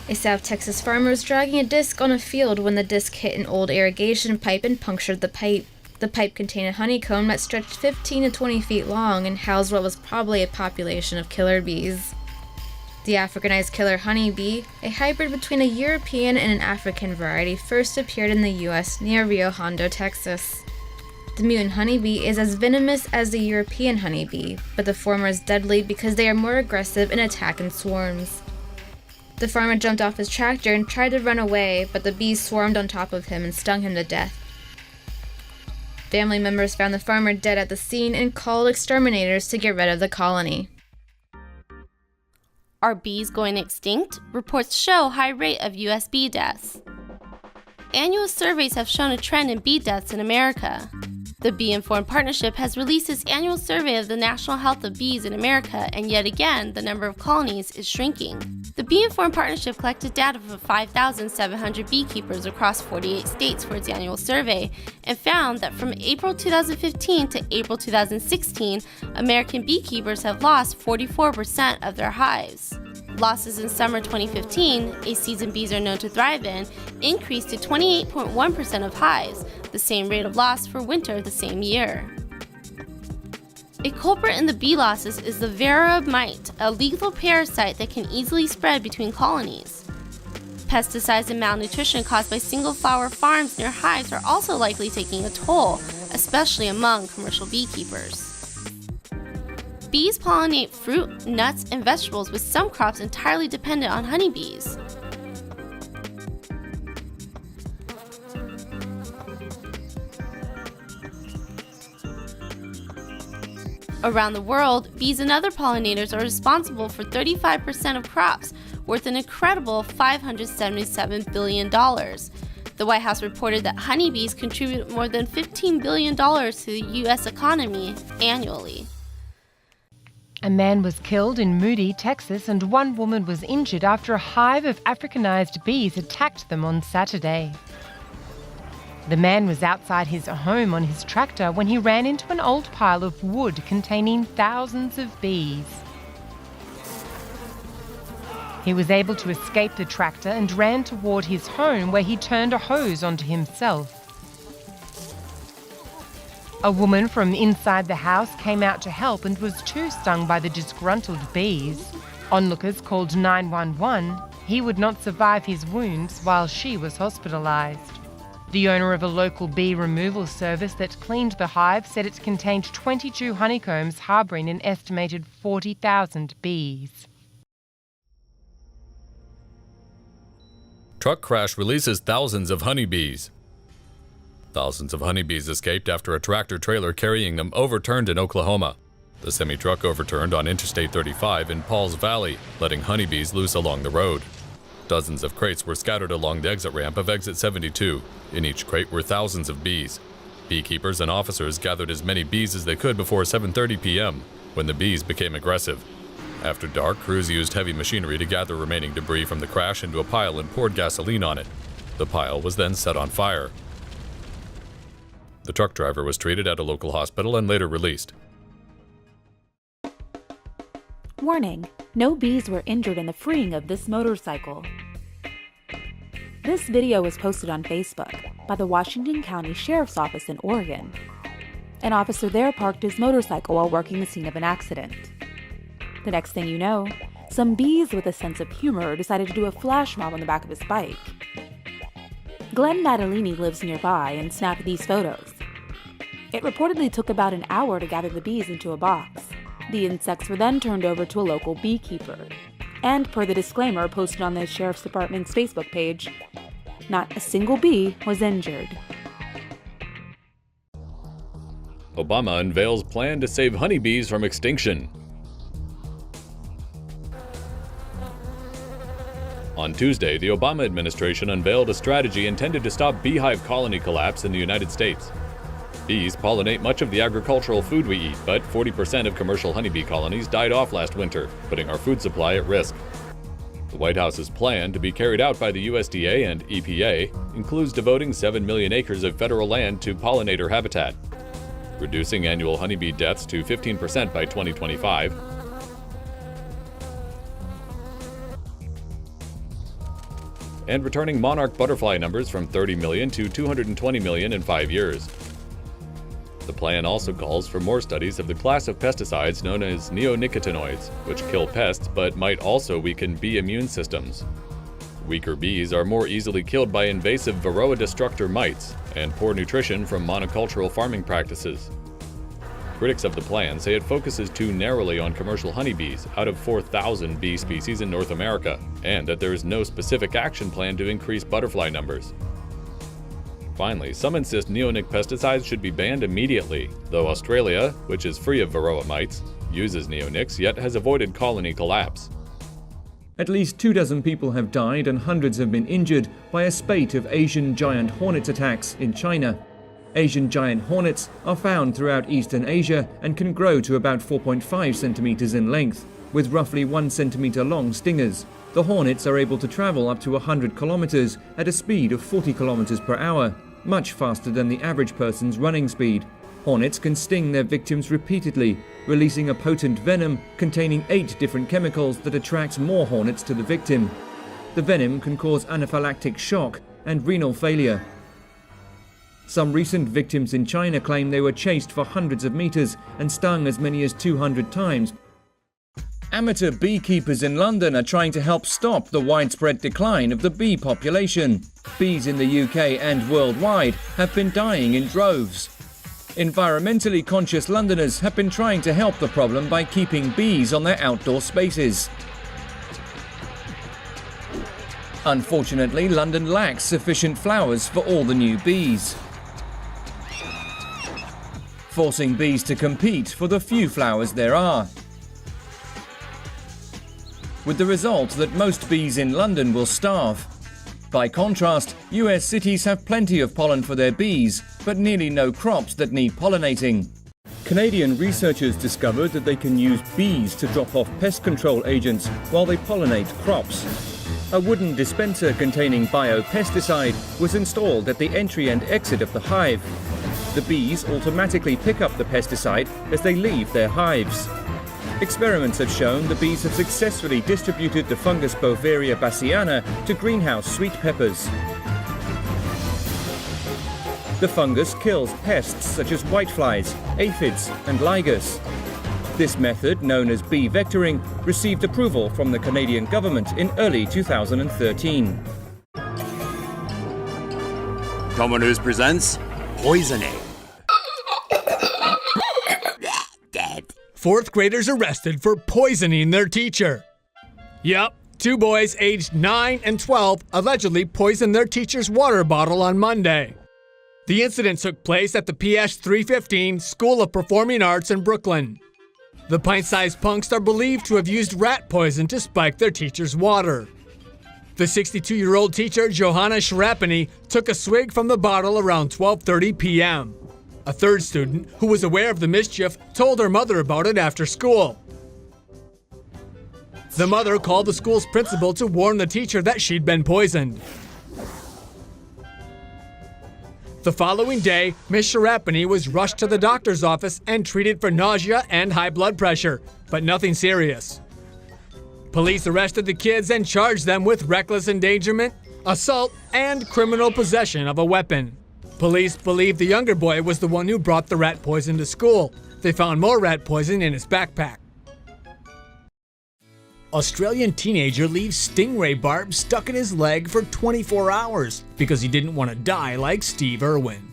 A South Texas farmer was dragging a disc on a field when the disc hit an old irrigation pipe and punctured the pipe. The pipe contained a honeycomb that stretched 15 to 20 feet long and housed what was probably a population of killer bees. The Africanized killer honeybee, a hybrid between a European and an African variety, first appeared in the US near Rio Hondo, Texas. The mutant honeybee is as venomous as the European honeybee, but the former is deadly because they are more aggressive and attack in swarms. The farmer jumped off his tractor and tried to run away, but the bees swarmed on top of him and stung him to death. Family members found the farmer dead at the scene and called exterminators to get rid of the colony. Are bees going extinct? Reports show high rate of US bee deaths. Annual surveys have shown a trend in bee deaths in America. The Bee Informed Partnership has released its annual survey of the national health of bees in America, and yet again, the number of colonies is shrinking. The Bee Informed Partnership collected data from 5,700 beekeepers across 48 states for its annual survey, and found that from April 2015 to April 2016, American beekeepers have lost 44% of their hives. Losses in summer 2015, a season bees are known to thrive in, increased to 28.1% of hives, the same rate of loss for winter the same year. A culprit in the bee losses is the varroa mite, a lethal parasite that can easily spread between colonies. Pesticides and malnutrition caused by single flower farms near hives are also likely taking a toll, especially among commercial beekeepers. Bees pollinate fruit, nuts, and vegetables, with some crops entirely dependent on honeybees. Around the world, bees and other pollinators are responsible for 35% of crops, worth an incredible $577 billion. The White House reported that honeybees contribute more than $15 billion to the U.S. economy annually. A man was killed in Moody, Texas, and one woman was injured after a hive of Africanized bees attacked them on Saturday. The man was outside his home on his tractor when he ran into an old pile of wood containing thousands of bees. He was able to escape the tractor and ran toward his home, where he turned a hose onto himself. A woman from inside the house came out to help and was too stung by the disgruntled bees. Onlookers called 911. He would not survive his wounds while she was hospitalized. The owner of a local bee removal service that cleaned the hive said it contained 22 honeycombs harboring an estimated 40,000 bees. Truck crash releases thousands of honeybees. Thousands of honeybees escaped after a tractor-trailer carrying them overturned in Oklahoma. The semi-truck overturned on Interstate 35 in Pauls Valley, letting honeybees loose along the road. Dozens of crates were scattered along the exit ramp of Exit 72. In each crate were thousands of bees. Beekeepers and officers gathered as many bees as they could before 7:30 p.m., when the bees became aggressive. After dark, crews used heavy machinery to gather remaining debris from the crash into a pile and poured gasoline on it. The pile was then set on fire. The truck driver was treated at a local hospital and later released. Warning: no bees were injured in the freeing of this motorcycle. This video was posted on Facebook by the Washington County Sheriff's Office in Oregon. An officer there parked his motorcycle while working the scene of an accident. The next thing you know, some bees with a sense of humor decided to do a flash mob on the back of his bike. Glenn Natalini lives nearby and snapped these photos. It reportedly took about an hour to gather the bees into a box. The insects were then turned over to a local beekeeper. And per the disclaimer posted on the Sheriff's Department's Facebook page, not a single bee was injured. Obama unveils plan to save honeybees from extinction. On Tuesday, the Obama administration unveiled a strategy intended to stop beehive colony collapse in the United States. Bees pollinate much of the agricultural food we eat, but 40% of commercial honeybee colonies died off last winter, putting our food supply at risk. The White House's plan, to be carried out by the USDA and EPA, includes devoting 7 million acres of federal land to pollinator habitat, reducing annual honeybee deaths to 15% by 2025, and returning monarch butterfly numbers from 30 million to 220 million in 5 years. The plan also calls for more studies of the class of pesticides known as neonicotinoids, which kill pests but might also weaken bee immune systems. Weaker bees are more easily killed by invasive varroa destructor mites and poor nutrition from monocultural farming practices. Critics of the plan say it focuses too narrowly on commercial honeybees out of 4,000 bee species in North America, and that there is no specific action plan to increase butterfly numbers. Finally, some insist neonic pesticides should be banned immediately, though Australia, which is free of varroa mites, uses neonics yet has avoided colony collapse. At least 24 people have died and hundreds have been injured by a spate of Asian giant hornets attacks in China. Asian giant hornets are found throughout Eastern Asia and can grow to about 4.5 centimeters in length, with roughly 1 centimeter long stingers. The hornets are able to travel up to 100 kilometers at a speed of 40 kilometers per hour, much faster than the average person's running speed. Hornets can sting their victims repeatedly, releasing a potent venom containing 8 different chemicals that attracts more hornets to the victim. The venom can cause anaphylactic shock and renal failure. Some recent victims in China claim they were chased for hundreds of meters and stung as many as 200 times. Amateur beekeepers in London are trying to help stop the widespread decline of the bee population. Bees in the UK and worldwide have been dying in droves. Environmentally conscious Londoners have been trying to help the problem by keeping bees on their outdoor spaces. Unfortunately, London lacks sufficient flowers for all the new bees, forcing bees to compete for the few flowers there are, with the result that most bees in London will starve. By contrast, US cities have plenty of pollen for their bees, but nearly no crops that need pollinating. Canadian researchers discovered that they can use bees to drop off pest control agents while they pollinate crops. A wooden dispenser containing biopesticide was installed at the entry and exit of the hive. The bees automatically pick up the pesticide as they leave their hives. Experiments have shown the bees have successfully distributed the fungus Beauveria bassiana to greenhouse sweet peppers. The fungus kills pests such as whiteflies, aphids, and ligers. This method, known as bee vectoring, received approval from the Canadian government in early 2013. TomoNews presents Poisoning. Fourth graders arrested for poisoning their teacher. Yep, 2 boys aged 9 and 12 allegedly poisoned their teacher's water bottle on Monday. The incident took place at the PS 315 School of Performing Arts in Brooklyn. The pint-sized punks are believed to have used rat poison to spike their teacher's water. The 62-year-old teacher, Johanna Sharapany, took a swig from the bottle around 12:30 p.m. A third student, who was aware of the mischief, told her mother about it after school. The mother called the school's principal to warn the teacher that she'd been poisoned. The following day, Miss Sharapany was rushed to the doctor's office and treated for nausea and high blood pressure, but nothing serious. Police arrested the kids and charged them with reckless endangerment, assault, and criminal possession of a weapon. Police believe the younger boy was the one who brought the rat poison to school. They found more rat poison in his backpack. Australian teenager leaves stingray barb stuck in his leg for 24 hours because he didn't want to die like Steve Irwin.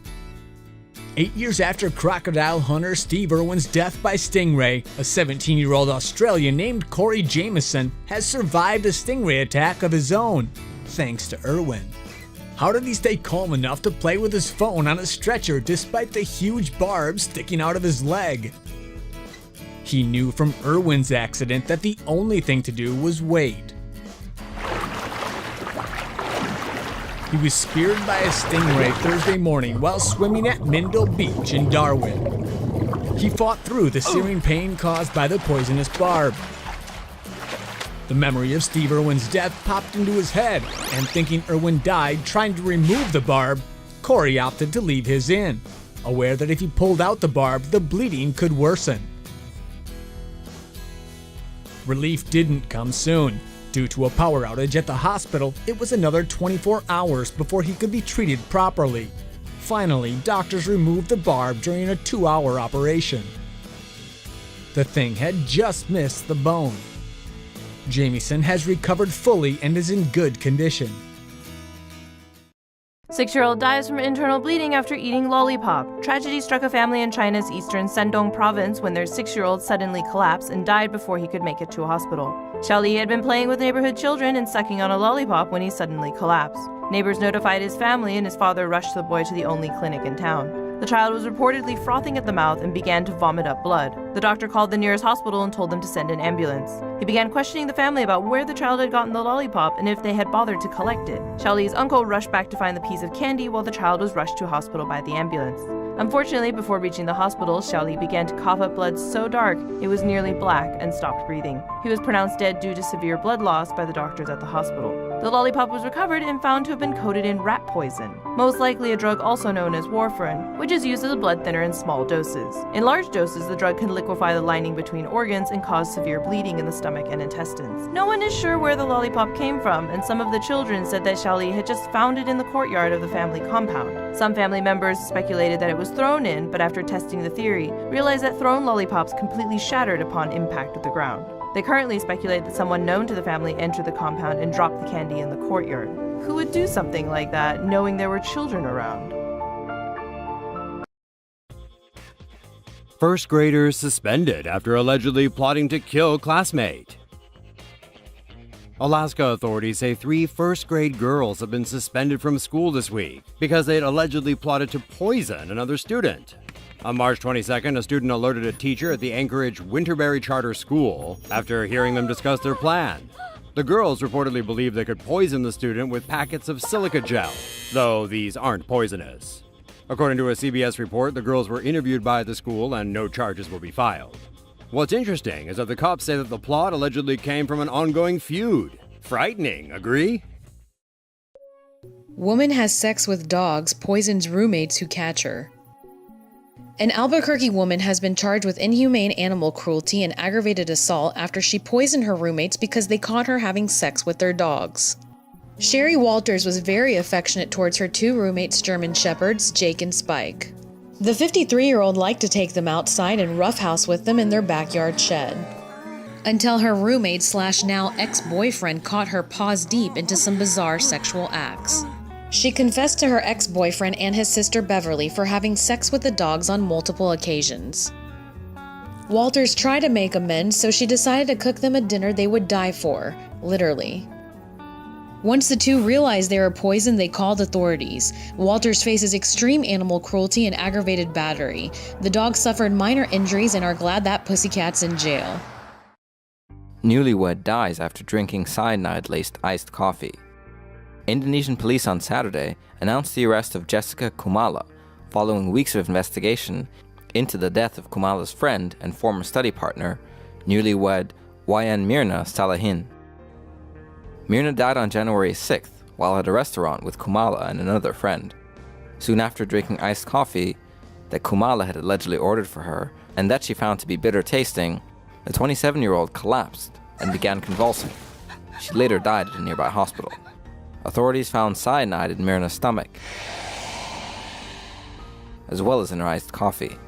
8 years after crocodile hunter Steve Irwin's death by stingray, a 17-year-old Australian named Corey Jameson has survived a stingray attack of his own, thanks to Irwin. How did he stay calm enough to play with his phone on a stretcher despite the huge barb sticking out of his leg? He knew from Irwin's accident that the only thing to do was wait. He was speared by a stingray Thursday morning while swimming at Mindle Beach in Darwin. He fought through the searing pain caused by the poisonous barb. The memory of Steve Irwin's death popped into his head, and thinking Irwin died trying to remove the barb, Corey opted to leave his in, aware that if he pulled out the barb, the bleeding could worsen. Relief didn't come soon. Due to a power outage at the hospital, it was another 24 hours before he could be treated properly. Finally, doctors removed the barb during a 2-hour operation. The thing had just missed the bone. Jamieson has recovered fully and is in good condition. 6-year-old dies from internal bleeding after eating lollipop. Tragedy struck a family in China's eastern Shandong province when their 6-year-old suddenly collapsed and died before he could make it to a hospital. Xiaoli had been playing with neighborhood children and sucking on a lollipop when he suddenly collapsed. Neighbors notified his family and his father rushed the boy to the only clinic in town. The child was reportedly frothing at the mouth and began to vomit up blood. The doctor called the nearest hospital and told them to send an ambulance. He began questioning the family about where the child had gotten the lollipop and if they had bothered to collect it. Xiaoli's uncle rushed back to find the piece of candy while the child was rushed to a hospital by the ambulance. Unfortunately, before reaching the hospital, Xiaoli began to cough up blood so dark it was nearly black and stopped breathing. He was pronounced dead due to severe blood loss by the doctors at the hospital. The lollipop was recovered and found to have been coated in rat poison, most likely a drug also known as warfarin, which is used as a blood thinner in small doses. In large doses, the drug can liquefy the lining between organs and cause severe bleeding in the stomach and intestines. No one is sure where the lollipop came from, and some of the children said that Xiaoli had just found it in the courtyard of the family compound. Some family members speculated that it was thrown in, but after testing the theory, realized that thrown lollipops completely shattered upon impact with the ground. They currently speculate that someone known to the family entered the compound and dropped the candy in the courtyard. Who would do something like that, knowing there were children around? First graders suspended after allegedly plotting to kill classmate. Alaska authorities say 3 first-grade girls have been suspended from school this week because they had allegedly plotted to poison another student. On March 22nd, a student alerted a teacher at the Anchorage Winterberry Charter School after hearing them discuss their plan. The girls reportedly believed they could poison the student with packets of silica gel, though these aren't poisonous. According to a CBS report, the girls were interviewed by the school and no charges will be filed. What's interesting is that the cops say that the plot allegedly came from an ongoing feud. Frightening, agree? Woman has sex with dogs, poisons roommates who catch her. An Albuquerque woman has been charged with inhumane animal cruelty and aggravated assault after she poisoned her roommates because they caught her having sex with their dogs. Sherry Walters was very affectionate towards her 2 roommates, German Shepherds, Jake and Spike. The 53-year-old liked to take them outside and roughhouse with them in their backyard shed. Until her roommate / now ex-boyfriend caught her paws deep into some bizarre sexual acts. She confessed to her ex-boyfriend and his sister Beverly for having sex with the dogs on multiple occasions. Walters tried to make amends, so she decided to cook them a dinner they would die for, literally. Once the 2 realized they were poisoned, they called authorities. Walters faces extreme animal cruelty and aggravated battery. The dogs suffered minor injuries and are glad that pussycat's in jail. Newlywed dies after drinking cyanide-laced iced coffee. Indonesian police on Saturday announced the arrest of Jessica Kumala following weeks of investigation into the death of Kumala's friend and former study partner, newlywed Wayan Mirna Salahin. Mirna died on January 6th while at a restaurant with Kumala and another friend. Soon after drinking iced coffee that Kumala had allegedly ordered for her and that she found to be bitter tasting, the 27-year-old collapsed and began convulsing. She later died at a nearby hospital. Authorities found cyanide in Mirna's stomach, as well as in her iced coffee.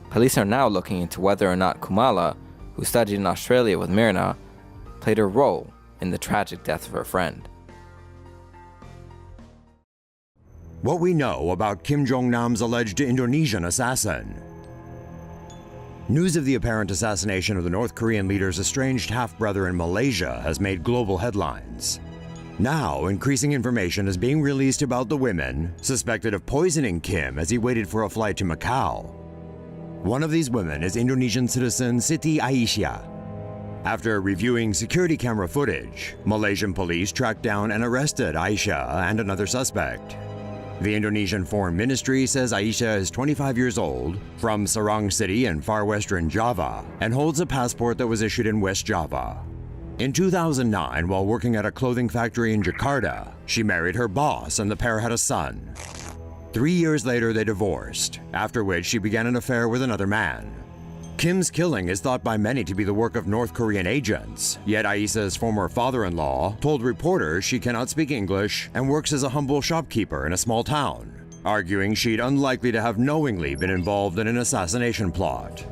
Police are now looking into whether or not Kumala, who studied in Australia with Mirna, played a role in the tragic death of her friend. What we know about Kim Jong-nam's alleged Indonesian assassin. News of the apparent assassination of the North Korean leader's estranged half-brother in Malaysia has made global headlines. Now, increasing information is being released about the women suspected of poisoning Kim as he waited for a flight to Macau. One of these women is Indonesian citizen Siti Aisyah. After reviewing security camera footage, Malaysian police tracked down and arrested Aisyah and another suspect. The Indonesian Foreign Ministry says Aisyah is 25 years old, from Serang City in far western Java, and holds a passport that was issued in West Java. In 2009, while working at a clothing factory in Jakarta, she married her boss and the pair had a son. 3 years later, they divorced, after which she began an affair with another man. Kim's killing is thought by many to be the work of North Korean agents, yet Aisha's former father-in-law told reporters she cannot speak English and works as a humble shopkeeper in a small town, arguing she'd unlikely to have knowingly been involved in an assassination plot.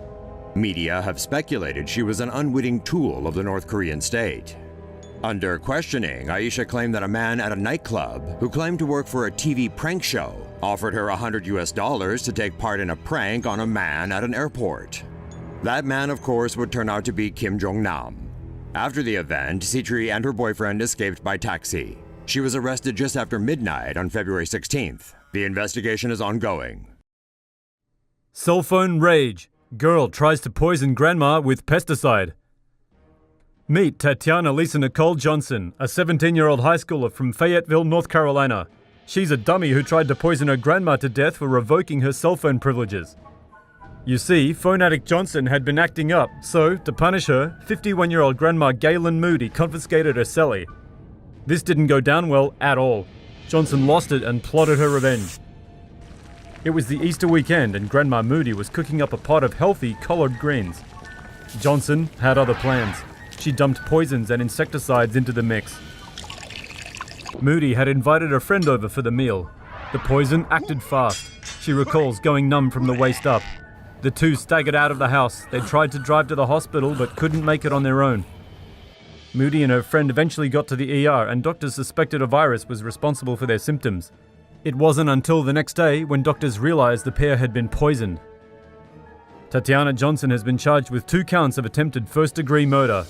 Media have speculated she was an unwitting tool of the North Korean state. Under questioning, Aisha claimed that a man at a nightclub who claimed to work for a TV prank show offered her $100 to take part in a prank on a man at an airport. That man, of course, would turn out to be Kim Jong-nam. After the event, Sitri and her boyfriend escaped by taxi. She was arrested just after midnight on February 16th. The investigation is ongoing. Cell phone rage. Girl tries to poison grandma with pesticide. Meet Tatiana Lisa Nicole Johnson, a 17-year-old high schooler from Fayetteville, North Carolina. She's a dummy who tried to poison her grandma to death for revoking her cell phone privileges. You see, phone addict Johnson had been acting up, so, to punish her, 51-year-old grandma Galen Moody confiscated her celly. This didn't go down well at all. Johnson lost it and plotted her revenge. It was the Easter weekend and Grandma Moody was cooking up a pot of healthy collard greens. Johnson had other plans. She dumped poisons and insecticides into the mix. Moody had invited a friend over for the meal. The poison acted fast. She recalls going numb from the waist up. The two staggered out of the house. They tried to drive to the hospital but couldn't make it on their own. Moody and her friend eventually got to the ER and doctors suspected a virus was responsible for their symptoms. It wasn't until the next day when doctors realized the pair had been poisoned. Tatiana Johnson has been charged with 2 counts of attempted first-degree murder.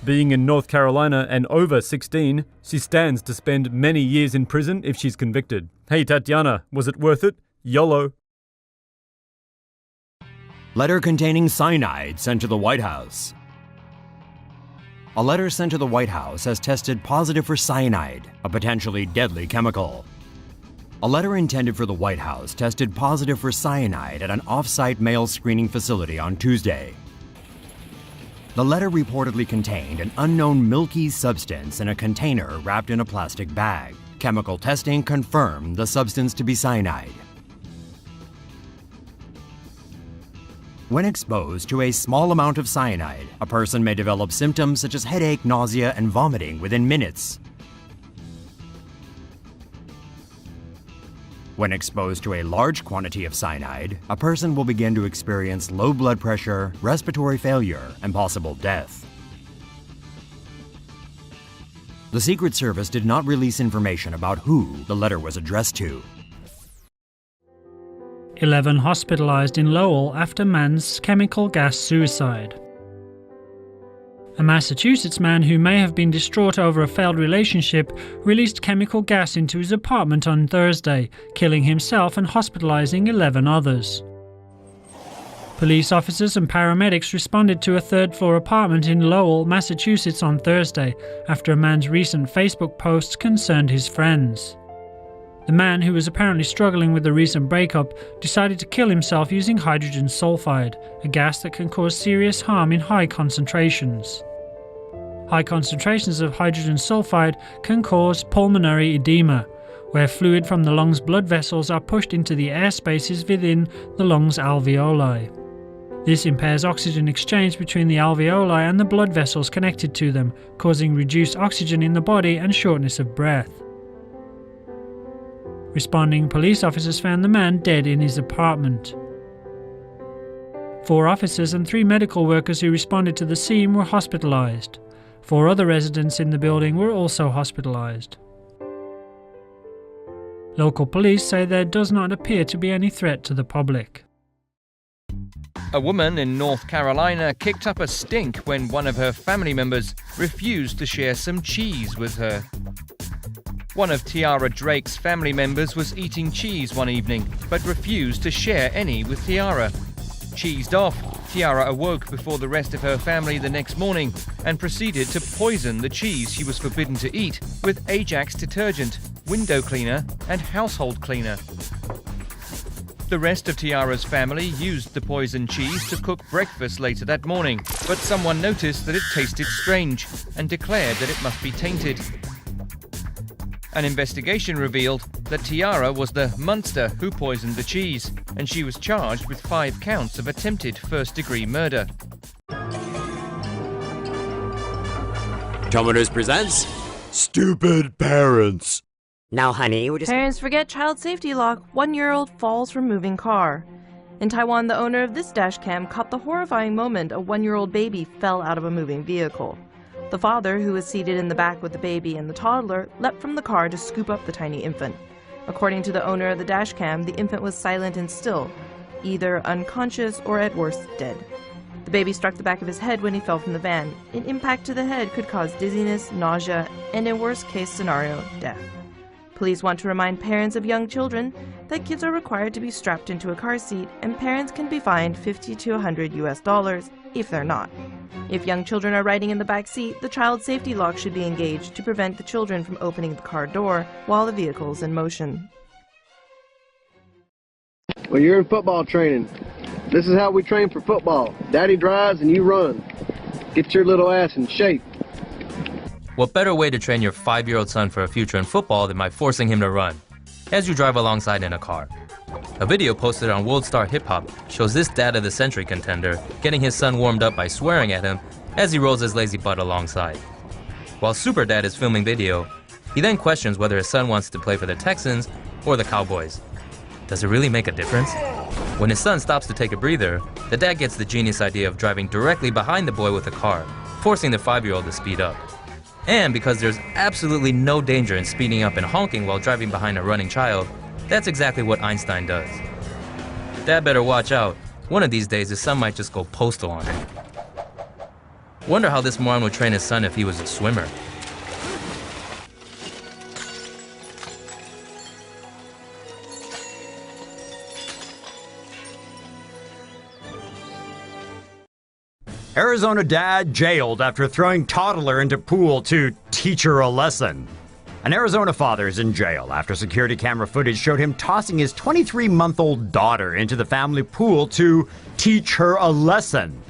Being in North Carolina and over 16, she stands to spend many years in prison if she's convicted. Hey Tatiana, was it worth it? YOLO. Letter containing cyanide sent to the White House. A letter sent to the White House has tested positive for cyanide, a potentially deadly chemical. A letter intended for the White House tested positive for cyanide at an off-site mail screening facility on Tuesday. The letter reportedly contained an unknown milky substance in a container wrapped in a plastic bag. Chemical testing confirmed the substance to be cyanide. When exposed to a small amount of cyanide, a person may develop symptoms such as headache, nausea, and vomiting within minutes. When exposed to a large quantity of cyanide, a person will begin to experience low blood pressure, respiratory failure, and possible death. The Secret Service did not release information about who the letter was addressed to. 11 hospitalized in Lowell after man's chemical gas suicide. A Massachusetts man who may have been distraught over a failed relationship released chemical gas into his apartment on Thursday, killing himself and hospitalizing 11 others. Police officers and paramedics responded to a third-floor apartment in Lowell, Massachusetts on Thursday after a man's recent Facebook posts concerned his friends. The man, who was apparently struggling with a recent breakup, decided to kill himself using hydrogen sulfide, a gas that can cause serious harm in high concentrations. High concentrations of hydrogen sulfide can cause pulmonary edema, where fluid from the lungs' blood vessels are pushed into the air spaces within the lungs' alveoli. This impairs oxygen exchange between the alveoli and the blood vessels connected to them, causing reduced oxygen in the body and shortness of breath. Responding police officers found the man dead in his apartment. 4 officers and 3 medical workers who responded to the scene were hospitalized. 4 other residents in the building were also hospitalized. Local police say there does not appear to be any threat to the public. A woman in North Carolina kicked up a stink when one of her family members refused to share some cheese with her. One of Tiara Drake's family members was eating cheese one evening, but refused to share any with Tiara. Cheesed off, Tiara awoke before the rest of her family the next morning and proceeded to poison the cheese she was forbidden to eat with Ajax detergent, window cleaner, and household cleaner. The rest of Tiara's family used the poisoned cheese to cook breakfast later that morning, but someone noticed that it tasted strange and declared that it must be tainted. An investigation revealed that Tiara was the monster who poisoned the cheese, and she was charged with 5 counts of attempted first-degree murder. TomoNews presents Stupid Parents. Now, honey, we're just... Parents forget child safety lock. 1-year-old falls from moving car. In Taiwan, the owner of this dash cam caught the horrifying moment a 1-year-old baby fell out of a moving vehicle. The father, who was seated in the back with the baby and the toddler, leapt from the car to scoop up the tiny infant. According to the owner of the dash cam, the infant was silent and still, either unconscious or at worst dead. The baby struck the back of his head when he fell from the van. An impact to the head could cause dizziness, nausea, and in worst-case scenario, death. Police want to remind parents of young children that kids are required to be strapped into a car seat, and parents can be fined $50 to $100 if they're not. If young children are riding in the back seat, the child safety lock should be engaged to prevent the children from opening the car door while the vehicle is in motion. Well, you're in football training. This is how we train for football. Daddy drives and you run. Get your little ass in shape. What better way to train your 5-year-old son for a future in football than by forcing him to run, as you drive alongside in a car. A video posted on World Star Hip Hop shows this Dad of the Century contender getting his son warmed up by swearing at him as he rolls his lazy butt alongside. While Super Dad is filming video, he then questions whether his son wants to play for the Texans or the Cowboys. Does it really make a difference? When his son stops to take a breather, the dad gets the genius idea of driving directly behind the boy with a car, forcing the 5-year-old to speed up. And because there's absolutely no danger in speeding up and honking while driving behind a running child, that's exactly what Einstein does. Dad better watch out. One of these days his son might just go postal on him. Wonder how this moron would train his son if he was a swimmer. Arizona dad jailed after throwing toddler into pool to teach her a lesson. An Arizona father is in jail after security camera footage showed him tossing his 23-month-old daughter into the family pool to teach her a lesson.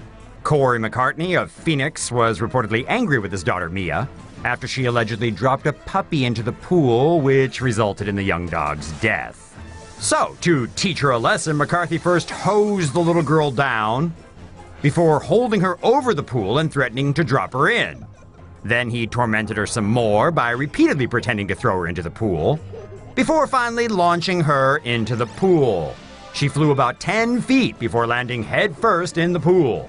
Corey McCartney of Phoenix was reportedly angry with his daughter Mia after she allegedly dropped a puppy into the pool, which resulted in the young dog's death. So, to teach her a lesson, McCarthy first hosed the little girl down before holding her over the pool and threatening to drop her in. Then he tormented her some more by repeatedly pretending to throw her into the pool, before finally launching her into the pool. She flew about 10 feet before landing head first in the pool.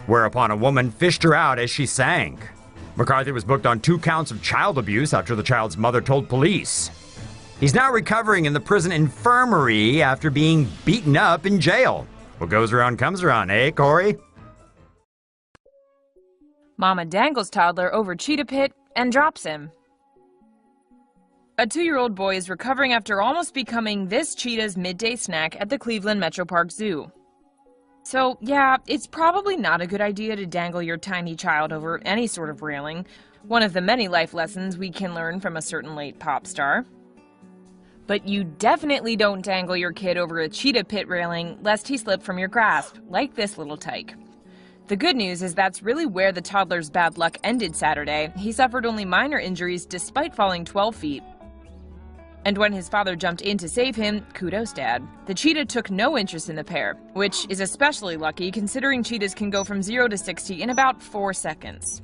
Whereupon a woman fished her out as she sank. McCarthy was booked on 2 counts of child abuse after the child's mother told police. He's now recovering in the prison infirmary after being beaten up in jail. What goes around comes around, eh, Corey? Mama dangles toddler over cheetah pit and drops him. A 2-year-old boy is recovering after almost becoming this cheetah's midday snack at the Cleveland Metro Park Zoo. So, yeah, it's probably not a good idea to dangle your tiny child over any sort of railing, one of the many life lessons we can learn from a certain late pop star. But you definitely don't dangle your kid over a cheetah pit railing lest he slip from your grasp, like this little tyke. The good news is that's really where the toddler's bad luck ended Saturday. He suffered only minor injuries despite falling 12 feet. And when his father jumped in to save him, kudos, Dad. The cheetah took no interest in the pair, which is especially lucky considering cheetahs can go from 0 to 60 in about 4 seconds.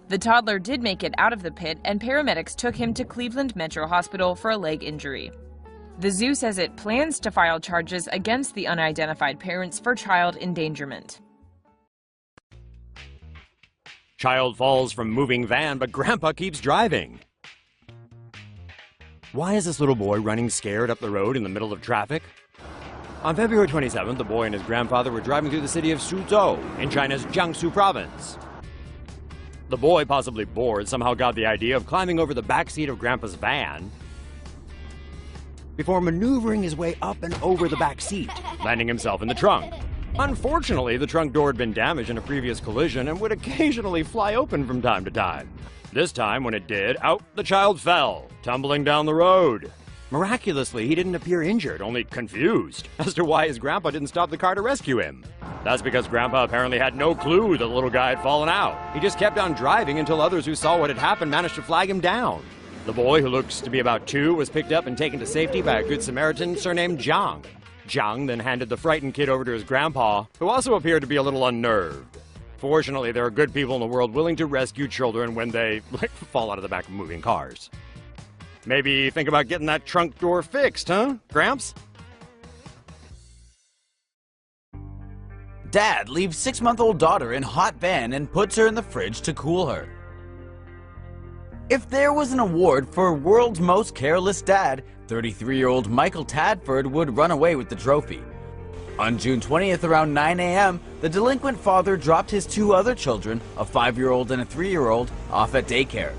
The toddler did make it out of the pit, and paramedics took him to Cleveland Metro Hospital for a leg injury. The zoo says it plans to file charges against the unidentified parents for child endangerment. Child falls from moving van, but grandpa keeps driving. Why is this little boy running scared up the road in the middle of traffic? On February 27th, the boy and his grandfather were driving through the city of Suzhou in China's Jiangsu province. The boy, possibly bored, somehow got the idea of climbing over the back seat of Grandpa's van before maneuvering his way up and over the back seat, landing himself in the trunk. Unfortunately, the trunk door had been damaged in a previous collision and would occasionally fly open from time to time. This time, when it did, out the child fell, tumbling down the road. Miraculously, he didn't appear injured, only confused as to why his grandpa didn't stop the car to rescue him. That's because Grandpa apparently had no clue the little guy had fallen out. He just kept on driving until others who saw what had happened managed to flag him down. The boy, who looks to be about 2, was picked up and taken to safety by a good Samaritan surnamed Zhang. Zhang then handed the frightened kid over to his grandpa, who also appeared to be a little unnerved. Fortunately, there are good people in the world willing to rescue children when they, fall out of the back of moving cars. Maybe think about getting that trunk door fixed, huh, Gramps? Dad leaves 6-month-old daughter in hot van and puts her in the fridge to cool her. If there was an award for World's Most Careless Dad, 33-year-old Michael Tadford would run away with the trophy. On June 20th around 9 a.m., the delinquent father dropped his 2 other children, a 5-year-old and a 3-year-old, off at daycare.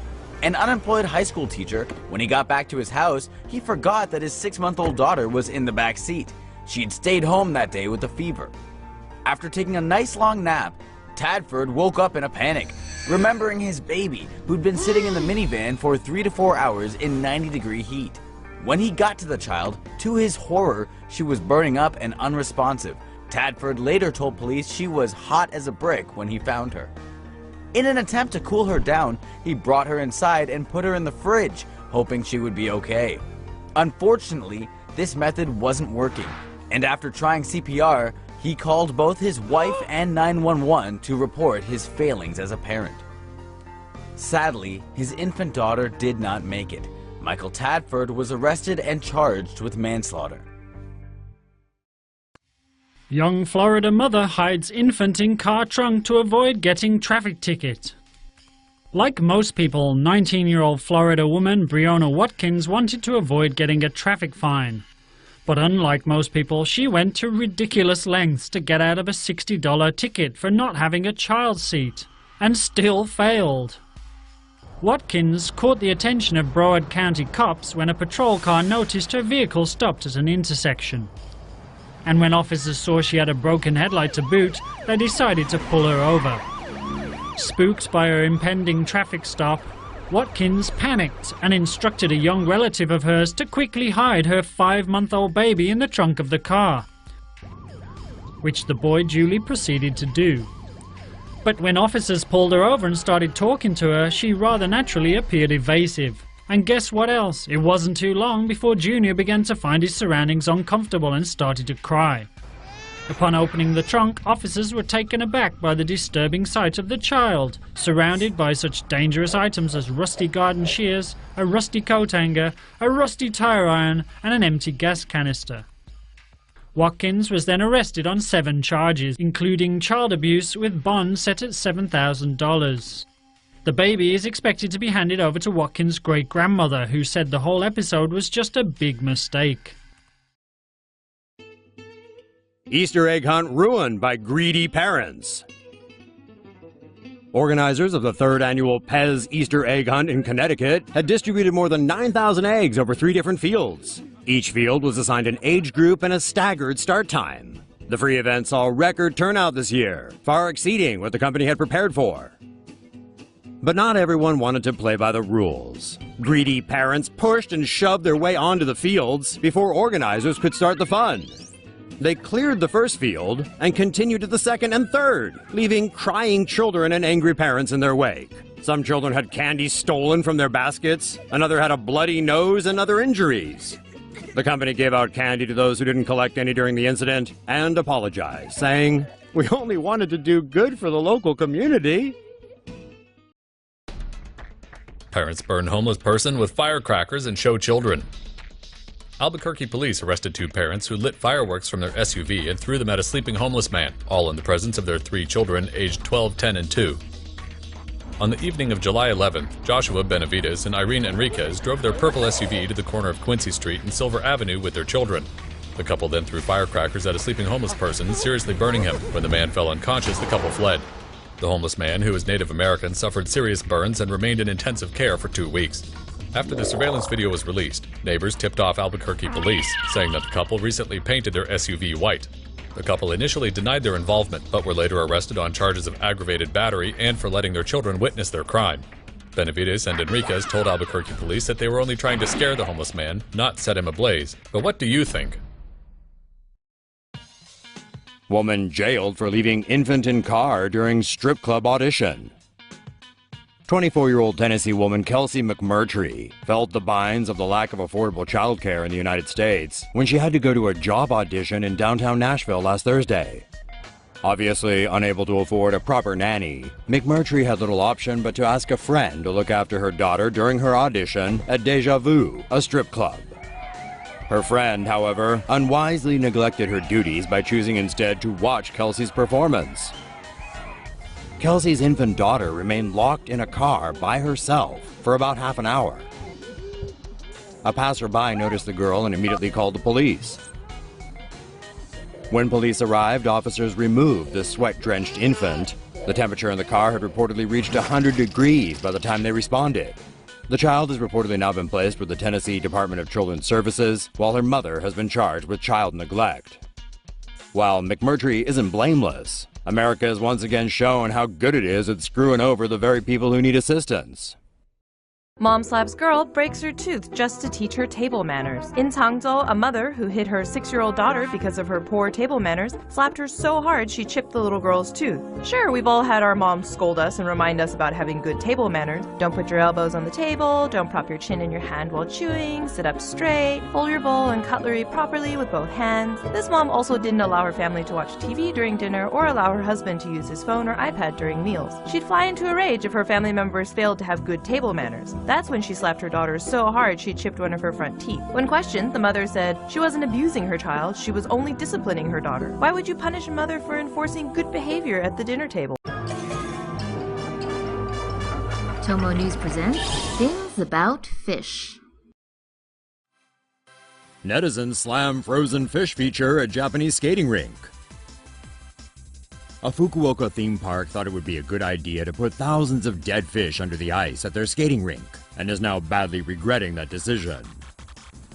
An unemployed high school teacher, when he got back to his house, he forgot that his 6-month-old daughter was in the back seat. She'd stayed home that day with a fever. After taking a nice long nap, Tadford woke up in a panic, remembering his baby, who'd been sitting in the minivan for 3 to 4 hours in 90-degree heat. When he got to the child, to his horror, she was burning up and unresponsive. Tadford later told police she was hot as a brick when he found her. In an attempt to cool her down, he brought her inside and put her in the fridge, hoping she would be okay. Unfortunately, this method wasn't working, and after trying CPR, he called both his wife and 911 to report his failings as a parent. Sadly, his infant daughter did not make it. Michael Tadford was arrested and charged with manslaughter. Young Florida mother hides infant in car trunk to avoid getting traffic ticket. Like most people, 19-year-old Florida woman Breonna Watkins wanted to avoid getting a traffic fine. But unlike most people, she went to ridiculous lengths to get out of a $60 ticket for not having a child seat, and still failed. Watkins caught the attention of Broward County cops when a patrol car noticed her vehicle stopped at an intersection. And when officers saw she had a broken headlight to boot, they decided to pull her over. Spooked by her impending traffic stop, Watkins panicked and instructed a young relative of hers to quickly hide her 5-month-old baby in the trunk of the car, which the boy duly proceeded to do. But when officers pulled her over and started talking to her, she rather naturally appeared evasive. And guess what else? It wasn't too long before Junior began to find his surroundings uncomfortable and started to cry. Upon opening the trunk, officers were taken aback by the disturbing sight of the child, surrounded by such dangerous items as rusty garden shears, a rusty coat hanger, a rusty tire iron, and an empty gas canister. Watkins was then arrested on 7 charges, including child abuse with bond set at $7,000. The baby is expected to be handed over to Watkins' great-grandmother, who said the whole episode was just a big mistake. Easter egg hunt ruined by greedy parents. Organizers of the 3rd annual Pez Easter egg hunt in Connecticut had distributed more than 9,000 eggs over 3 different fields. Each field was assigned an age group and a staggered start time. The free event saw record turnout this year, far exceeding what the company had prepared for. But not everyone wanted to play by the rules. Greedy parents pushed and shoved their way onto the fields before organizers could start the fun. They cleared the first field and continued to the second and third, leaving crying children and angry parents in their wake. Some children had candy stolen from their baskets, another had a bloody nose and other injuries. The company gave out candy to those who didn't collect any during the incident and apologized, saying, "We only wanted to do good for the local community." Parents burn homeless person with firecrackers and show children. Albuquerque police arrested 2 parents who lit fireworks from their SUV and threw them at a sleeping homeless man, all in the presence of their 3 children aged 12, 10, and 2. On the evening of July 11th, Joshua Benavides and Irene Enriquez drove their purple SUV to the corner of Quincy Street and Silver Avenue with their children. The couple then threw firecrackers at a sleeping homeless person, seriously burning him. When the man fell unconscious, the couple fled. The homeless man, who is Native American, suffered serious burns and remained in intensive care for 2 weeks. After the surveillance video was released, neighbors tipped off Albuquerque police, saying that the couple recently painted their SUV white. The couple initially denied their involvement, but were later arrested on charges of aggravated battery and for letting their children witness their crime. Benavides and Enriquez told Albuquerque police that they were only trying to scare the homeless man, not set him ablaze. But what do you think? Woman jailed for leaving infant in car during strip club audition. 24-year-old Tennessee woman Kelsey McMurtry felt the binds of the lack of affordable childcare in the United States when she had to go to a job audition in downtown Nashville last Thursday. Obviously unable to afford a proper nanny, McMurtry had little option but to ask a friend to look after her daughter during her audition at Awww, a strip club. Her friend, however, unwisely neglected her duties by choosing instead to watch Kelsey's performance. Kelsey's infant daughter remained locked in a car by herself for about half an hour. A passerby noticed the girl and immediately called the police. When police arrived, officers removed the sweat-drenched infant. The temperature in the car had reportedly reached 100 degrees by the time they responded. The child has reportedly now been placed with the Tennessee Department of Children's Services, while her mother has been charged with child neglect. While McMurtry isn't blameless, America has once again shown how good it is at screwing over the very people who need assistance. Mom slaps girl breaks her tooth just to teach her table manners. In Changzhou, a mother who hit her 6-year-old daughter because of her poor table manners slapped her so hard she chipped the little girl's tooth. Sure, we've all had our moms scold us and remind us about having good table manners. Don't put your elbows on the table, don't prop your chin in your hand while chewing, sit up straight, hold your bowl and cutlery properly with both hands. This mom also didn't allow her family to watch TV during dinner or allow her husband to use his phone or iPad during meals. She'd fly into a rage if her family members failed to have good table manners. That's when she slapped her daughter so hard she chipped one of her front teeth. When questioned, the mother said she wasn't abusing her child, she was only disciplining her daughter. Why would you punish a mother for enforcing good behavior at the dinner table? TomoNews presents Things About Fish. Netizens slam frozen fish feature at Japanese skating rink. A Fukuoka theme park thought it would be a good idea to put thousands of dead fish under the ice at their skating rink, and is now badly regretting that decision.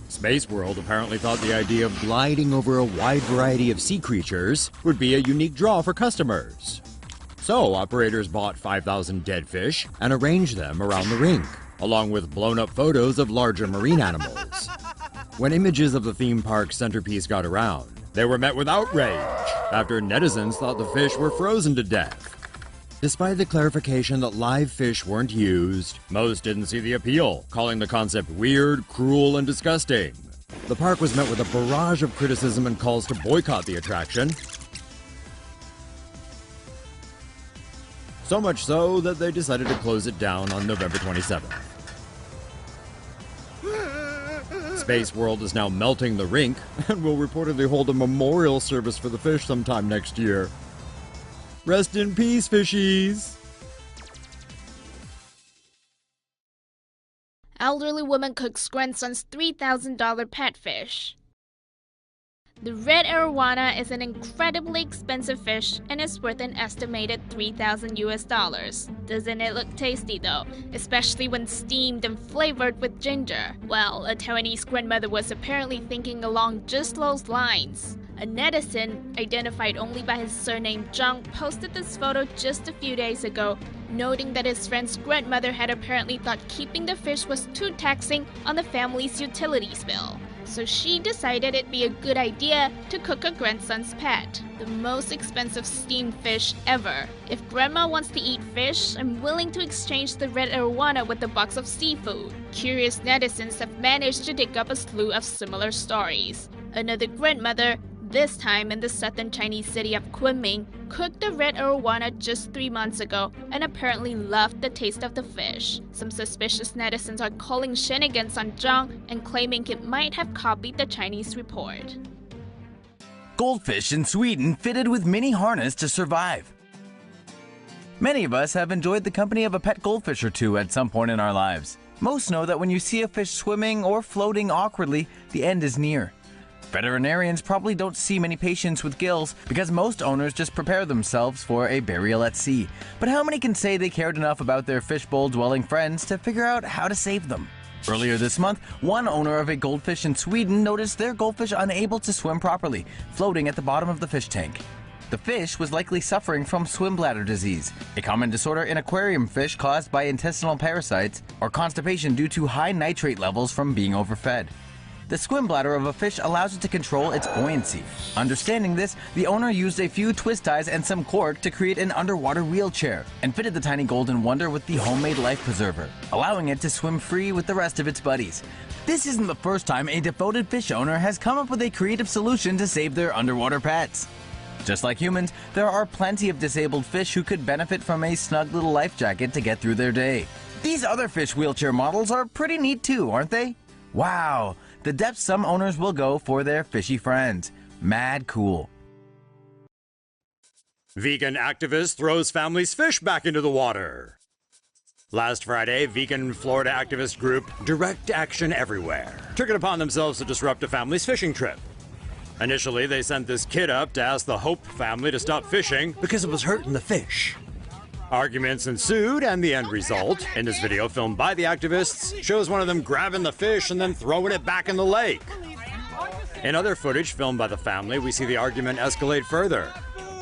Space World apparently thought the idea of gliding over a wide variety of sea creatures would be a unique draw for customers. So operators bought 5,000 dead fish and arranged them around the rink, along with blown-up photos of larger marine animals. When images of the theme park's centerpiece got around, they were met with outrage after netizens thought the fish were frozen to death. Despite the clarification that live fish weren't used, most didn't see the appeal, calling the concept weird, cruel, and disgusting. The park was met with a barrage of criticism and calls to boycott the attraction. So much so that they decided to close it down on November 27th. Space World is now melting the rink and will reportedly hold a memorial service for the fish sometime next year. Rest in peace, fishies! Elderly woman cooks grandson's $3,000 pet fish. The red arowana is an incredibly expensive fish and is worth an estimated $3,000. Doesn't it look tasty though, especially when steamed and flavored with ginger? Well, a Taiwanese grandmother was apparently thinking along just those lines. A netizen, identified only by his surname Zhang, posted this photo just a few days ago, noting that his friend's grandmother had apparently thought keeping the fish was too taxing on the family's utilities bill. So she decided it'd be a good idea to cook her grandson's pet, the most expensive steamed fish ever. If grandma wants to eat fish, I'm willing to exchange the red arowana with a box of seafood. Curious netizens have managed to dig up a slew of similar stories. Another grandmother, this time in the southern Chinese city of Kunming, cooked the red arowana just 3 months ago and apparently loved the taste of the fish. Some suspicious netizens are calling shenanigans on Zhang and claiming it might have copied the Chinese report. Goldfish in Sweden fitted with mini harness to survive. Many of us have enjoyed the company of a pet goldfish or two at some point in our lives. Most know that when you see a fish swimming or floating awkwardly, the end is near. Veterinarians probably don't see many patients with gills because most owners just prepare themselves for a burial at sea. But how many can say they cared enough about their fishbowl-dwelling friends to figure out how to save them? Earlier this month, one owner of a goldfish in Sweden noticed their goldfish unable to swim properly, floating at the bottom of the fish tank. The fish was likely suffering from swim bladder disease, a common disorder in aquarium fish caused by intestinal parasites or constipation due to high nitrate levels from being overfed. The swim bladder of a fish allows it to control its buoyancy. Understanding this, the owner used a few twist ties and some cork to create an underwater wheelchair and fitted the tiny golden wonder with the homemade life preserver, allowing it to swim free with the rest of its buddies. This isn't the first time a devoted fish owner has come up with a creative solution to save their underwater pets. Just like humans, there are plenty of disabled fish who could benefit from a snug little life jacket to get through their day. These other fish wheelchair models are pretty neat too, aren't they? Wow, the depths some owners will go for their fishy friends. Mad cool. Vegan activist throws family's fish back into the water. Last Friday, vegan Florida activist group Direct Action Everywhere took it upon themselves to disrupt a family's fishing trip. Initially, they sent this kid up to ask the Hope family to stop fishing because it was hurting the fish. Arguments ensued, and the end result, in this video filmed by the activists, shows one of them grabbing the fish and then throwing it back in the lake. In other footage filmed by the family, we see the argument escalate further.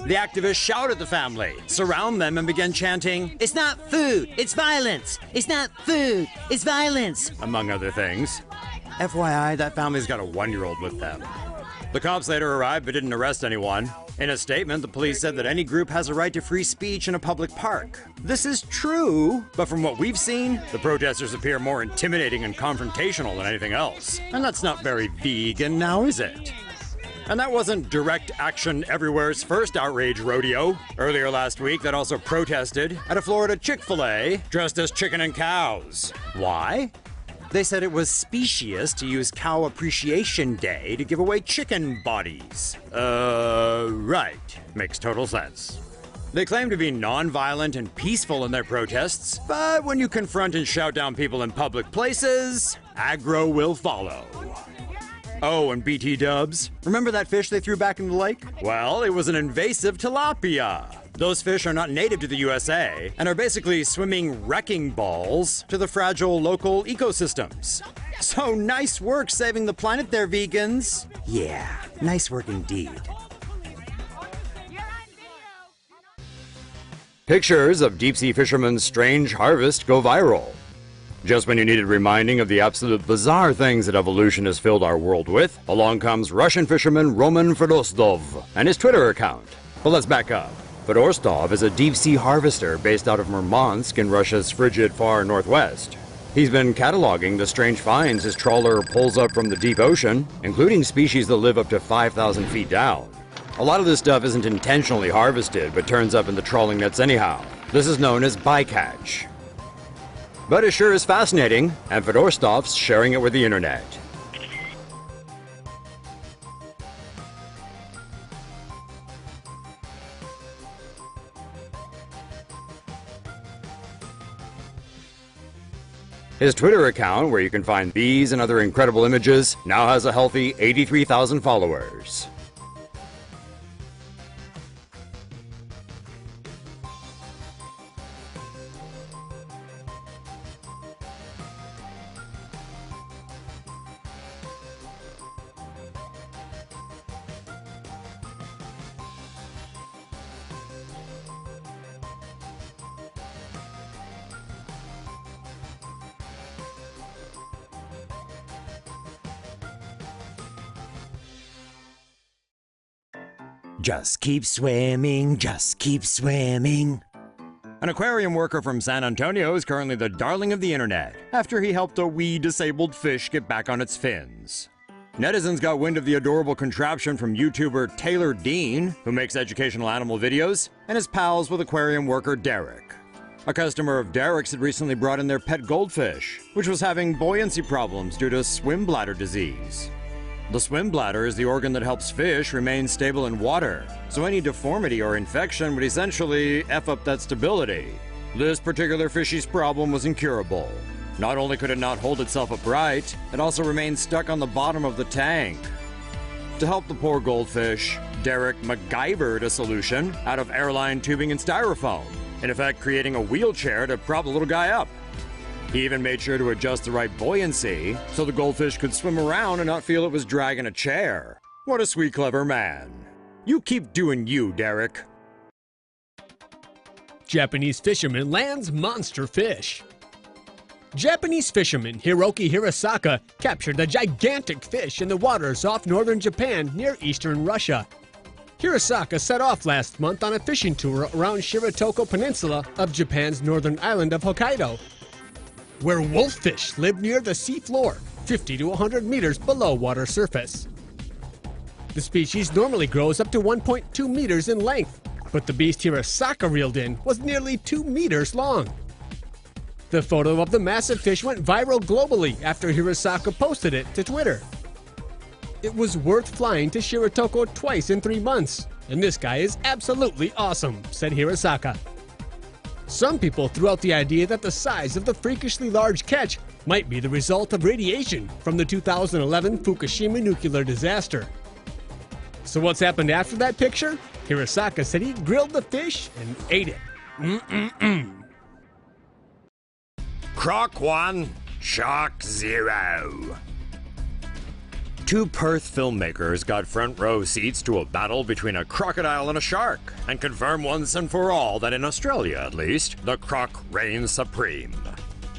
The activists shout at the family, surround them, and begin chanting, "It's not food, it's violence! It's not food, it's violence!" among other things. FYI, that family's got a 1-year-old with them. The cops later arrived but didn't arrest anyone. In a statement, the police said that any group has a right to free speech in a public park. This is true, but from what we've seen, the protesters appear more intimidating and confrontational than anything else. And that's not very vegan now, is it? And that wasn't Direct Action Everywhere's first outrage rodeo. Earlier last week, that also protested at a Florida Chick-fil-A dressed as chicken and cows. Why? They said it was specious to use Cow Appreciation Day to give away chicken bodies. Right. Makes total sense. They claim to be non-violent and peaceful in their protests, but when you confront and shout down people in public places, aggro will follow. Oh, and BT dubs. Remember that fish they threw back in the lake? Well, it was an invasive tilapia. Those fish are not native to the USA and are basically swimming wrecking balls to the fragile local ecosystems. So nice work saving the planet there, vegans. Yeah, nice work indeed. Pictures of deep-sea fishermen's strange harvest go viral. Just when you needed reminding of the absolute bizarre things that evolution has filled our world with, along comes Russian fisherman Roman Fedorstov and his Twitter account. But let's back up. Fedorstov is a deep-sea harvester based out of Murmansk in Russia's frigid far northwest. He's been cataloging the strange finds his trawler pulls up from the deep ocean, including species that live up to 5,000 feet down. A lot of this stuff isn't intentionally harvested, but turns up in the trawling nets anyhow. This is known as bycatch. But it sure is fascinating, and Fedorstov's sharing it with the internet. His Twitter account, where you can find these and other incredible images, now has a healthy 83,000 followers. Just keep swimming, just keep swimming. An aquarium worker from San Antonio is currently the darling of the internet after he helped a wee disabled fish get back on its fins. Netizens got wind of the adorable contraption from YouTuber Taylor Dean, who makes educational animal videos, and is pals with aquarium worker Derek. A customer of Derek's had recently brought in their pet goldfish, which was having buoyancy problems due to swim bladder disease. The swim bladder is the organ that helps fish remain stable in water, so any deformity or infection would essentially F up that stability. This particular fishy's problem was incurable. Not only could it not hold itself upright, it also remained stuck on the bottom of the tank. To help the poor goldfish, Derek MacGyvered a solution out of airline tubing and styrofoam, in effect creating a wheelchair to prop the little guy up. He even made sure to adjust the right buoyancy so the goldfish could swim around and not feel it was dragging a chair. What a sweet, clever man. You keep doing you, Derek. Japanese fisherman lands monster fish. Japanese fisherman Hiroki Hirosaka captured a gigantic fish in the waters off northern Japan near eastern Russia. Hirosaka set off last month on a fishing tour around Shiratoko Peninsula of Japan's northern island of Hokkaido, where wolffish live near the seafloor, 50 to 100 meters below water surface. The species normally grows up to 1.2 meters in length, but the beast Hirosaka reeled in was nearly 2 meters long. The photo of the massive fish went viral globally after Hirosaka posted it to Twitter. It was worth flying to Shiratoko twice in 3 months, and this guy is absolutely awesome, said Hirosaka. Some people threw out the idea that the size of the freakishly large catch might be the result of radiation from the 2011 Fukushima nuclear disaster. So what's happened after that picture? Hirosaka said he grilled the fish and ate it. Croc 1, Shark 0. Two Perth filmmakers got front row seats to a battle between a crocodile and a shark, and confirm once and for all that in Australia, at least, the croc reigns supreme.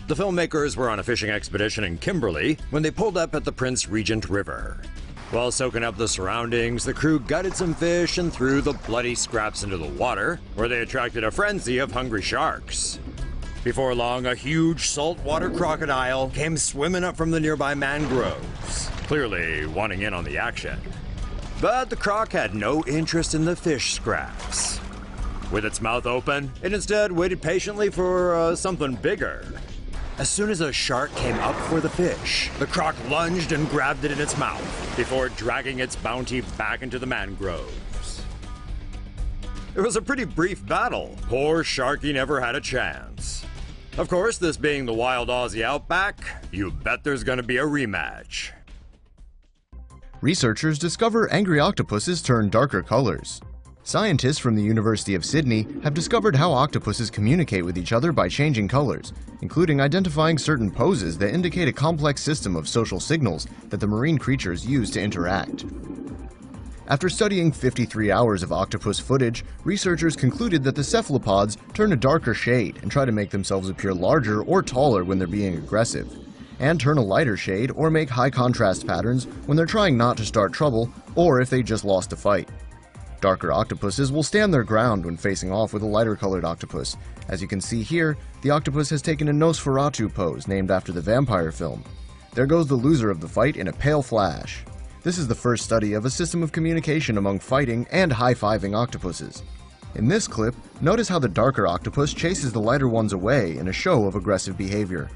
The filmmakers were on a fishing expedition in Kimberley when they pulled up at the Prince Regent River. While soaking up the surroundings, the crew gutted some fish and threw the bloody scraps into the water, where they attracted a frenzy of hungry sharks. Before long, a huge saltwater crocodile came swimming up from the nearby mangroves, clearly wanting in on the action. But the croc had no interest in the fish scraps. With its mouth open, it instead waited patiently for something bigger. As soon as a shark came up for the fish, the croc lunged and grabbed it in its mouth before dragging its bounty back into the mangroves. It was a pretty brief battle. Poor Sharky never had a chance. Of course, this being the wild Aussie outback, you bet there's gonna be a rematch. Researchers discover angry octopuses turn darker colors. Scientists from the University of Sydney have discovered how octopuses communicate with each other by changing colors, including identifying certain poses that indicate a complex system of social signals that the marine creatures use to interact. After studying 53 hours of octopus footage, researchers concluded that the cephalopods turn a darker shade and try to make themselves appear larger or taller when they're being aggressive, and turn a lighter shade or make high contrast patterns when they're trying not to start trouble or if they just lost a fight. Darker octopuses will stand their ground when facing off with a lighter colored octopus. As you can see here, the octopus has taken a Nosferatu pose named after the vampire film. There goes the loser of the fight in a pale flash. This is the first study of a system of communication among fighting and high-fiving octopuses. In this clip, notice how the darker octopus chases the lighter ones away in a show of aggressive behavior.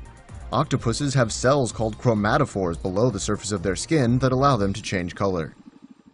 Octopuses have cells called chromatophores below the surface of their skin that allow them to change color.